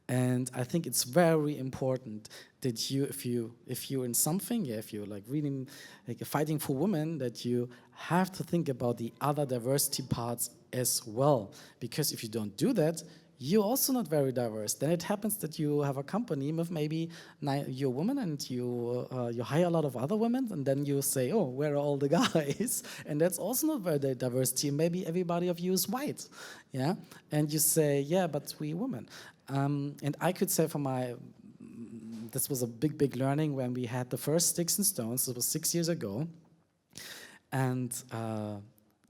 Speaker 12: and I think it's very important that you, if you're in something, yeah, if you're like really like fighting for women, that you have to think about the other diversity parts as well, because if you don't do that, you're also not very diverse. Then it happens that you have a company with maybe you're a woman and you hire a lot of other women, and then you say, oh, where are all the guys? And that's also not very diverse team. Maybe everybody of you is white, yeah? And you say, yeah, but we women. And I could say this was a big, big learning when we had the first Sticks and Stones. It was 6 years ago. And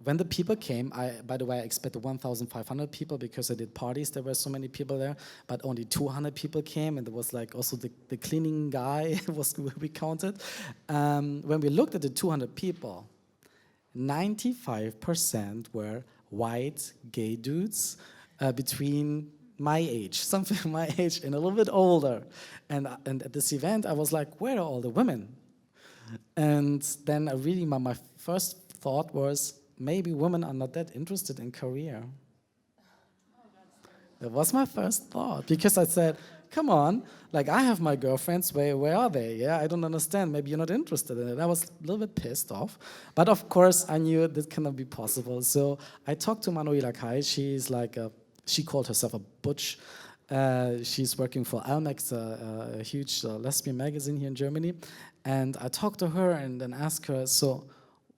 Speaker 12: when the people came, by the way, I expected 1,500 people because I did parties. There were so many people there, but only 200 people came, and there was like also the cleaning guy was we counted. When we looked at the 200 people, 95% were white gay dudes between my age, something my age, and a little bit older. And at this event, I was like, where are all the women? And then I really, my first thought was, maybe women are not that interested in career. That was my first thought, because I said, come on, like I have my girlfriends, where are they? Yeah, I don't understand, maybe you're not interested in it. I was a little bit pissed off, but of course I knew this cannot be possible. So I talked to Manuela. She's like, she called herself a butch. She's working for Almex, a huge lesbian magazine here in Germany. And I talked to her and then asked her, so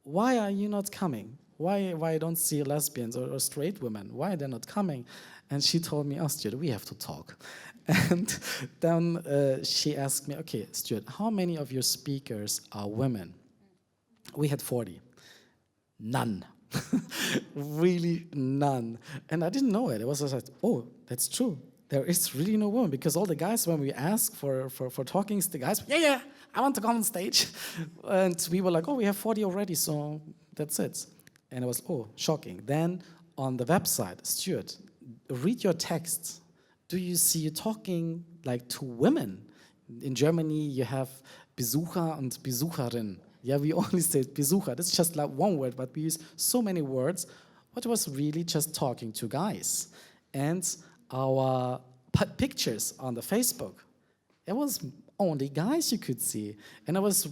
Speaker 12: why are you not coming? why I don't see lesbians or straight women? Why they're not coming? And she told me, oh, Stuart, we have to talk. And then she asked me, okay, Stuart, how many of your speakers are women? We had 40. None. Really none. And I didn't know it. It was just like, oh, that's true. There is really no woman, because all the guys, when we ask for talkings, the guys, yeah, I want to come on stage. And we were like, oh, we have 40 already, so that's it. And it was, oh, shocking. Then on the website, Stuart, read your texts. Do you see you talking like to women? In Germany, you have Besucher und Besucherin. Yeah, we only say Besucher. That's just like one word, but we use so many words. But it was really just talking to guys. And our pictures on the Facebook, it was only guys you could see. And it was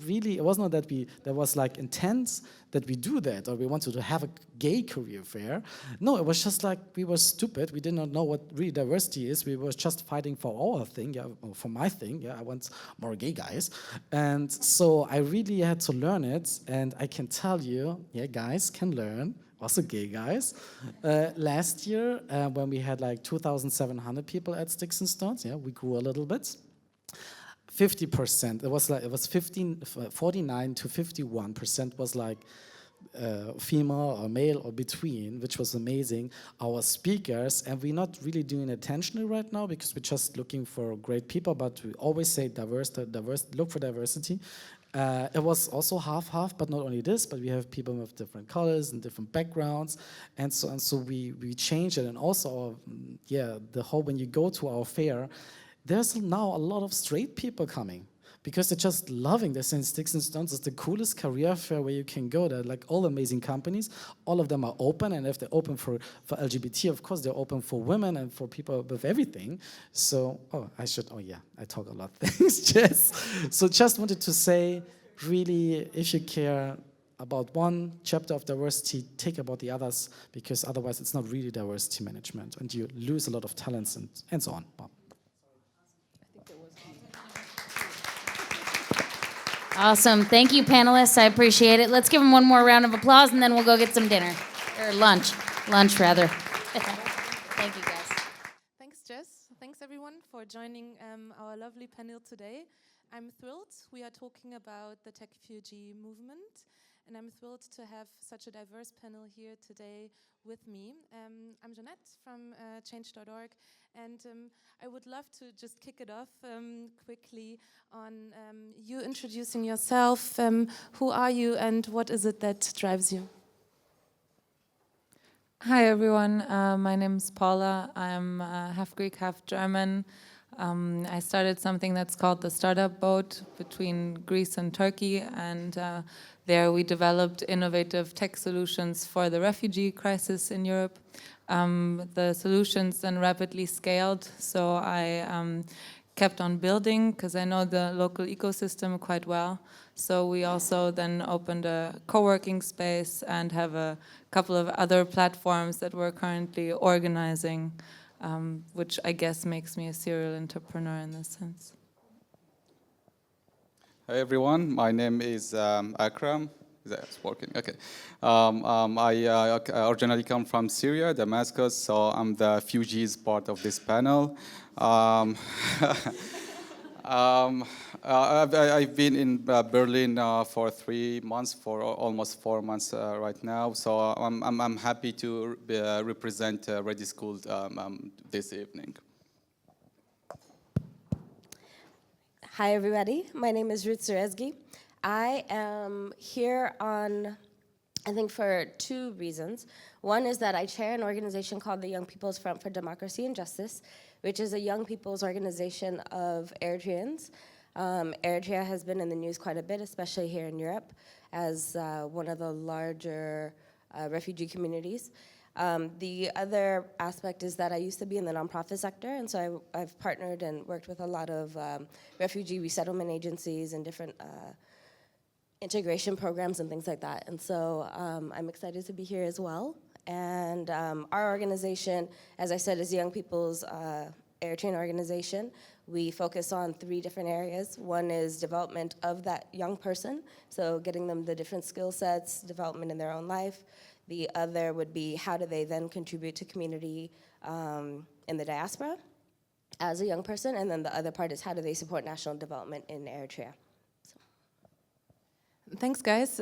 Speaker 12: not that there was like intent that we do that or we wanted to have a gay career fair. No, it was just like we were stupid. We did not know what really diversity is. We were just fighting for our thing, for my thing. I want more gay guys. And so I really had to learn it. And I can tell you, guys can learn. Also gay guys. Last year, when we had like 2,700 people at Sticks and Stones, we grew a little bit. 50%, it was 49 to 51% was like female or male or between, which was amazing. Our speakers, and we're not really doing it intentionally right now because we're just looking for great people, but we always say diverse, look for diversity. It was also half-half, but not only this, but we have people with different colors and different backgrounds, and so we changed it. And also, the whole, when you go to our fair, there's now a lot of straight people coming because they're just loving. They're saying Sticks and Stones is the coolest career fair where you can go. There are like all amazing companies. All of them are open, and if they're open for LGBT, of course they're open for women and for people with everything. So, I talk a lot. Thanks, Jess. So just wanted to say, really, if you care about one chapter of diversity, take about the others, because otherwise it's not really diversity management, and you lose a lot of talents and so on.
Speaker 11: Awesome. Thank you, panelists. I appreciate it. Let's give them one more round of applause, and then we'll go get some dinner. Or lunch. Lunch, rather. Thank you, guys.
Speaker 16: Thanks, Jess. Thanks, everyone, for joining our lovely panel today. I'm thrilled. We are talking about the tech refugee movement, and I'm thrilled to have such a diverse panel here today with me. I'm Jeanette from change.org, and I would love to just kick it off quickly on you introducing yourself. Who are you, and what is it that drives you?
Speaker 17: Hi, everyone. My name is Paula. I'm half Greek, half German. I started something that's called the Startup Boat between Greece and Turkey, and there we developed innovative tech solutions for the refugee crisis in Europe. The solutions then rapidly scaled, so I kept on building because I know the local ecosystem quite well. So we also then opened a co-working space and have a couple of other platforms that we're currently organizing, which I guess makes me a serial entrepreneur in this sense.
Speaker 18: Hi everyone, my name is Akram. Is that working? Okay. I originally come from Syria, Damascus, so I'm the refugees part of this panel. I've been in Berlin for 3 months, for almost 4 months right now. So I'm happy to represent Ready School this evening.
Speaker 19: Hi everybody, my name is Ruth Zerezgi. I am here on, I think, for 2 reasons. One is that I chair an organization called the Young People's Front for Democracy and Justice, which is a young people's organization of Eritreans. Eritrea has been in the news quite a bit, especially here in Europe, as one of the larger refugee communities. The other aspect is that I used to be in the nonprofit sector, and so I've partnered and worked with a lot of refugee resettlement agencies and different integration programs and things like that. And so I'm excited to be here as well. And our organization, as I said, is Young People's Eritrean Organization. We focus on 3 different areas. One is development of that young person, so getting them the different skill sets, development in their own life. The other would be how do they then contribute to community in the diaspora as a young person, and then the other part is how do they support national development in Eritrea.
Speaker 16: Thanks, guys.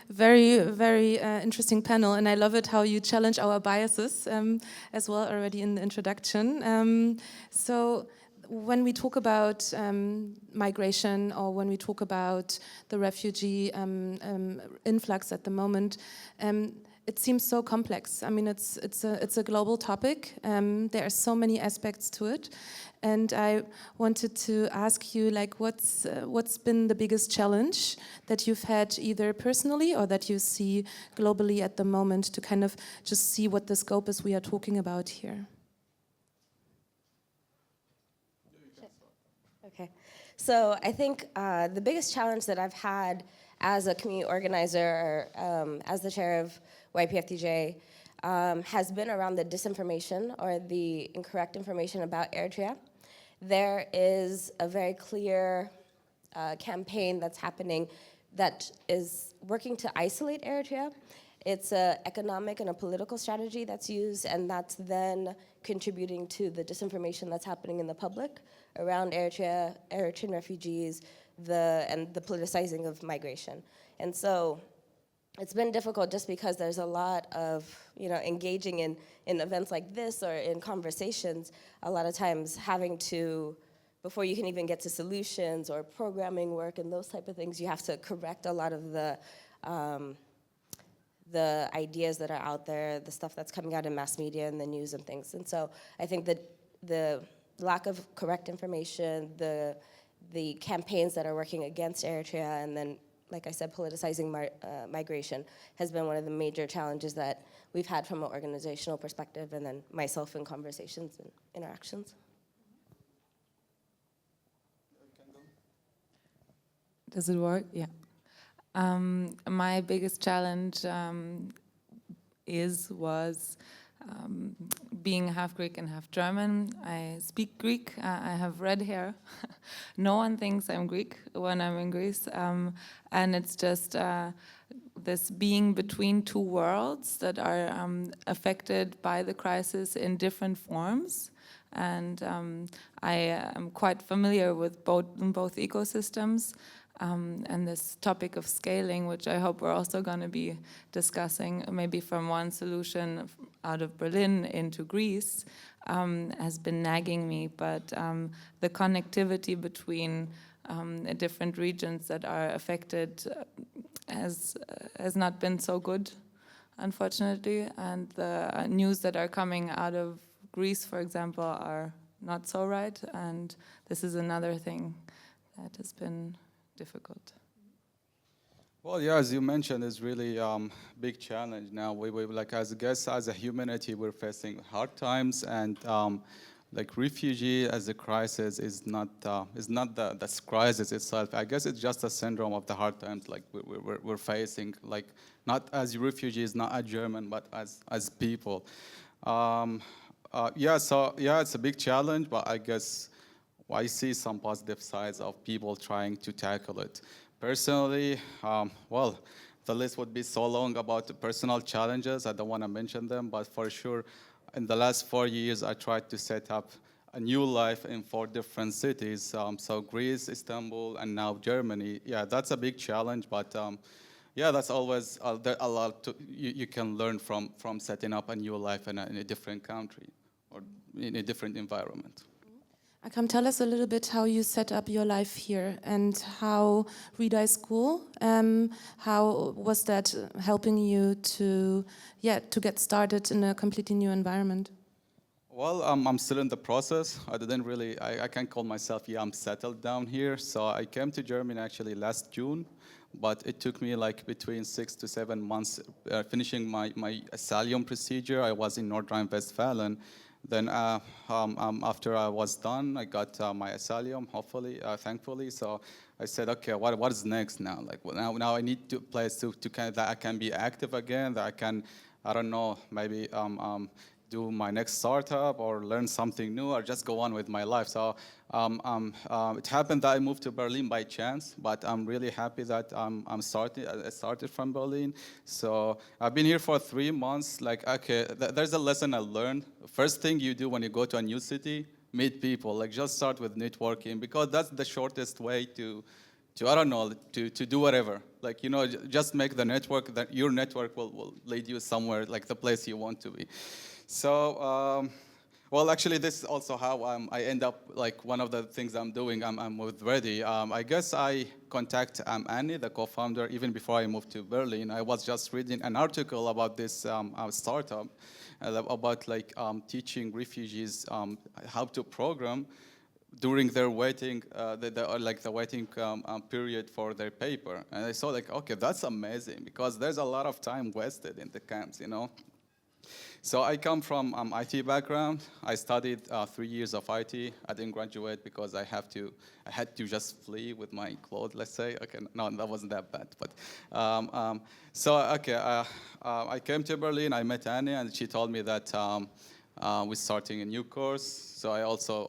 Speaker 16: Very, very interesting panel, and I love it how you challenge our biases as well already in the introduction. So when we talk about migration, or when we talk about the refugee influx at the moment, it seems so complex. I mean, it's a global topic. There are so many aspects to it, and I wanted to ask you, like, what's been the biggest challenge that you've had, either personally or that you see globally at the moment, to kind of just see what the scope is we are talking about here.
Speaker 19: Okay, so I think the biggest challenge that I've had as a community organizer, or as the chair of YPFDJ, has been around the disinformation or the incorrect information about Eritrea. There is a very clear campaign that's happening that is working to isolate Eritrea. It's an economic and a political strategy that's used, and that's then contributing to the disinformation that's happening in the public around Eritrea, Eritrean refugees, and the politicizing of migration. And so it's been difficult just because there's a lot of, engaging in events like this or in conversations, a lot of times having to, before you can even get to solutions or programming work and those type of things, you have to correct a lot of the ideas that are out there, the stuff that's coming out in mass media and the news and things. And so I think that the lack of correct information, the campaigns that are working against Eritrea, and then, like I said, politicizing migration has been one of the major challenges that we've had from an organizational perspective, and then myself in conversations and interactions.
Speaker 17: Does it work? Yeah. My biggest challenge was being half Greek and half German. I speak Greek. I have red hair. No one thinks I'm Greek when I'm in Greece. And it's just this being between two worlds that are affected by the crisis in different forms. And I am quite familiar with both ecosystems. And this topic of scaling, which I hope we're also going to be discussing, maybe from one solution out of Berlin into Greece, has been nagging me. But the connectivity between different regions that are affected has not been so good, unfortunately. And the news that are coming out of Greece, for example, are not so right. And this is another thing that has been difficult.
Speaker 18: Well, yeah, as you mentioned, it's really big challenge now. We like, as a humanity, we're facing hard times, and like refugee as a crisis is not the crisis itself. I guess it's just a syndrome of the hard times like we're facing, like not as refugees, not as German, but as people. Yeah, so yeah, it's a big challenge, but I guess I see some positive sides of people trying to tackle it. Personally, well, the list would be so long about the personal challenges. I don't want to mention them, but for sure, in the last 4 years, I tried to set up a new life in 4 different cities. So Greece, Istanbul, and now Germany. Yeah, that's a big challenge, but yeah, that's always a lot you can learn from setting up a new life in a different country or in a different environment.
Speaker 16: Akram, tell us a little bit how you set up your life here and how Reda School, how was that helping you to get started in a completely new environment?
Speaker 18: Well, I'm still in the process. I can't call myself, I'm settled down here. So I came to Germany actually last June, but it took me like between 6 to 7 months finishing my asylum procedure. I was in North Rhine-Westphalia. Then after I was done, I got my asylum, hopefully, thankfully. So I said, okay, what is next now? Like, well, now I need to place to kind of that I can be active again, that I can, I don't know, maybe do my next startup or learn something new or just go on with my life. So it happened that I moved to Berlin by chance, but I'm really happy that I started from Berlin. So I've been here for 3 months. Like, okay, there's a lesson I learned. First thing you do when you go to a new city, meet people. Like, just start with networking, because that's the shortest way to I don't know, to do whatever. Like, you know, just make the network, that your network will lead you somewhere, like the place you want to be. So, well, actually, this is also how I end up, like, one of the things I'm doing, I'm with Ready. I guess I contact Annie, the co-founder, even before I moved to Berlin. I was just reading an article about this startup, about, like, teaching refugees how to program during their waiting, the waiting period for their paper. And I saw, like, okay, that's amazing, because there's a lot of time wasted in the camps, you know. So I come from IT background. I studied 3 years of IT. I didn't graduate because I had to just flee with my clothes, let's say. Okay, no, that wasn't that bad. But I came to Berlin. I met Annie, and she told me that we're starting a new course. So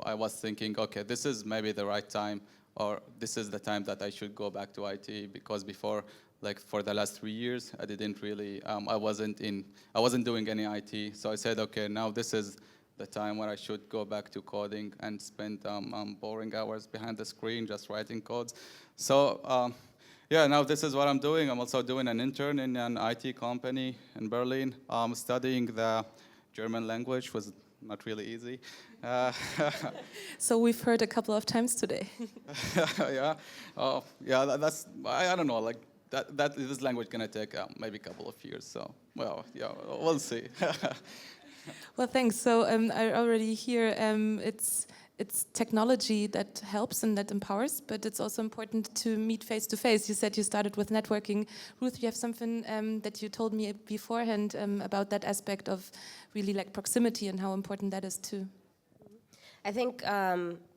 Speaker 18: I was thinking, okay, this is maybe the right time, or this is the time that I should go back to IT, because before, like, for the last 3 years, I didn't really, I wasn't doing any IT. So I said, okay, now this is the time where I should go back to coding and spend boring hours behind the screen just writing codes. So yeah, now this is what I'm doing. I'm also doing an intern in an IT company in Berlin. I'm studying the German language, was not really easy.
Speaker 16: So we've heard a couple of times today.
Speaker 18: Yeah, yeah. That's I don't know. Like this language gonna take maybe a couple of years. So well, yeah, we'll see.
Speaker 16: Well, thanks. So I already hear it's technology that helps and that empowers, but it's also important to meet face to face. You said you started with networking. Ruth, you have something that you told me beforehand about that aspect of really, like, proximity and how important that is too.
Speaker 19: I think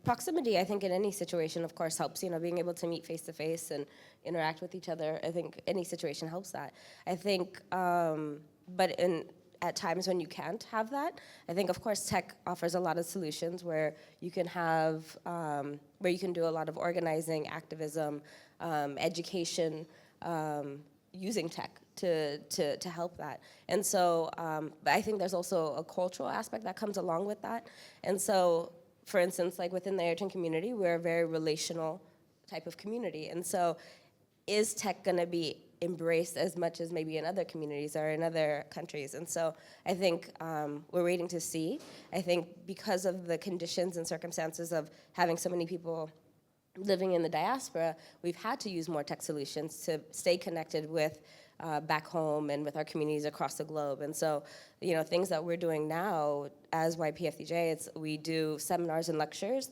Speaker 19: proximity, I think in any situation, of course, helps, you know, being able to meet face to face and interact with each other. I think any situation helps that. I think, but at times when you can't have that, I think, of course, tech offers a lot of solutions where you can have, where you can do a lot of organizing, activism, education, using tech to help that. And so, but I think there's also a cultural aspect that comes along with that. And so, for instance, like within the Eritrean community, we're a very relational type of community. And so, is tech gonna be embraced as much as maybe in other communities or in other countries? And so I think we're waiting to see. I think because of the conditions and circumstances of having so many people living in the diaspora, we've had to use more tech solutions to stay connected with back home and with our communities across the globe. And so, you know, things that we're doing now as YPFDJ, we do seminars and lectures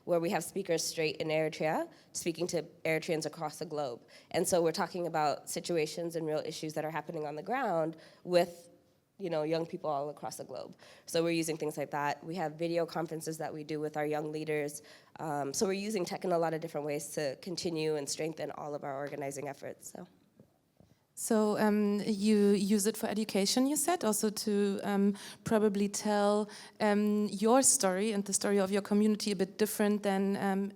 Speaker 19: where we have speakers straight in Eritrea speaking to Eritreans across the globe. And so we're talking about situations and real issues that are happening on the ground with, you know, young people all across the globe. So we're using things like that. We have video conferences that we do with our young leaders. So we're using tech in a lot of different ways to continue and strengthen all of our organizing efforts.
Speaker 16: So you use it for education, you said, also to probably tell your story and the story of your community a bit different than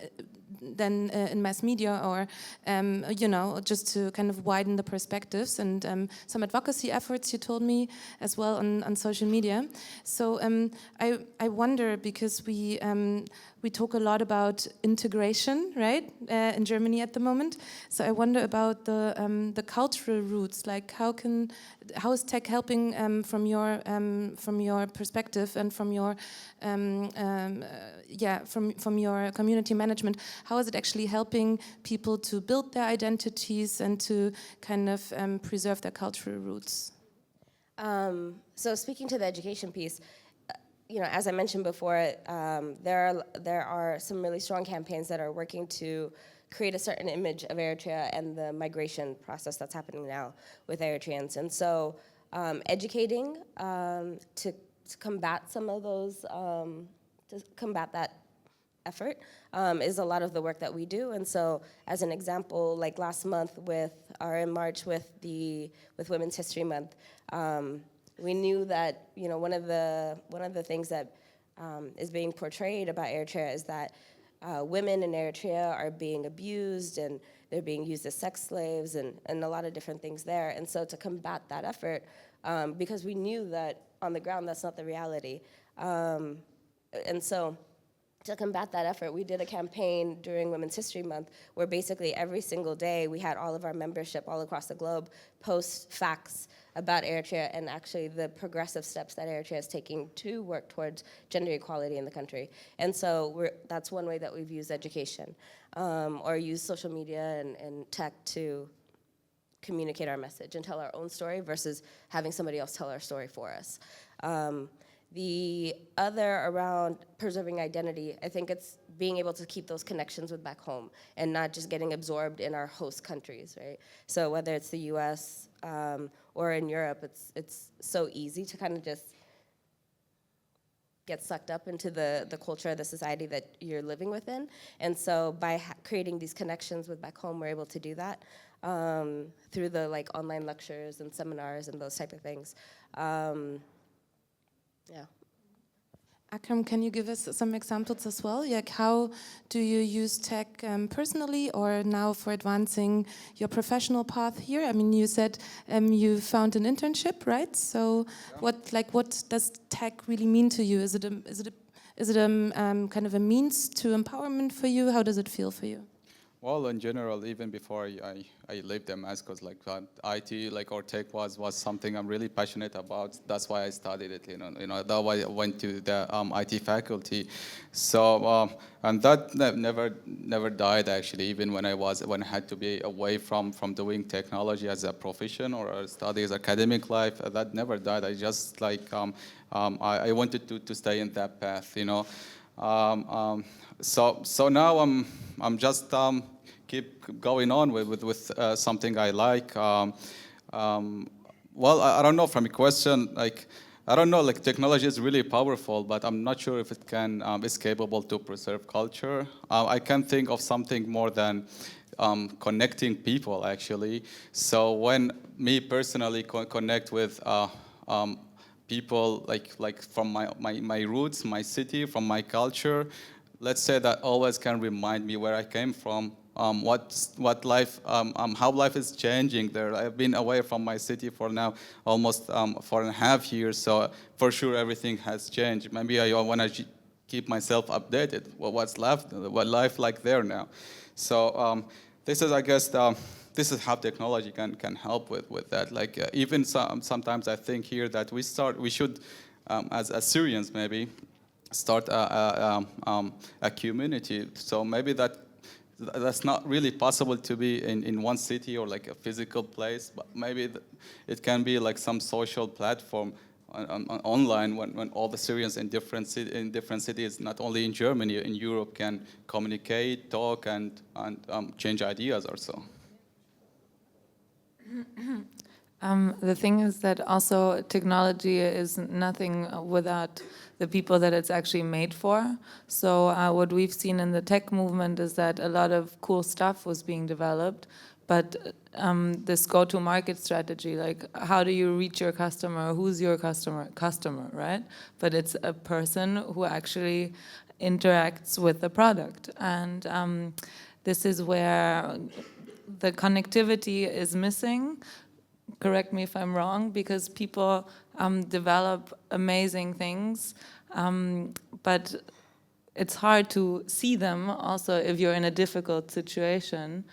Speaker 16: in mass media, or you know, just to kind of widen the perspectives, and some advocacy efforts you told me as well on social media. So I wonder, because we talk a lot about integration, right, in Germany at the moment. So I wonder about the cultural roots. Like, how is tech helping from your perspective and from your from your community management? How is it actually helping people to build their identities and to kind of preserve their cultural roots?
Speaker 19: So speaking to the education piece, you know, as I mentioned before, there are some really strong campaigns that are working to create a certain image of Eritrea and the migration process that's happening now with Eritreans. And so educating to combat some of those, to combat that effort is a lot of the work that we do. And so as an example, like last month in March with Women's History Month, we knew that, you know, one of the things that is being portrayed about Eritrea is that women in Eritrea are being abused and they're being used as sex slaves and a lot of different things there. And so to combat that effort, because we knew that on the ground that's not the reality. And so to combat that effort, we did a campaign during Women's History Month where basically every single day we had all of our membership all across the globe post facts about Eritrea and actually the progressive steps that Eritrea is taking to work towards gender equality in the country. And so that's one way that we've used education or used social media and tech to communicate our message and tell our own story versus having somebody else tell our story for us. The other around preserving identity, I think it's being able to keep those connections with back home and not just getting absorbed in our host countries, right? So whether it's the US or in Europe, it's so easy to kind of just get sucked up into the culture, the society that you're living within. And so by creating these connections with back home, we're able to do that through the like online lectures and seminars and those type of things. Yeah.
Speaker 16: Akram, can you give us some examples as well? Like how do you use tech personally or now for advancing your professional path here? I mean, you said you found an internship, right? So yeah. what does tech really mean to you? Is it kind of a means to empowerment for you? How does it feel for you?
Speaker 18: Well, in general, even before I left Damascus, like IT, like or tech was something I'm really passionate about. That's why I studied it. You know, that's why I went to the IT faculty. So and that never died actually. Even when I had to be away from doing technology as a profession or study as academic life, that never died. I just like I wanted to stay in that path. You know. So now I'm just keep going on with something I like. Well, I don't know from a question like I don't know like technology is really powerful, but I'm not sure if it can is capable to preserve culture. I can think of something more than connecting people actually. So when me personally connect with people like from my roots, my city, from my culture. Let's say that always can remind me where I came from, what life, how life is changing there. I've been away from my city for now almost 4.5 years, so for sure everything has changed. Maybe I want to keep myself updated. Well, what's left? What life like there now? So this is, I guess, this is how technology can help with that. Like even sometimes I think here that we should, as Syrians maybe, start a community. So maybe that's not really possible to be in one city or like a physical place, but maybe it can be like some social platform online when all the Syrians in different cities, not only in Germany, in Europe, can communicate, talk, and change ideas or so.
Speaker 17: The thing is that also technology is nothing without the people that it's actually made for. So what we've seen in the tech movement is that a lot of cool stuff was being developed, but this go-to-market strategy, like how do you reach your customer, who's your customer, right? But it's a person who actually interacts with the product. And this is where the connectivity is missing. Correct me if I'm wrong, because people develop amazing things, but it's hard to see them also if you're in a difficult situation.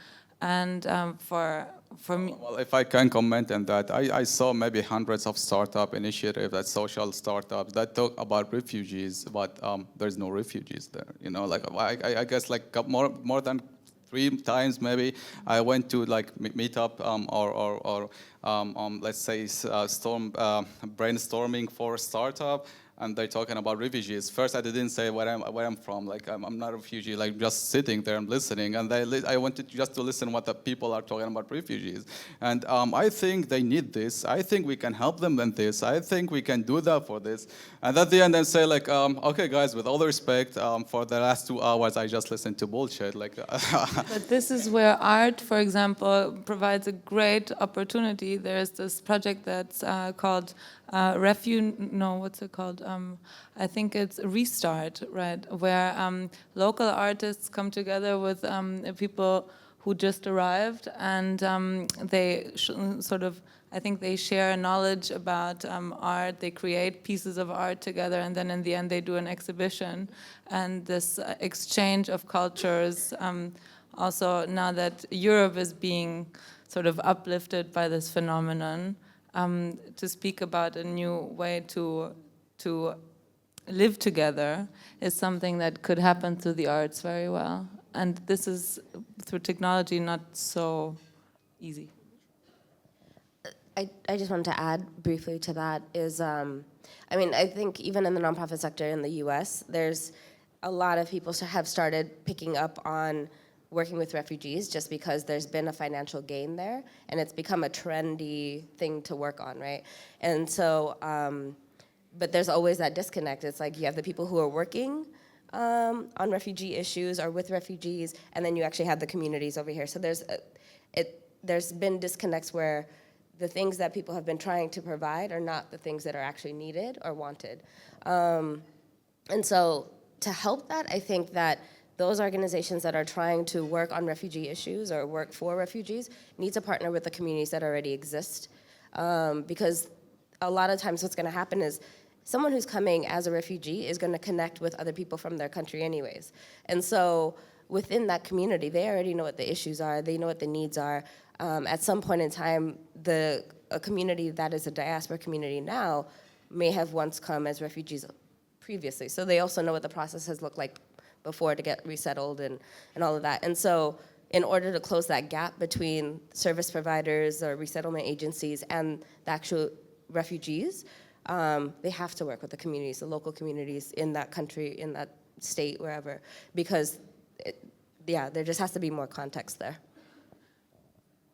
Speaker 17: And for me...
Speaker 18: Well, if I can comment on that, I saw maybe hundreds of startup initiatives, that social startups that talk about refugees, but there's no refugees there. You know, like I guess like more than 3 times maybe I went to like meet up or let's say brainstorming for a startup, and they're talking about refugees. First, I didn't say where I'm from. Like I'm not a refugee. Like just sitting there and listening. And I wanted just to listen what the people are talking about refugees. And I think they need this. I think we can help them in this. I think we can do that for this. And at the end, I say like, okay, guys, with all the respect, for the last 2 hours, I just listened to bullshit. Like.
Speaker 17: But this is where art, for example, provides a great opportunity. There is this project that's called what's it called? I think it's Restart, right? Where local artists come together with people who just arrived, and they I think they share knowledge about art, they create pieces of art together, and then in the end they do an exhibition. And this exchange of cultures, also now that Europe is being sort of uplifted by this phenomenon, to speak about a new way to live together is something that could happen through the arts very well. And this is, through technology, not so easy.
Speaker 19: I just wanted to add briefly to that is, I mean, I think even in the nonprofit sector in the US, there's a lot of people have started picking up on working with refugees just because there's been a financial gain there, and it's become a trendy thing to work on, right? And so, but there's always that disconnect. It's like you have the people who are working on refugee issues or with refugees, and then you actually have the communities over here. So there's been disconnects where the things that people have been trying to provide are not the things that are actually needed or wanted. And so to help that, I think that those organizations that are trying to work on refugee issues or work for refugees need to partner with the communities that already exist. Because a lot of times what's gonna happen is someone who's coming as a refugee is gonna connect with other people from their country anyways. And so within that community, they already know what the issues are, they know what the needs are. At some point in time, a community that is a diaspora community now may have once come as refugees previously. So they also know what the process has looked like before to get resettled and all of that. And so in order to close that gap between service providers or resettlement agencies and the actual refugees, they have to work with the communities, the local communities in that country, in that state, wherever, because there just has to be more context there.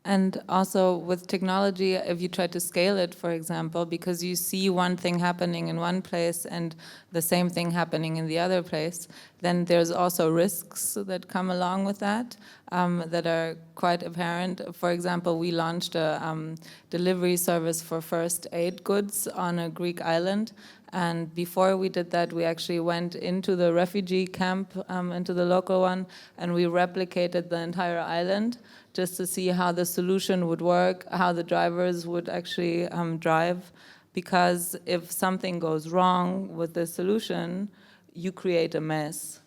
Speaker 17: And also with technology, if you try to scale it, for example, because you see one thing happening in one place and the same thing happening in the other place, then there's also risks that come along with that, that are quite apparent. For example, we launched a delivery service for first aid goods on a Greek island. And before we did that, we actually went into the refugee camp, into the local one, and we replicated the entire island just to see how the solution would work, how the drivers would actually drive. Because if something goes wrong with the solution, you create a mess.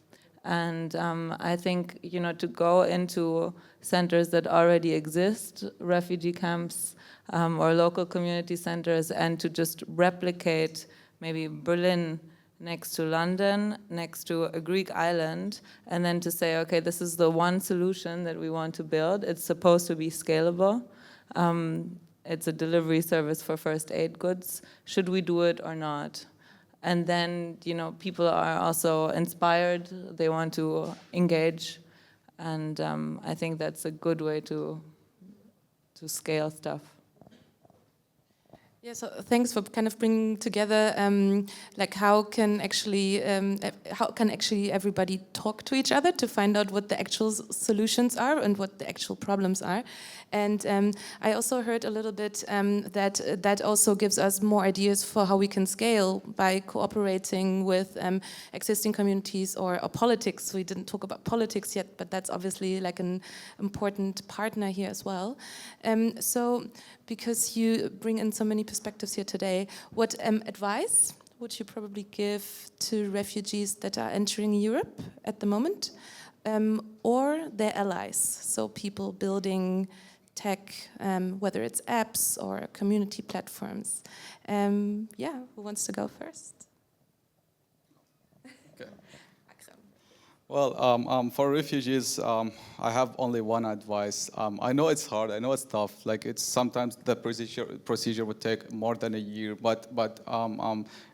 Speaker 17: And I think, to go into centers that already exist, refugee camps or local community centers, and to just replicate maybe Berlin next to London, next to a Greek island, and then to say, okay, this is the one solution that we want to build. It's supposed to be scalable. It's a delivery service for first aid goods. Should we do it or not? And then, people are also inspired. They want to engage. And I think that's a good way to scale stuff.
Speaker 16: Yeah, so thanks for kind of bringing together, like how can actually everybody talk to each other to find out what the actual solutions are and what the actual problems are. And I also heard a little bit that also gives us more ideas for how we can scale by cooperating with existing communities or politics. We didn't talk about politics yet, but that's obviously like an important partner here as well. So because you bring in so many perspectives here today, what advice would you probably give to refugees that are entering Europe at the moment, or their allies, so people building tech, whether it's apps or community platforms? Yeah, who wants to go first?
Speaker 18: Well, for refugees, I have only one advice. I know it's hard, I know it's tough. Like, it's sometimes the procedure would take more than a year, but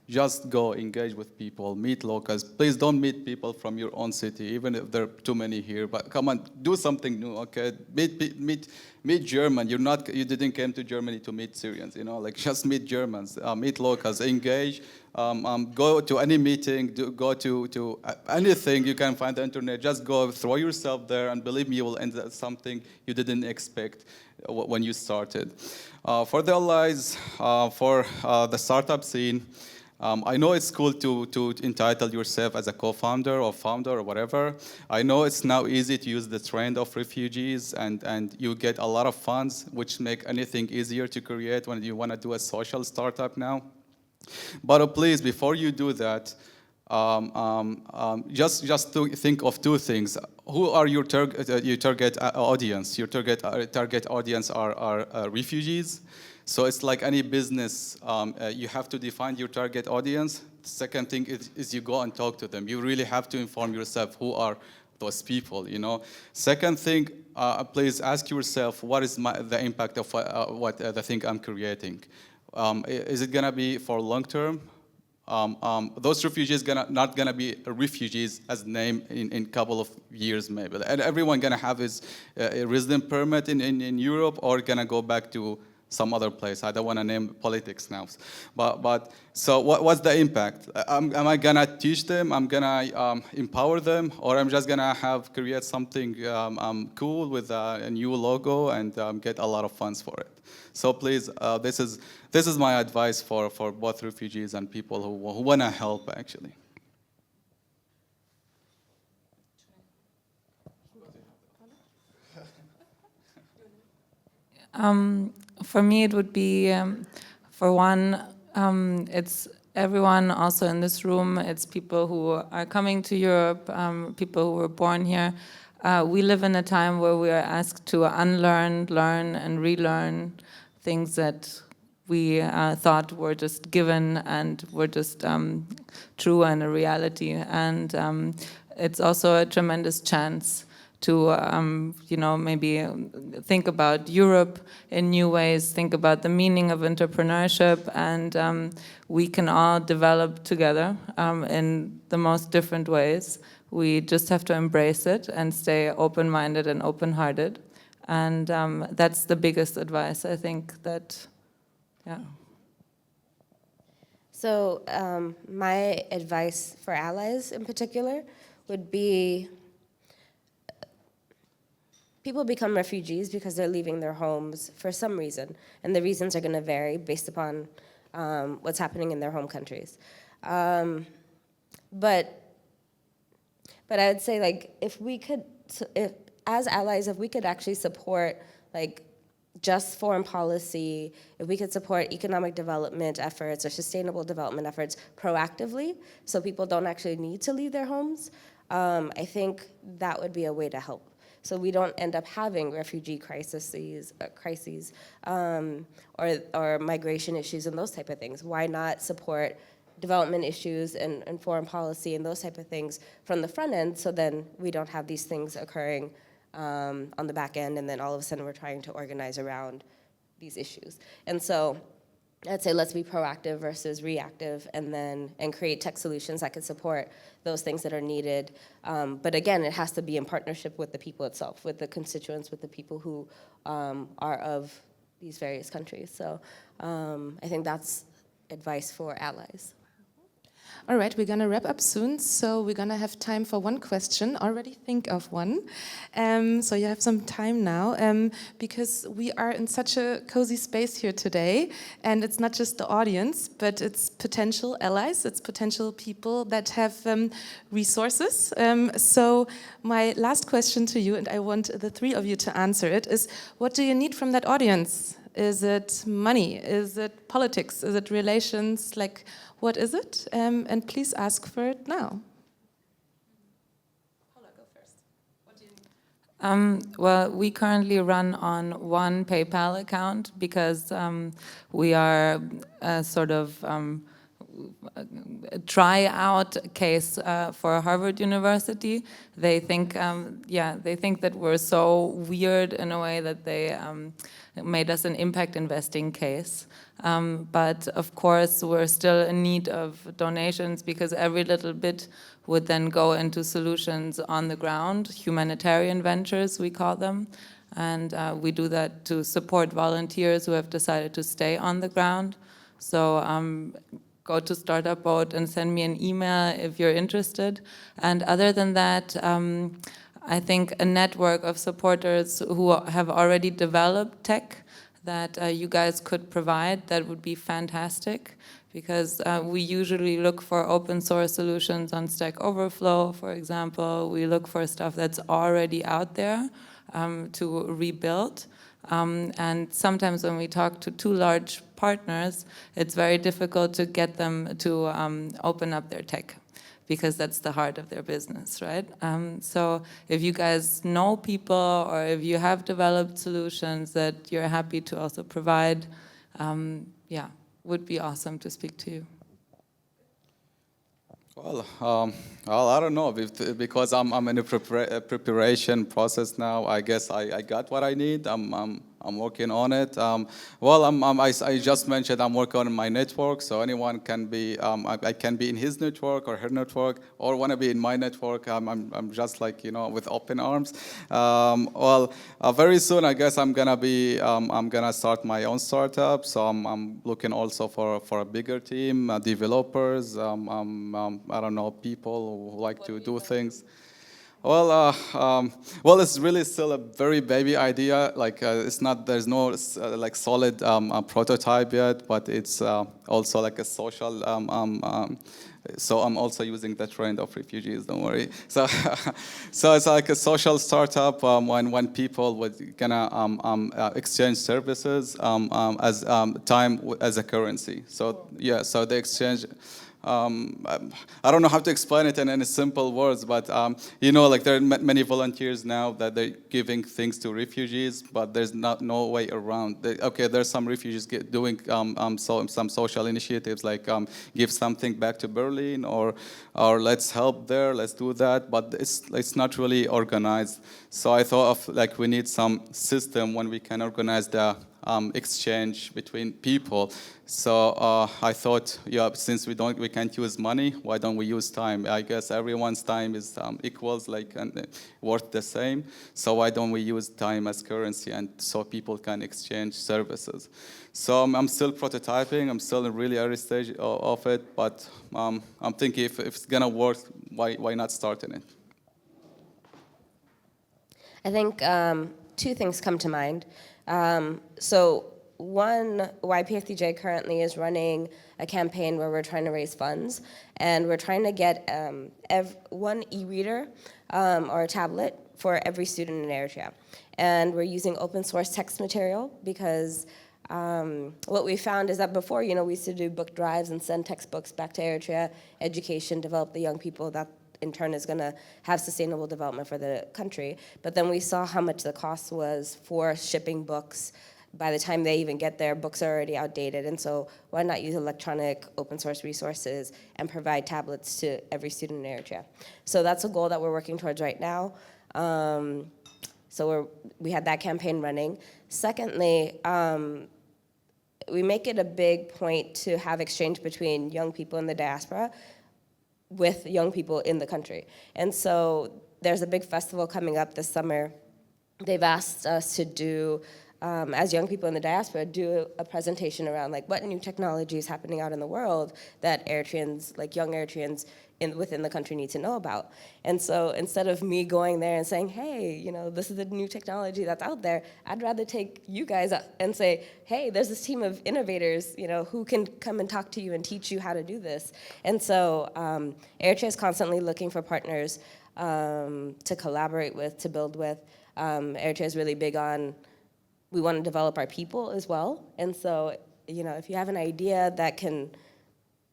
Speaker 18: Just go engage with people, meet locals. Please don't meet people from your own city, even if there are too many here. But come on, do something new, okay? Meet German. You didn't come to Germany to meet Syrians, you know. Like just meet Germans, meet locals, engage. Go to any meeting, go to anything you can find on the internet. Just go, throw yourself there, and believe me, you will end up something you didn't expect when you started. For the allies, for the startup scene, I know it's cool to entitle yourself as a co-founder or founder or whatever. I know it's now easy to use the trend of refugees, and you get a lot of funds, which make anything easier to create when you want to do a social startup now. But please, before you do that, just to think of two things. Who are your target audience? Your target audience are refugees. So it's like any business, you have to define your target audience. The second thing is you go and talk to them. You really have to inform yourself who are those people, you know. Second thing, please ask yourself, what is the impact of the thing I'm creating? Is it gonna be for long term? Those refugees not gonna be refugees as name in a couple of years maybe. And everyone gonna have his resident permit in Europe or gonna go back to some other place. I don't want to name politics now. But so what's the impact? Am I gonna teach them? I'm gonna empower them, or I'm just gonna create something cool with a new logo and get a lot of funds for it? So please, this is my advice for both refugees and people who want to help actually.
Speaker 17: For me, it would be, for one, it's everyone also in this room. It's people who are coming to Europe, people who were born here. We live in a time where we are asked to unlearn, learn, and relearn things that we thought were just given and were just true and a reality. And it's also a tremendous chance to, you know, maybe think about Europe in new ways, think about the meaning of entrepreneurship, and we can all develop together in the most different ways. We just have to embrace it and stay open-minded and open-hearted. And that's the biggest advice, I think, that, yeah.
Speaker 19: So my advice for allies in particular would be, people become refugees because they're leaving their homes for some reason, and the reasons are going to vary based upon what's happening in their home countries. But I would say, like, if as allies, if we could actually support, like, just foreign policy, if we could support economic development efforts or sustainable development efforts proactively, so people don't actually need to leave their homes, I think that would be a way to help. So we don't end up having refugee crises or migration issues and those type of things. Why not support development issues and foreign policy and those type of things from the front end, so then we don't have these things occurring on the back end, and then all of a sudden we're trying to organize around these issues. And so I'd say let's be proactive versus reactive, and create tech solutions that can support those things that are needed. But again, it has to be in partnership with the people itself, with the constituents, with the people who are of these various countries. So I think that's advice for allies.
Speaker 20: All right, we're going to wrap up soon, so we're going to have time for one question. Already think of one. So you have some time now, because we are in such a cozy space here today, and it's not just the audience, but it's potential allies, it's potential people that have resources. So my last question to you, and I want the three of you to answer it, is what do you need from that audience? Is it money? Is it politics? Is it relations? Like, what is it? And please ask for it now.
Speaker 3: Paula, go first. What do you need?
Speaker 17: Well, we currently run on one PayPal account because we are try out a case for Harvard University. They think, they think that we're so weird in a way that they made us an impact investing case. But of course, we're still in need of donations because every little bit would then go into solutions on the ground, humanitarian ventures, we call them. And we do that to support volunteers who have decided to stay on the ground. So go to Startup Boat and send me an email if you're interested. And other than that, I think a network of supporters who have already developed tech that you guys could provide, that would be fantastic, because we usually look for open source solutions on Stack Overflow, for example. We look for stuff that's already out there to rebuild. And sometimes when we talk to too large partners, it's very difficult to get them to open up their tech, because that's the heart of their business, right? So if you guys know people, or if you have developed solutions that you're happy to also provide, yeah, would be awesome to speak to you.
Speaker 18: Well, I don't know, because I'm in a preparation process now. I guess I got what I need. I'm working on it. I just mentioned I'm working on my network, so anyone can be, I can be in his network or her network, or want to be in my network. I'm just like, with open arms. Very soon, I guess I'm gonna start my own startup. So I'm looking also for a bigger team, developers. I don't know, people who like to do things. Well, it's really still a very baby idea. Like it's not, there's no like solid prototype yet, but it's also like a social. So I'm also using the trend of refugees. Don't worry. So, so it's like a social startup when people would gonna exchange services as time as a currency. So yeah, so they exchange. I don't know how to explain it in simple words, but like there are many volunteers now that they're giving things to refugees, but there's no way around. Okay, there's some refugees doing some social initiatives like give something back to Berlin, or let's help there, let's do that, but it's not really organized. So I thought of like we need some system when we can organize the exchange between people. So I thought, yeah, since we can't use money, why don't we use time? I guess everyone's time is equals, like, and worth the same. So why don't we use time as currency, and so people can exchange services? So I'm still prototyping. I'm still in a really early stage of it, but I'm thinking if it's gonna work, why not starting it?
Speaker 19: I think two things come to mind. So one, YPFDJ currently is running a campaign where we're trying to raise funds, and we're trying to get one e-reader or a tablet for every student in Eritrea. And we're using open source text material because what we found is that before, we used to do book drives and send textbooks back to Eritrea, education, develop the young people that in turn is going to have sustainable development for the country. But then we saw how much the cost was for shipping books. By the time they even get there, books are already outdated. And so why not use electronic open source resources and provide tablets to every student in Eritrea? So that's a goal that we're working towards right now. So we had that campaign running. Secondly, we make it a big point to have exchange between young people in the diaspora with young people in the country. And so there's a big festival coming up this summer. They've asked us to do, as young people in the diaspora, do a presentation around like what new technology is happening out in the world that Eritreans, like young Eritreans within the country need to know about. And so instead of me going there and saying, hey, this is the new technology that's out there, I'd rather take you guys up and say, hey, there's this team of innovators, who can come and talk to you and teach you how to do this. And so Eritrea is constantly looking for partners to collaborate with, to build with. Eritrea is really big on, we want to develop our people as well. And so, if you have an idea that can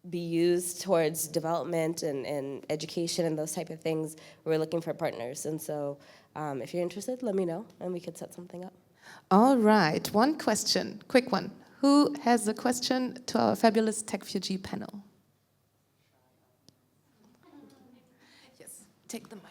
Speaker 19: be used towards development and education and those type of things, we're looking for partners. And so if you're interested, let me know and we could set something up.
Speaker 20: All right, one question, quick one. Who has a question to our fabulous TechFuji panel? take the mic.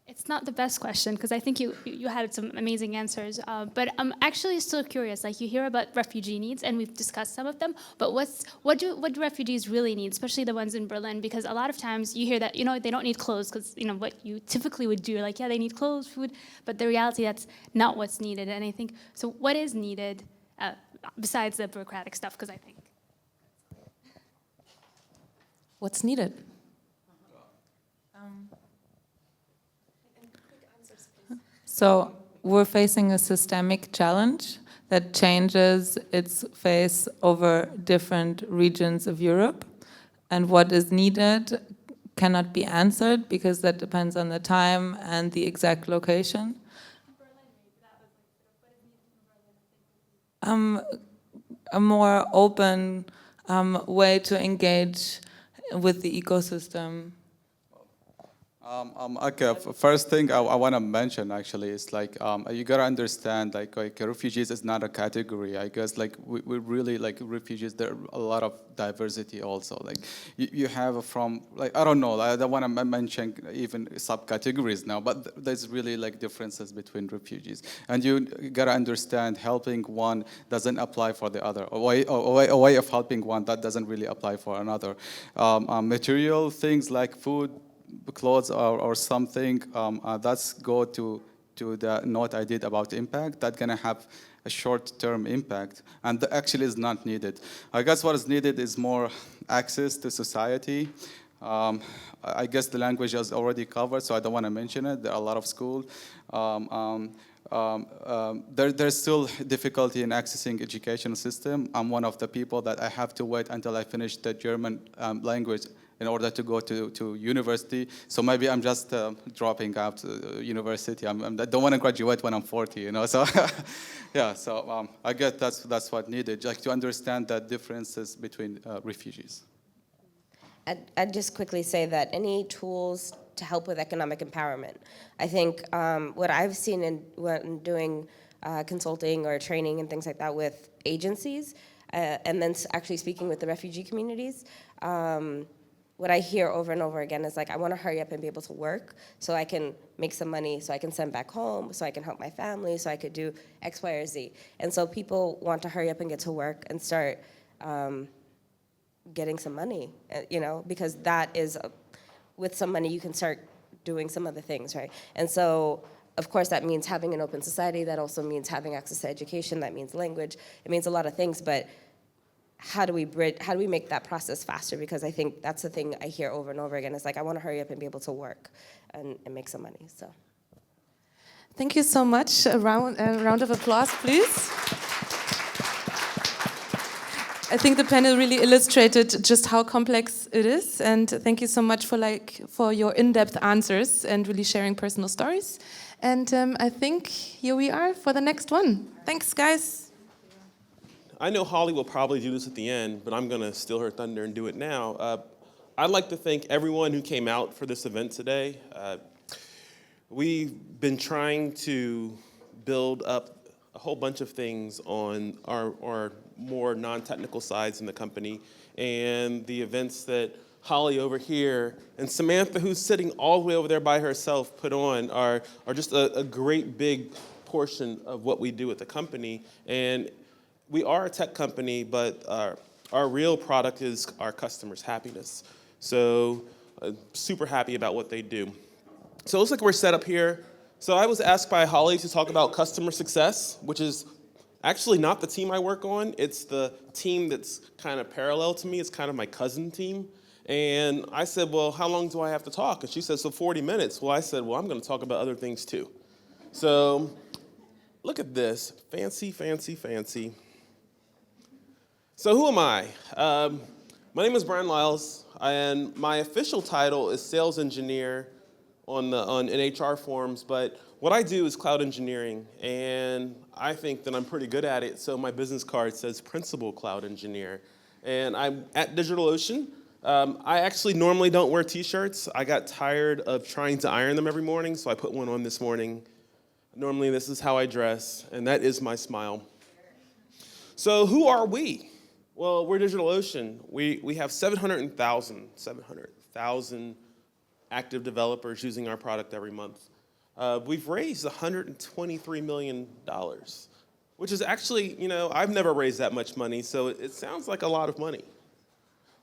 Speaker 7: It's not the best question because I think you had some amazing answers. But I'm actually still curious. Like you hear about refugee needs, and we've discussed some of them. But what do refugees really need, especially the ones in Berlin? Because a lot of times you hear that they don't need clothes because what you typically would do, like they need clothes, food. But the reality that's not what's needed. And I think so. What is needed besides the bureaucratic stuff? Because I think
Speaker 20: what's needed.
Speaker 17: So we're facing a systemic challenge that changes its face over different regions of Europe. And what is needed cannot be answered because that depends on the time and the exact location. A more open way to engage with the ecosystem.
Speaker 18: Okay, first thing I want to mention actually is like you gotta understand like refugees is not a category. I guess like we really like refugees. There are a lot of diversity also. Like you have from like I don't know. I don't want to mention even subcategories now, but there's really like differences between refugees, and you gotta understand helping one doesn't apply for the other. A way of helping one that doesn't really apply for another. Material things like food, clothes or something, that's go to the note I did about impact. That's gonna have a short-term impact, and that actually is not needed. I guess what is needed is more access to society. I guess the language is already covered, so I don't want to mention it. There are a lot of schools. There's still difficulty in accessing education system. I'm one of the people that I have to wait until I finish the German language in order to go to university. So maybe I'm just dropping out university. I don't want to graduate when I'm 40, So yeah, so I guess that's what needed, like to understand the differences between refugees.
Speaker 19: I'd just quickly say that any tools to help with economic empowerment. I think what I've seen when doing consulting or training and things like that with agencies, and then actually speaking with the refugee communities, what I hear over and over again is like, I want to hurry up and be able to work so I can make some money, so I can send back home, so I can help my family, so I could do X, Y, or Z. And so people want to hurry up and get to work and start getting some money, because that is, with some money you can start doing some other things, right? And so, of course, that means having an open society. That also means having access to education. That means language. It means a lot of things, but how do we make that process faster? Because I think that's the thing I hear over and over again. It's like, I want to hurry up and be able to work and make some money, so.
Speaker 20: Thank you so much. A round of applause, please. I think the panel really illustrated just how complex it is, and thank you so much for your in-depth answers and really sharing personal stories. And I think here we are for the next one. Thanks, guys.
Speaker 21: I know Holly will probably do this at the end, but I'm going to steal her thunder and do it now. I'd like to thank everyone who came out for this event today. We've been trying to build up a whole bunch of things on our more non-technical sides in the company, and the events that Holly over here and Samantha, who's sitting all the way over there by herself, put on are just a great big portion of what we do at the company. And we are a tech company, but our real product is our customers' happiness. So super happy about what they do. So it looks like we're set up here. So I was asked by Holly to talk about customer success, which is actually not the team I work on. It's the team that's kind of parallel to me. It's kind of my cousin team. And I said, well, how long do I have to talk? And she said, so 40 minutes. Well, I said, well, I'm going to talk about other things too. So look at this. Fancy, fancy, fancy. So who am I? My name is Brian Lyles, and my official title is sales engineer in HR forms, but what I do is cloud engineering, and I think that I'm pretty good at it, so my business card says principal cloud engineer. And I'm at DigitalOcean. I actually normally don't wear t-shirts. I got tired of trying to iron them every morning, so I put one on this morning. Normally this is how I dress, and that is my smile. So who are we? Well, we're DigitalOcean. We have 700,000 active developers using our product every month. We've raised $123 million, which is actually, I've never raised that much money, so it sounds like a lot of money.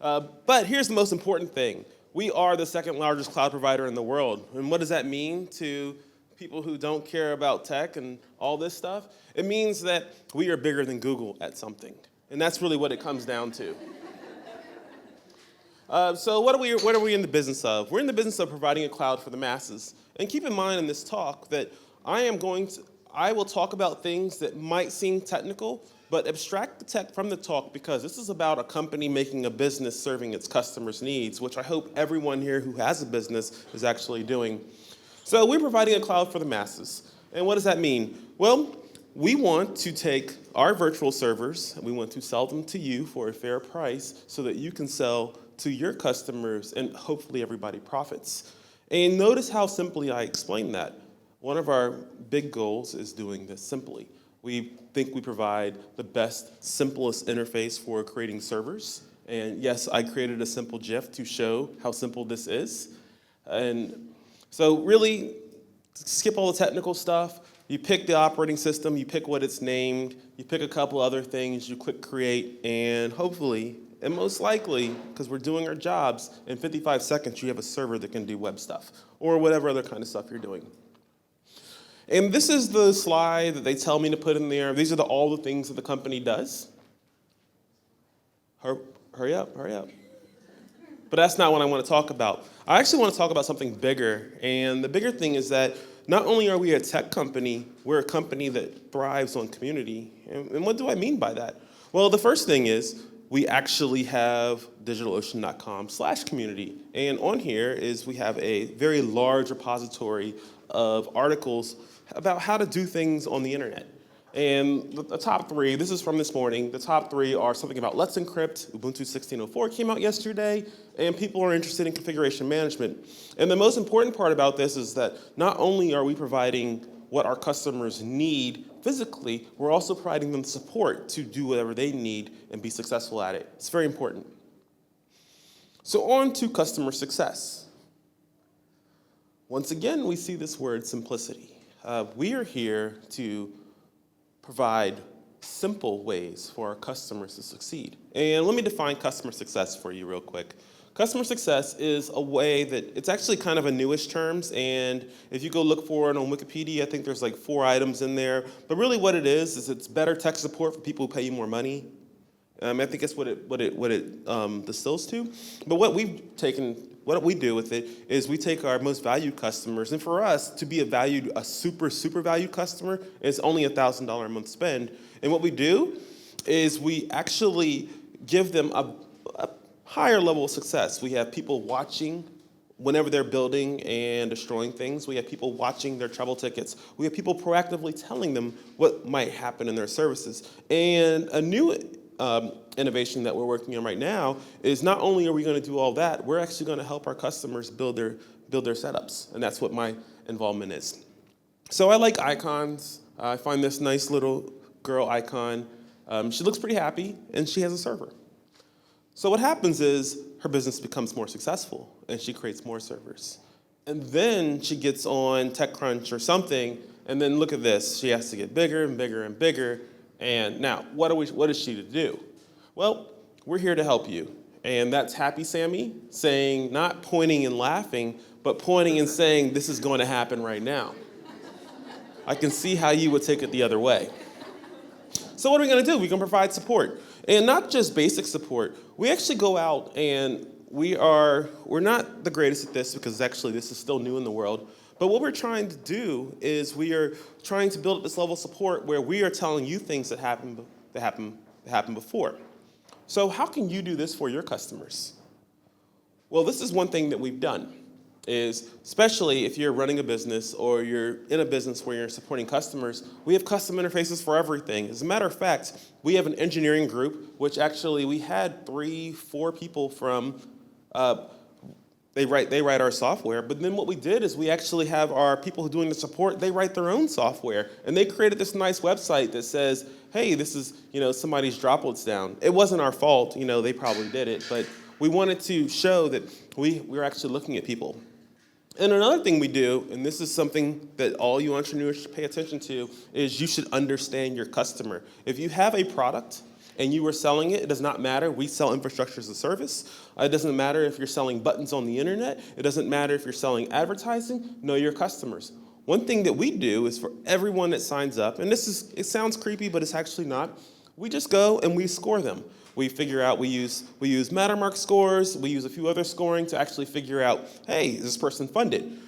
Speaker 21: But here's the most important thing. We are the second largest cloud provider in the world. And what does that mean to people who don't care about tech and all this stuff? It means that we are bigger than Google at something. And that's really what it comes down to. So what are we in the business of? We're in the business of providing a cloud for the masses. And keep in mind in this talk that I will talk about things that might seem technical, but abstract the tech from the talk because this is about a company making a business serving its customers' needs, which I hope everyone here who has a business is actually doing. So we're providing a cloud for the masses. And what does that mean? Well, we want to take our virtual servers, and we want to sell them to you for a fair price so that you can sell to your customers and hopefully everybody profits. And notice how simply I explained that. One of our big goals is doing this simply. We think we provide the best, simplest interface for creating servers. And yes, I created a simple GIF to show how simple this is. And so really, skip all the technical stuff. You pick the operating system, you pick what it's named, you pick a couple other things, you click create, and hopefully, and most likely, because we're doing our jobs, in 55 seconds you have a server that can do web stuff, or whatever other kind of stuff you're doing. And this is the slide that they tell me to put in there. These are all the things that the company does. Hurry up, hurry up. But that's not what I want to talk about. I actually want to talk about something bigger. And the bigger thing is that not only are we a tech company, we're a company that thrives on community. And what do I mean by that? Well, the first thing is we actually have DigitalOcean.com/community. And on here is we have a very large repository of articles about how to do things on the internet. And the top three, this is from this morning, the top three are something about Let's Encrypt. Ubuntu 16.04 came out yesterday, and people are interested in configuration management. And the most important part about this is that not only are we providing what our customers need physically, we're also providing them support to do whatever they need and be successful at it. It's very important. So on to customer success. Once again, we see this word simplicity. We are here to provide simple ways for our customers to succeed. And let me define customer success for you real quick. Customer success is a way that, it's actually kind of a newish terms, and if you go look for it on Wikipedia, I think there's like 4 items in there. But really what it is it's better tech support for people who pay you more money. I think that's what it distills to. But what we do with it is we take our most valued customers, and for us to be a super valued customer is only $1,000 a month spend. And what we do is we actually give them a higher level of success. We have people watching whenever they're building and destroying things. We have people watching their trouble tickets. We have people proactively telling them what might happen in their services. And a new innovation that we're working on right now is not only are we going to do all that, we're actually going to help our customers build their setups, and that's what my involvement is. So I like icons. I find this nice little girl icon. She looks pretty happy, and she has a server. So what happens is her business becomes more successful, and she creates more servers. And then she gets on TechCrunch or something, and then look at this. She has to get bigger and bigger and bigger. And now, what is she to do? Well, we're here to help you. And that's Happy Sammy saying, not pointing and laughing, but pointing and saying, this is going to happen right now. I can see how you would take it the other way. So what are we going to do? We're going to provide support. And not just basic support. We actually go out and we're not the greatest at this because actually this is still new in the world. But what we're trying to do is we are trying to build up this level of support where we are telling you things that happened before. So how can you do this for your customers? Well, this is one thing that we've done, is especially if you're running a business or you're in a business where you're supporting customers, we have custom interfaces for everything. As a matter of fact, we have an engineering group, which actually we had 3-4 people from They write our software, but then what we did is we actually have our people who are doing the support, they write their own software. And they created this nice website that says, hey, this is somebody's droplets down. It wasn't our fault, they probably did it, but we wanted to show that we're actually looking at people. And another thing we do, and this is something that all you entrepreneurs should pay attention to, is you should understand your customer. If you have a product and you are selling it, it does not matter. We sell infrastructure as a service. It doesn't matter if you're selling buttons on the internet. It doesn't matter if you're selling advertising. Know your customers. One thing that we do is for everyone that signs up, and it sounds creepy, but it's actually not, we just go and we score them. We figure out, we use Mattermark scores, we use a few other scoring to actually figure out, hey, is this person funded?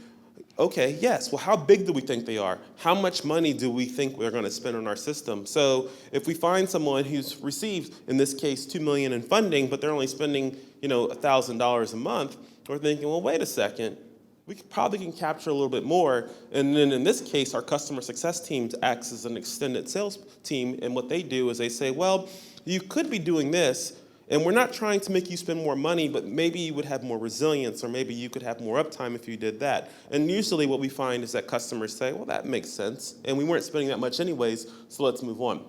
Speaker 21: Okay, yes, well, how big do we think they are? How much money do we think we're gonna spend on our system? So if we find someone who's received, in this case, $2 million in funding, but they're only spending, $1,000 a month, we're thinking, well, wait a second, we probably can capture a little bit more. And then in this case, our customer success team acts as an extended sales team, and what they do is they say, well, you could be doing this, and we're not trying to make you spend more money, but maybe you would have more resilience, or maybe you could have more uptime if you did that. And usually what we find is that customers say, well, that makes sense, and we weren't spending that much anyways, so let's move on.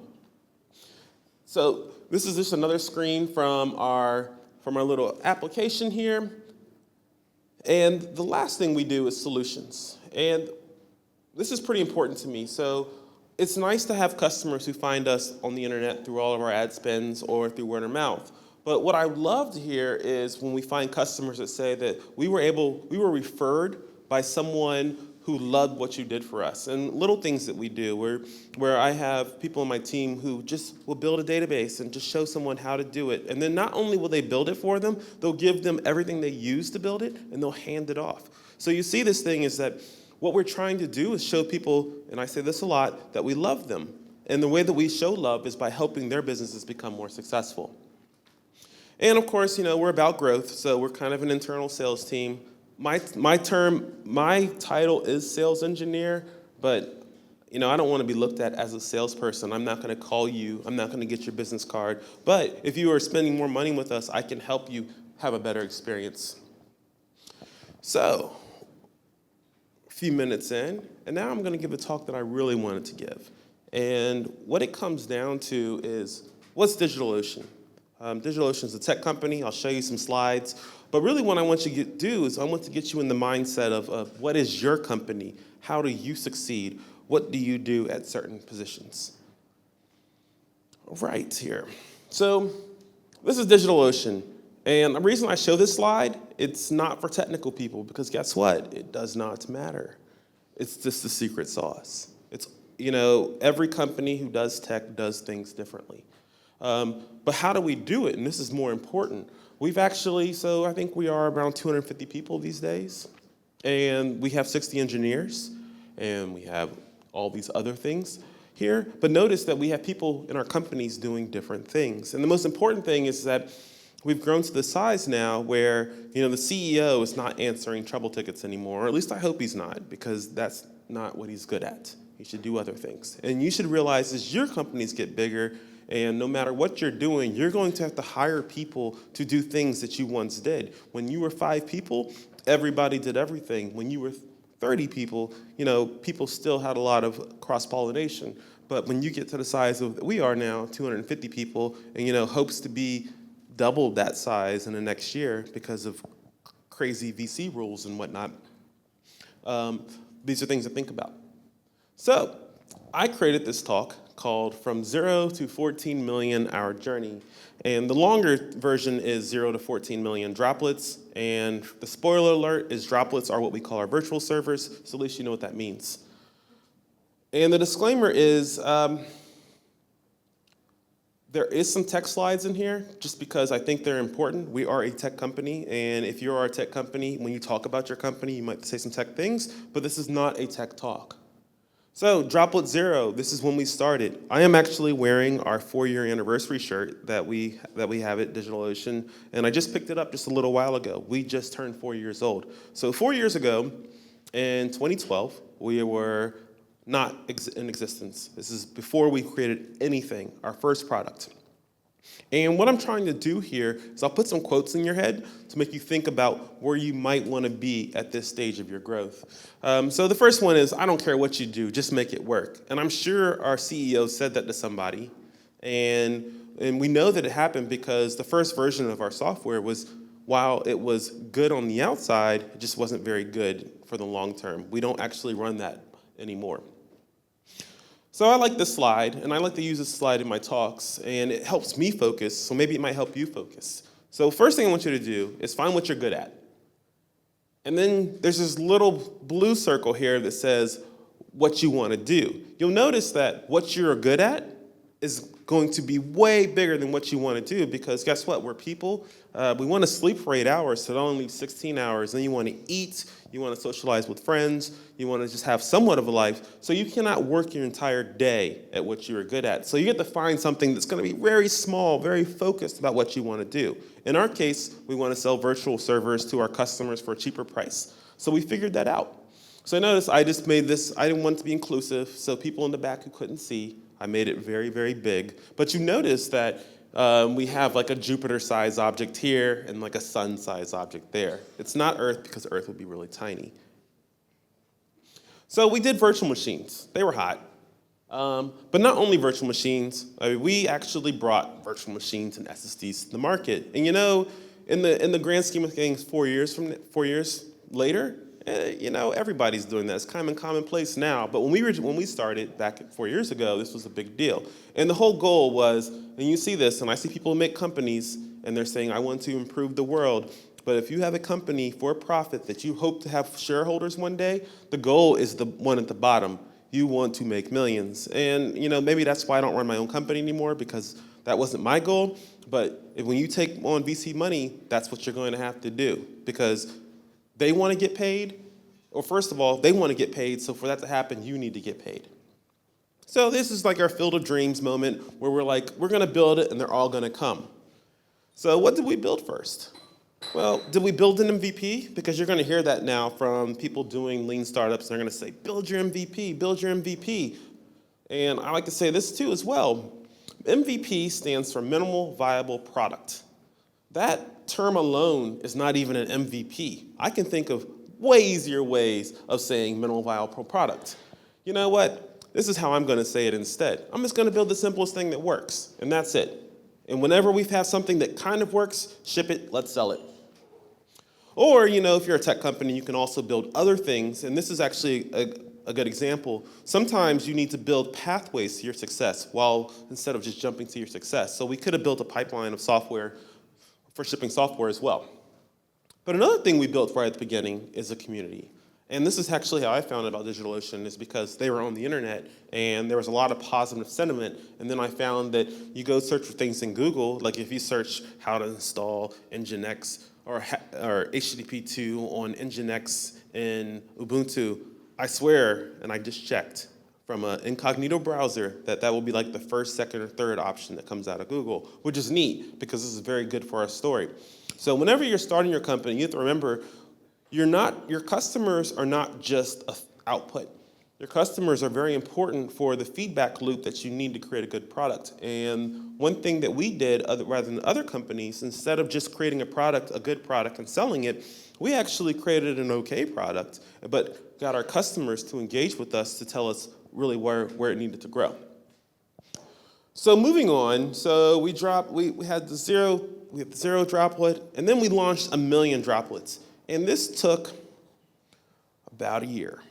Speaker 21: So this is just another screen from our little application here. And the last thing we do is solutions. And this is pretty important to me. So it's nice to have customers who find us on the internet through all of our ad spends or through word of mouth. But what I love to hear is when we find customers that say that we were referred by someone who loved what you did for us. And little things that we do where I have people on my team who just will build a database and just show someone how to do it. And then not only will they build it for them, they'll give them everything they use to build it, and they'll hand it off. So you see this thing is that what we're trying to do is show people, and I say this a lot, that we love them. And the way that we show love is by helping their businesses become more successful. And of course, we're about growth, so we're kind of an internal sales team. My title is sales engineer, but I don't want to be looked at as a salesperson. I'm not going to call you. I'm not going to get your business card. But if you are spending more money with us, I can help you have a better experience. So, a few minutes in, and now I'm going to give a talk that I really wanted to give. And what it comes down to is, what's DigitalOcean? DigitalOcean is a tech company. I'll show you some slides. But really what I want you to do is I want to get you in the mindset of what is your company? How do you succeed? What do you do at certain positions? Right here. So this is DigitalOcean. And the reason I show this slide, it's not for technical people, because guess what? It does not matter. It's just the secret sauce. It's, every company who does tech does things differently. But how do we do it? And this is more important. We've actually, so I think we are around 250 people these days. And we have 60 engineers. And we have all these other things here. But notice that we have people in our companies doing different things. And the most important thing is that we've grown to the size now where, the CEO is not answering trouble tickets anymore. Or at least I hope he's not, because that's not what he's good at. He should do other things. And you should realize as your companies get bigger, and no matter what you're doing, you're going to have to hire people to do things that you once did. When you were 5 people, everybody did everything. When you were 30 people, people still had a lot of cross-pollination. But when you get to the size of we are now, 250 people, and hopes to be double that size in the next year because of crazy VC rules and whatnot, these are things to think about. So I created this talk called From 0 to 14 Million, Our Journey. And the longer version is 0 to 14 million droplets. And the spoiler alert is droplets are what we call our virtual servers, so at least you know what that means. And the disclaimer is there is some tech slides in here just because I think they're important. We are a tech company, and if you're a tech company, when you talk about your company, you might say some tech things, but this is not a tech talk. So Droplet 0, this is when we started. I am actually wearing our 4-year anniversary shirt that we have at DigitalOcean, and I just picked it up just a little while ago. We just turned 4 years old. So 4 years ago, in 2012, we were not in existence. This is before we created anything, our first product. And what I'm trying to do here is I'll put some quotes in your head to make you think about where you might want to be at this stage of your growth. So the first one is, I don't care what you do, just make it work. And I'm sure our CEO said that to somebody. And we know that it happened because the first version of our software was, while it was good on the outside, it just wasn't very good for the long term. We don't actually run that anymore. So I like this slide, and I like to use this slide in my talks, and it helps me focus, so maybe it might help you focus. So first thing I want you to do is find what you're good at. And then there's this little blue circle here that says what you want to do. You'll notice that what you're good at is going to be way bigger than what you want to do, because guess what? We're people. We want to sleep for 8 hours, so it only leaves 16 hours. Then you want to eat, you want to socialize with friends, you want to just have somewhat of a life. So you cannot work your entire day at what you're good at. So you get to find something that's going to be very small, very focused about what you want to do. In our case, we want to sell virtual servers to our customers for a cheaper price. So we figured that out. So notice I just made this, I didn't want it to be inclusive, so people in the back who couldn't see, I made it very, very big. But you notice that we have like a Jupiter-sized object here and like a sun-sized object there. It's not Earth because Earth would be really tiny. So we did virtual machines. They were hot. But not only virtual machines, we actually brought virtual machines and SSDs to the market. And you know, in the grand scheme of things, 4 years later, you know, everybody's doing that. It's kind of commonplace now. But when we started back 4 years ago, this was a big deal. And the whole goal was, and you see this, and I see people make companies, and they're saying, I want to improve the world. But if you have a company for profit that you hope to have shareholders one day, the goal is the one at the bottom. You want to make millions. And you know, maybe that's why I don't run my own company anymore, because that wasn't my goal. But when you take on VC money, that's what you're going to have to do, because they want to get paid, or first of all, they want to get paid, so for that to happen, you need to get paid. So this is like our Field of Dreams moment, where we're like, we're going to build it, and they're all going to come. So what did we build first? Well, did we build an MVP? Because you're going to hear that now from people doing lean startups. They're going to say, build your MVP, build your MVP. And I like to say this too as well. MVP stands for minimal viable product. That term alone is not even an MVP. I can think of way easier ways of saying minimal viable product. You know what? This is how I'm going to say it instead. I'm just going to build the simplest thing that works, and that's it. And whenever we have something that kind of works, ship it, let's sell it. Or, you know, if you're a tech company, you can also build other things, and this is actually a good example. Sometimes you need to build pathways to your success instead of just jumping to your success. So we could have built a pipeline of software for shipping software as well. But another thing we built right at the beginning is a community. And this is actually how I found out about DigitalOcean, is because they were on the internet and there was a lot of positive sentiment. And then I found that you go search for things in Google, like if you search how to install Nginx or HTTP2 on Nginx in Ubuntu, I swear, and I just checked from an incognito browser, that will be like the first, second, or third option that comes out of Google, which is neat because this is very good for our story. So whenever you're starting your company, you have to remember, your customers are not just an output. Your customers are very important for the feedback loop that you need to create a good product. And one thing that we did, rather than other companies, instead of just creating a good product, and selling it, we actually created an okay product, but got our customers to engage with us to tell us really where it needed to grow. So moving on, so we had the zero droplet, and then we launched 1 million droplets. And this took about a year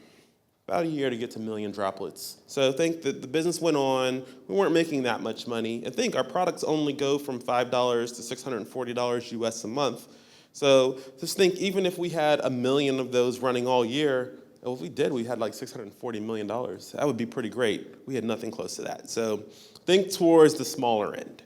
Speaker 21: to get to 1 million droplets. So think that the business went on, we weren't making that much money. And think our products only go from $5 to $640 US a month. So just think, even if we had 1 million of those running all year, well, if we did, we had like $640 million. That would be pretty great. We had nothing close to that. So think towards the smaller end.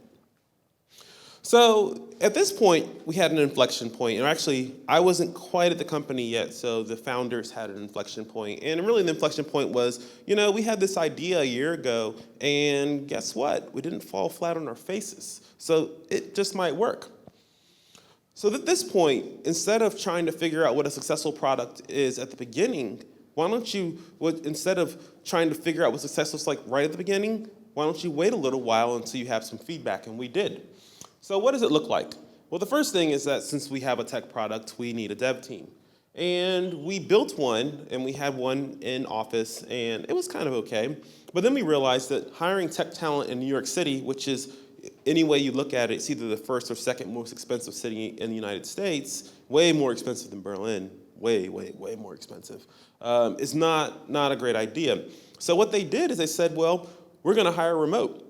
Speaker 21: So at this point, we had an inflection point. And actually, I wasn't quite at the company yet, so the founders had an inflection point. And really, the inflection point was, you know, we had this idea a year ago, and guess what? We didn't fall flat on our faces. So it just might work. So at this point, instead of trying to figure out what a successful product is at the beginning, why don't you, instead of trying to figure out what success looks like right at the beginning, why don't you wait a little while until you have some feedback? And we did. So what does it look like? Well, the first thing is that since we have a tech product, we need a dev team. And we built one, and we had one in office, and it was kind of okay. But then we realized that hiring tech talent in New York City, which is, any way you look at it, it's either the first or second most expensive city in the United States, way more expensive than Berlin, way, way, way more expensive, is not a great idea. So what they did is they said, well, we're going to hire remote.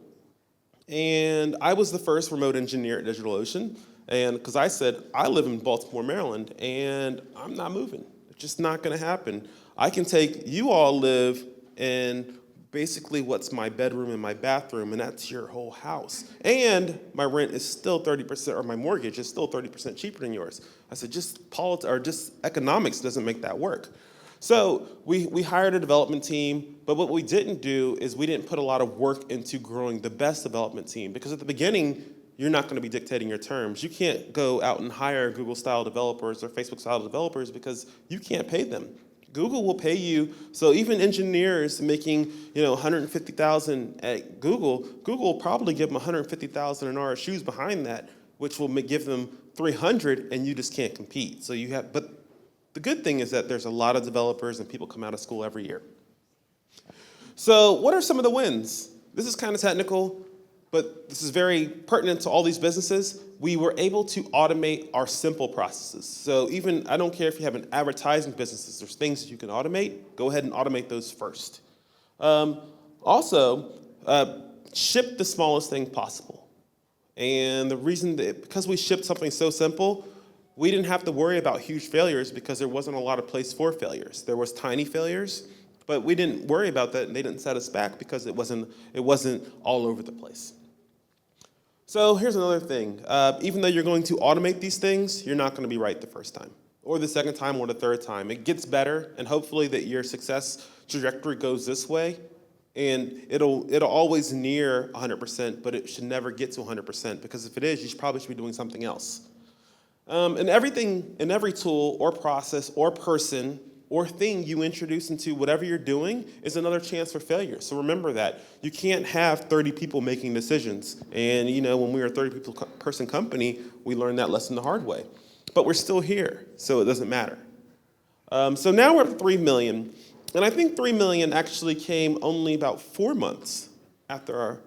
Speaker 21: And I was the first remote engineer at DigitalOcean, and because I said, I live in Baltimore, Maryland, and I'm not moving. It's just not going to happen. I can take, you all live in basically what's my bedroom and my bathroom, and that's your whole house. And my rent is still 30%, or my mortgage is still 30% cheaper than yours. I said, just economics doesn't make that work. So we hired a development team, but what we didn't do is we didn't put a lot of work into growing the best development team, because at the beginning, you're not going to be dictating your terms. You can't go out and hire Google-style developers or Facebook-style developers because you can't pay them. Google will pay you, so even engineers making $150,000 at Google will probably give them $150,000 in RSUs behind that, which will give them $300,000, and you just can't compete. So but the good thing is that there's a lot of developers and people come out of school every year. So what are some of the wins? This is kind of technical, but this is very pertinent to all these businesses. We were able to automate our simple processes. So even, I don't care if you have an advertising business, there's things that you can automate, go ahead and automate those first. Also, ship the smallest thing possible. And the reason that, because we shipped something so simple, we didn't have to worry about huge failures because there wasn't a lot of place for failures. There was tiny failures, but we didn't worry about that, and they didn't set us back because it wasn't all over the place. So here's another thing. Even though you're going to automate these things, you're not going to be right the first time, or the second time, or the third time. It gets better, and hopefully that your success trajectory goes this way, and it'll always near 100%, but it should never get to 100%, because if it is, you probably should be doing something else. And everything, in every tool, or process, or person, or thing you introduce into whatever you're doing is another chance for failure. So remember that. You can't have 30 people making decisions. And when we were a 30-person company, we learned that lesson the hard way. But we're still here, so it doesn't matter. So now we're at 3 million. And I think 3 million actually came only about 4 months after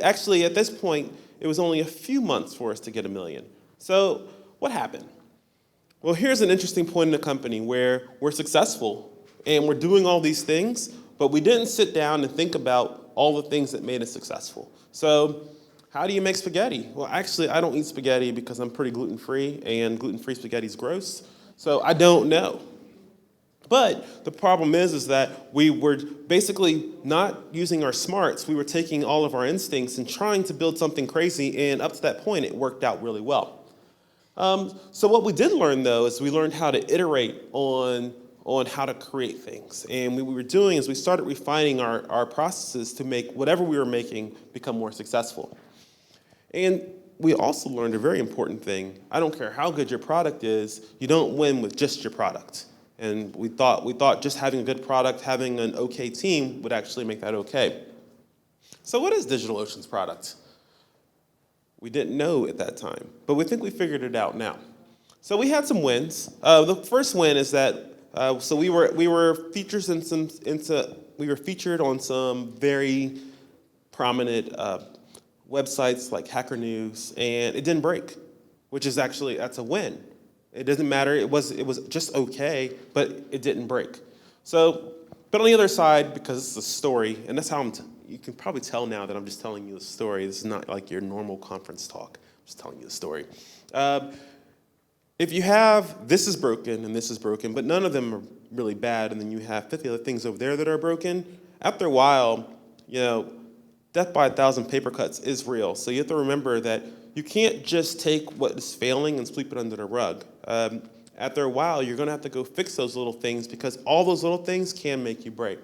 Speaker 21: actually at this point, it was only a few months for us to get 1 million. So what happened? Well, here's an interesting point in the company where we're successful and we're doing all these things, but we didn't sit down and think about all the things that made us successful. So how do you make spaghetti? Well, actually, I don't eat spaghetti because I'm pretty gluten-free, and gluten-free spaghetti is gross. So I don't know. But the problem is that we were basically not using our smarts. We were taking all of our instincts and trying to build something crazy, and up to that point, it worked out really well. So what we did learn, though, is we learned how to iterate on how to create things. And what we were doing is we started refining our processes to make whatever we were making become more successful. And we also learned a very important thing. I don't care how good your product is, you don't win with just your product. And we thought just having a good product, having an okay team would actually make that okay. So what is DigitalOcean's product? We didn't know at that time, but we think we figured it out now. So we had some wins. The first win is that so we were featured on some very prominent websites like Hacker News, and it didn't break, which is actually, that's a win. It doesn't matter. It was just okay, but it didn't break. So, but on the other side, because it's a story, and that's how you can probably tell now that I'm just telling you a story. This is not like your normal conference talk. I'm just telling you a story. If you have this is broken and this is broken, but none of them are really bad, and then you have 50 other things over there that are broken, after a while, death by 1,000 paper cuts is real. So you have to remember that you can't just take what is failing and sweep it under the rug. After a while, you're going to have to go fix those little things, because all those little things can make you break.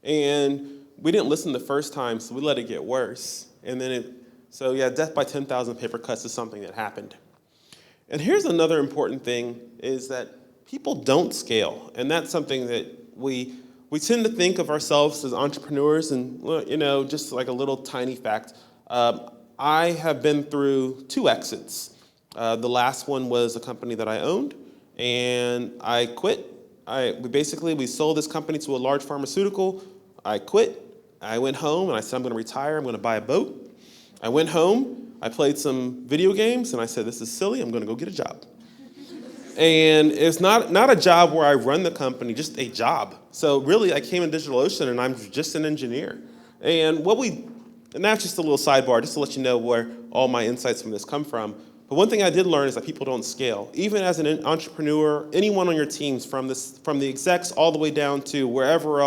Speaker 21: And we didn't listen the first time, so we let it get worse. And then death by 10,000 paper cuts is something that happened. And here's another important thing, is that people don't scale. And that's something that we tend to think of ourselves as entrepreneurs, and just like a little tiny fact, I have been through 2 exits. The last one was a company that I owned, and I quit. We sold this company to a large pharmaceutical. I quit. I went home and I said, I'm going to retire. I'm going to buy a boat. I went home. I played some video games, and I said, this is silly. I'm going to go get a job. And it's not a job where I run the company, just a job. So really, I came in DigitalOcean, and I'm just an engineer. And that's just a little sidebar, just to let you know where all my insights from this come from. But one thing I did learn is that people don't scale. Even as an entrepreneur, anyone on your teams, from the execs all the way down to wherever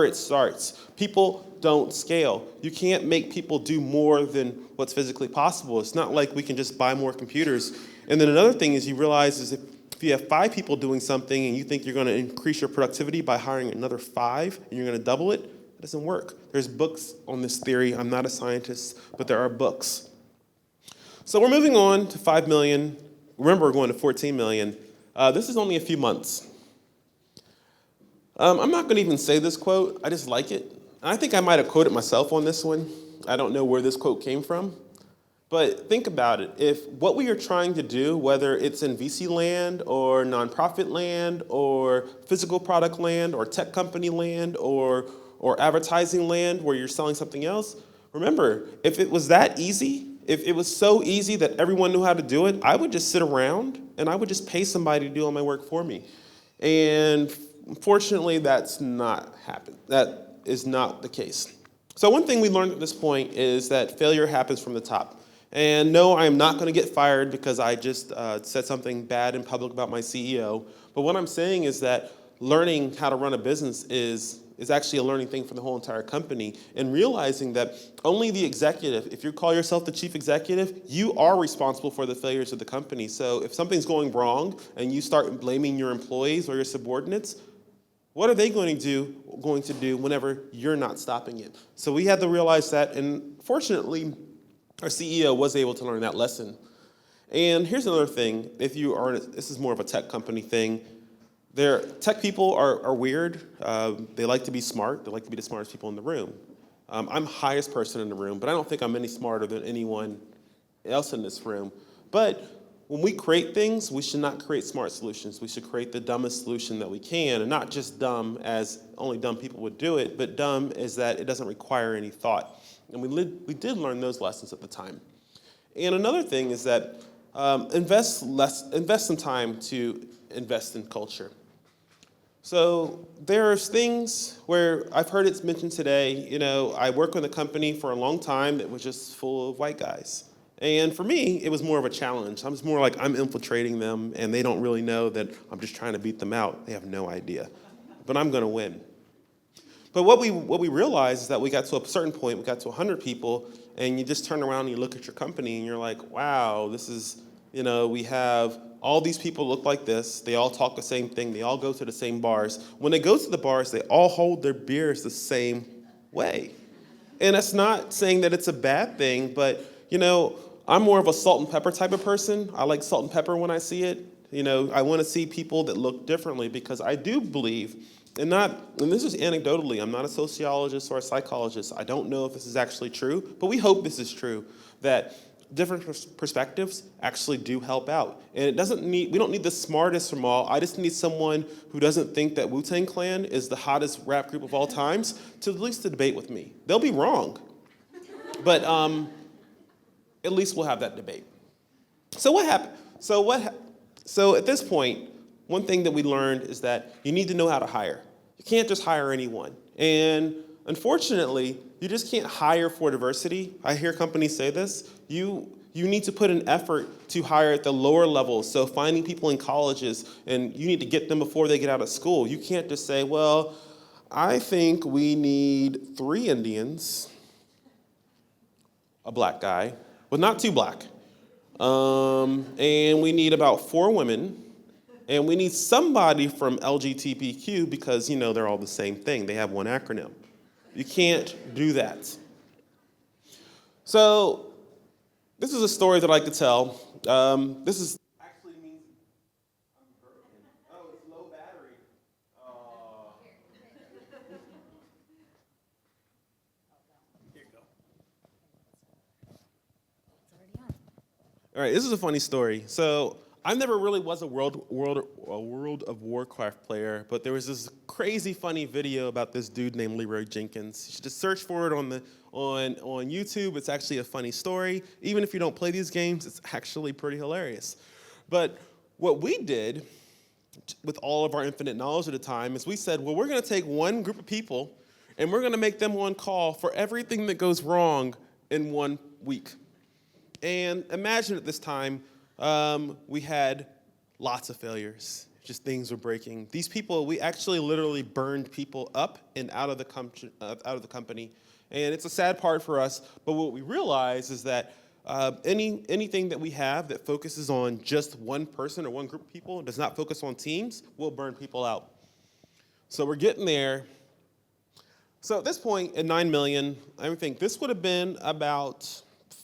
Speaker 21: it starts, people don't scale. You can't make people do more than what's physically possible. It's not like we can just buy more computers. And then another thing is you realize is if you have 5 people doing something and you think you're going to increase your productivity by hiring another 5 and you're going to double it, it doesn't work. There's books on this theory. I'm not a scientist, but there are books. So we're moving on to 5 million. Remember, we're going to 14 million. This is only a few months. I'm not going to even say this quote. I just like it. And I think I might have quoted myself on this one. I don't know where this quote came from. But think about it. If what we are trying to do, whether it's in VC land or nonprofit land or physical product land or tech company land or advertising land where you're selling something else, remember, if it was that easy, if it was so easy that everyone knew how to do it, I would just sit around and I would just pay somebody to do all my work for me. And unfortunately, that's not happened. That is not the case. So one thing we learned at this point is that failure happens from the top. And no, I am not going to get fired because I just said something bad in public about my CEO. But what I'm saying is that learning how to run a business is actually a learning thing for the whole entire company, and realizing that only the executive, if you call yourself the chief executive, you are responsible for the failures of the company. So if something's going wrong and you start blaming your employees or your subordinates, what are they going to do whenever you're not stopping it? So we had to realize that, and fortunately, our CEO was able to learn that lesson. And here's another thing. If you are, this is more of a tech company thing. Tech people are weird. They like to be smart. They like to be the smartest people in the room. I'm the highest person in the room, but I don't think I'm any smarter than anyone else in this room. But when we create things, we should not create smart solutions. We should create the dumbest solution that we can, and not just dumb as only dumb people would do it, but dumb is that it doesn't require any thought. And we did learn those lessons at the time. And another thing is that invest some time to invest in culture. So there's things where I've heard it's mentioned today, I worked with a company for a long time that was just full of white guys. And for me, it was more of a challenge. I was more like I'm infiltrating them, and they don't really know that I'm just trying to beat them out. They have no idea. But I'm going to win. But what we realized is that we got to a certain point, we got to 100 people, and you just turn around and you look at your company, and you're like, wow, this is, we have all these people look like this. They all talk the same thing. They all go to the same bars. When they go to the bars, they all hold their beers the same way. And that's not saying that it's a bad thing, but, I'm more of a salt and pepper type of person. I like salt and pepper when I see it. I want to see people that look differently, because I do believe, and this is anecdotally, I'm not a sociologist or a psychologist. I don't know if this is actually true, but we hope this is true, that different perspectives actually do help out. And we don't need the smartest from all. I just need someone who doesn't think that Wu-Tang Clan is the hottest rap group of all times to at least to debate with me. They'll be wrong, but at least we'll have that debate. So what happened? So at this point, one thing that we learned is that you need to know how to hire. You can't just hire anyone. And unfortunately, you just can't hire for diversity. I hear companies say this. You need to put an effort to hire at the lower levels, so finding people in colleges, and you need to get them before they get out of school. You can't just say, well, I think we need 3 Indians, a black guy, but not too black, and we need about 4 women, and we need somebody from LGBTQ because, they're all the same thing. They have one acronym. You can't do that. So this is a story that I like to tell. This is actually means I'm broken. Oh, it's low battery. Here you go. All right, this is a funny story. So I never really was a World of Warcraft player, but there was this crazy funny video about this dude named Leroy Jenkins. You should just search for it on YouTube. It's actually a funny story. Even if you don't play these games, it's actually pretty hilarious. But what we did with all of our infinite knowledge at the time is we said, well, we're going to take one group of people and we're going to make them on call for everything that goes wrong in 1 week. And imagine at this time, we had lots of failures. Just things were breaking. These people, we actually literally burned people up and out of the company. And it's a sad part for us, but what we realize is that anything that we have that focuses on just one person or one group of people, does not focus on teams, will burn people out. So we're getting there. So at this point, at 9 million, I think this would have been about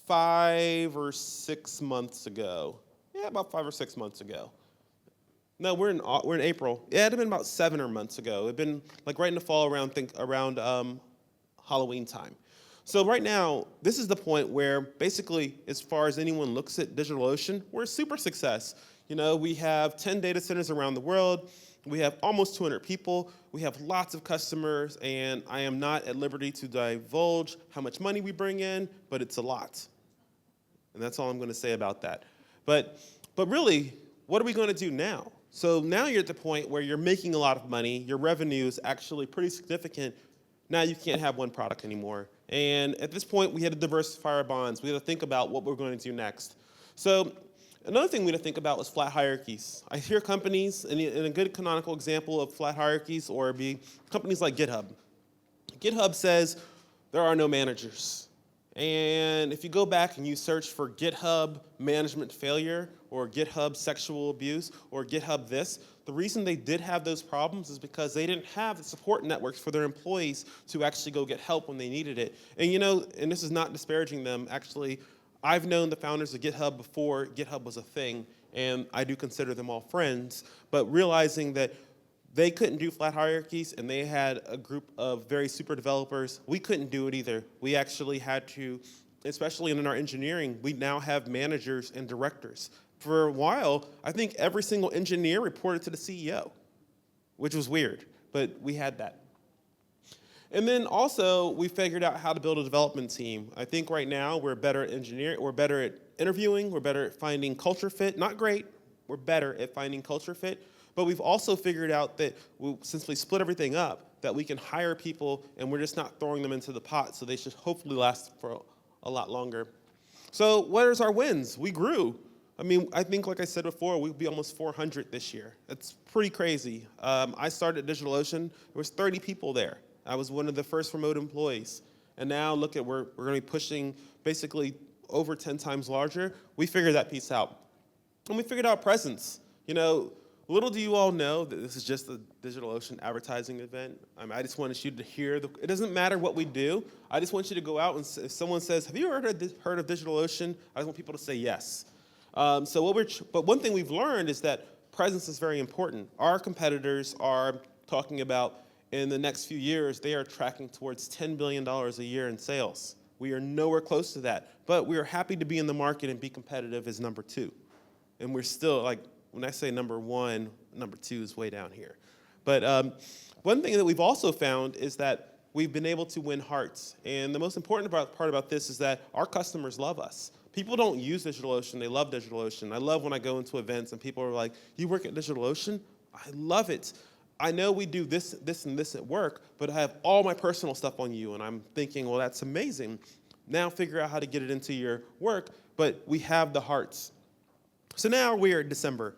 Speaker 21: 5 or 6 months ago. Yeah, about 5 or 6 months ago. No, we're in April. Yeah, it'd have been about 7 or months ago. It'd been like right in the fall around Halloween time. So right now, this is the point where basically, as far as anyone looks at DigitalOcean, we're a super success. You know, we have 10 data centers around the world. We have almost 200 people. We have lots of customers, and I am not at liberty to divulge how much money we bring in, but it's a lot. And that's all I'm going to say about that. But really, what are we going to do now? So now you're at the point where you're making a lot of money. Your revenue is actually pretty significant. Now you can't have one product anymore. And at this point, we had to diversify our bonds. We had to think about what we're going to do next. So another thing we had to think about was flat hierarchies. I hear companies, and a good canonical example of flat hierarchies or be companies like GitHub. GitHub says there are no managers. And if you go back and you search for GitHub management failure or GitHub sexual abuse or GitHub this, the reason they did have those problems is because they didn't have the support networks for their employees to actually go get help when they needed it. And you know, and this is not disparaging them, actually, I've known the founders of GitHub before GitHub was a thing, and I do consider them all friends, but realizing that they couldn't do flat hierarchies and they had a group of very super developers, we couldn't do it either. We actually had to, especially in our engineering, we now have managers and directors. For a while, I think every single engineer reported to the CEO, which was weird, but we had that. And then also, we figured out how to build a development team. I think right now we're better at engineering, we're better at interviewing, we're better at finding culture fit. Not great, we're better at finding culture fit. But we've also figured out that since we split everything up, that we can hire people and we're just not throwing them into the pot, so they should hopefully last for a lot longer. So what is our wins? We grew. I mean, I think, like I said before, we'll be almost 400 this year. That's pretty crazy. I started at DigitalOcean. There was 30 people there. I was one of the first remote employees. And now look at, we're going to be pushing basically over 10 times larger. We figured that piece out. And we figured out presence. You know, little do you all know that this is just a DigitalOcean advertising event. I just wanted you to hear, it doesn't matter what we do. I just want you to go out and if someone says, have you heard of DigitalOcean? I just want people to say yes. But one thing we've learned is that presence is very important. Our competitors are talking about in the next few years, they are tracking towards $10 billion a year in sales. We are nowhere close to that, but we are happy to be in the market and be competitive as number 2. And we're still, like, when I say number 1, number 2 is way down here. But one thing that we've also found is that we've been able to win hearts. And the most important part about this is that our customers love us. People don't use DigitalOcean, they love DigitalOcean. I love when I go into events and people are like, you work at DigitalOcean? I love it. I know we do this, and this at work, but I have all my personal stuff on you. And I'm thinking, well, that's amazing. Now figure out how to get it into your work, but we have the hearts. So now we are in December.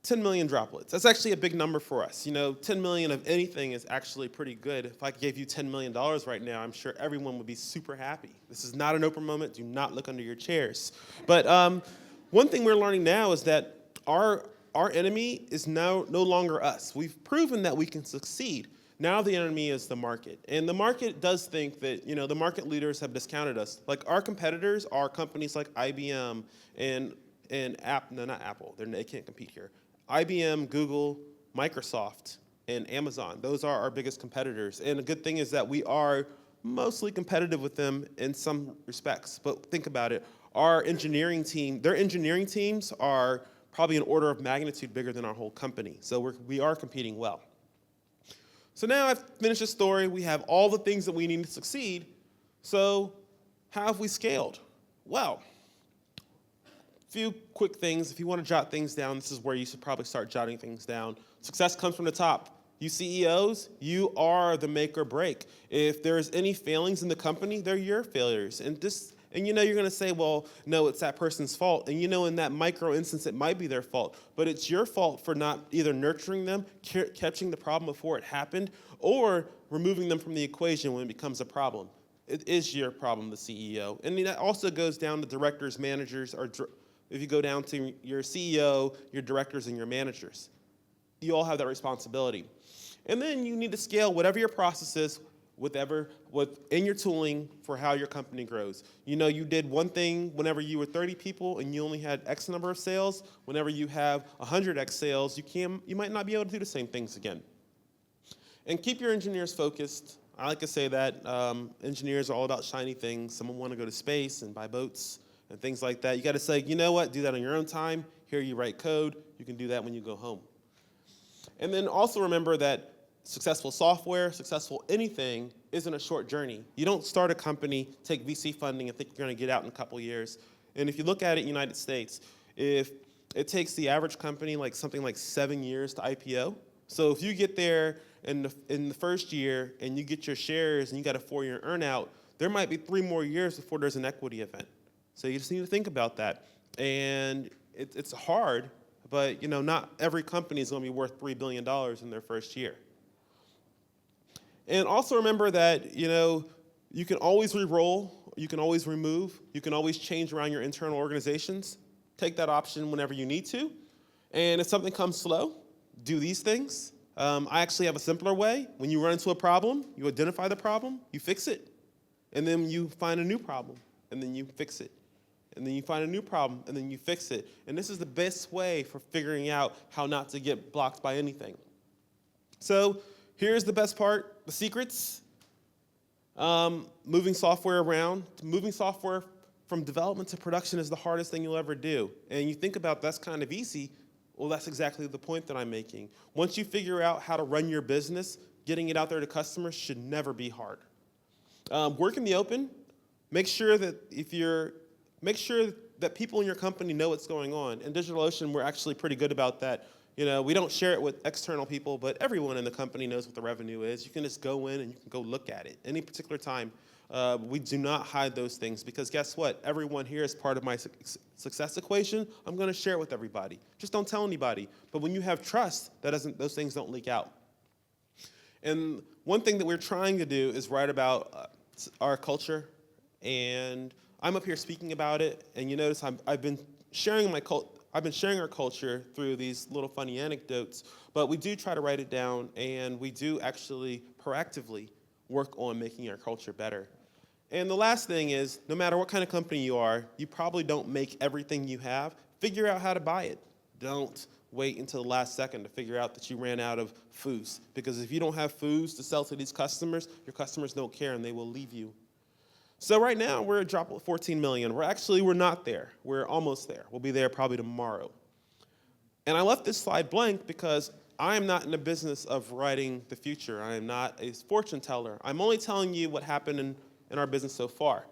Speaker 21: 10 million droplets. That's actually a big number for us. You know, 10 million of anything is actually pretty good. If I gave you $10 million right now, I'm sure everyone would be super happy. This is not an open moment. Do not look under your chairs. But one thing we're learning now is that our enemy is now no longer us. We've proven that we can succeed. Now the enemy is the market. And the market does think that, you know, the market leaders have discounted us. Like our competitors are companies like IBM and not Apple. They can't compete here. IBM, Google, Microsoft, and Amazon. Those are our biggest competitors. And the good thing is that we are mostly competitive with them in some respects. But think about it. Our engineering team, their engineering teams are probably an order of magnitude bigger than our whole company. So we are competing well. So now I've finished the story. We have all the things that we need to succeed. So how have we scaled? Well, few quick things. If you want to jot things down, this is where you should probably start jotting things down. Success comes from the top. You CEOs, you are the make or break. If there's any failings in the company, they're your failures. And you know you're going to say, well, no, it's that person's fault. And you know in that micro instance, it might be their fault. But it's your fault for not either nurturing them, catching the problem before it happened, or removing them from the equation when it becomes a problem. It is your problem, the CEO. And that also goes down to directors, managers, or if you go down to your CEO, your directors, and your managers. You all have that responsibility. And then you need to scale whatever your process is within your tooling for how your company grows. You know, you did one thing whenever you were 30 people and you only had X number of sales. Whenever you have 100X sales, you might not be able to do the same things again. And keep your engineers focused. I like to say that engineers are all about shiny things. Some want to go to space and buy boats and things like that. You got to say, you know what, do that on your own time. Here you write code. You can do that when you go home. And then also remember that successful software, successful anything isn't a short journey. You don't start a company, take VC funding, and think you're going to get out in a couple years. And if you look at it in the United States, if it takes the average company like something like 7 years to IPO. So if you get there in the first year and you get your shares and you got a 4-year earnout, there might be 3 more years before there's an equity event. So you just need to think about that. And it's hard, but you know, not every company is going to be worth $3 billion in their first year. And also remember that, you know, you can always re-roll, you can always remove, you can always change around your internal organizations. Take that option whenever you need to. And if something comes slow, do these things. I actually have a simpler way. When you run into a problem, you identify the problem, you fix it. And then you find a new problem, and then you fix it. And then you find a new problem, and then you fix it. And this is the best way for figuring out how not to get blocked by anything. So here's the best part, the secrets. Moving software around. Moving software from development to production is the hardest thing you'll ever do. And you think about that's kind of easy. Well, that's exactly the point that I'm making. Once you figure out how to run your business, getting it out there to customers should never be hard. Work in the open. Make sure that people in your company know what's going on. In DigitalOcean, we're actually pretty good about that. You know, we don't share it with external people, but everyone in the company knows what the revenue is. You can just go in and you can go look at it. Any particular time, we do not hide those things because guess what? Everyone here is part of my success equation. I'm going to share it with everybody. Just don't tell anybody. But when you have trust, those things don't leak out. And one thing that we're trying to do is write about our culture. And I'm up here speaking about it. And you notice I've been sharing our culture through these little funny anecdotes, but we do try to write it down, and we do actually proactively work on making our culture better. And the last thing is, no matter what kind of company you are, you probably don't make everything you have. Figure out how to buy it. Don't wait until the last second to figure out that you ran out of foods, because if you don't have foods to sell to these customers, your customers don't care and they will leave you. So right now, we're at drop 14 million. We're not there. We're almost there. We'll be there probably tomorrow. And I left this slide blank because I am not in the business of writing the future. I am not a fortune teller. I'm only telling you what happened in our business so far.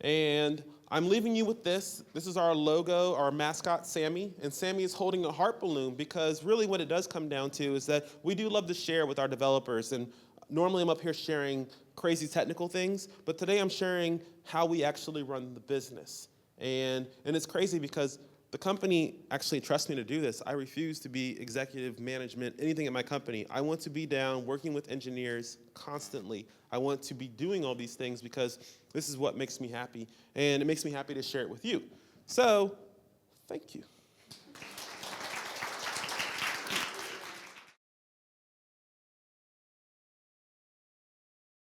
Speaker 21: And I'm leaving you with this. This is our logo, our mascot, Sammy. And Sammy is holding a heart balloon because really what it does come down to is that we do love to share with our developers. And normally I'm up here sharing crazy technical things, but today I'm sharing how we actually run the business. And it's crazy because the company actually trusts me to do this. I refuse to be executive management, anything at my company. I want to be down working with engineers constantly. I want to be doing all these things because this is what makes me happy, and it makes me happy to share it with you. So, thank you.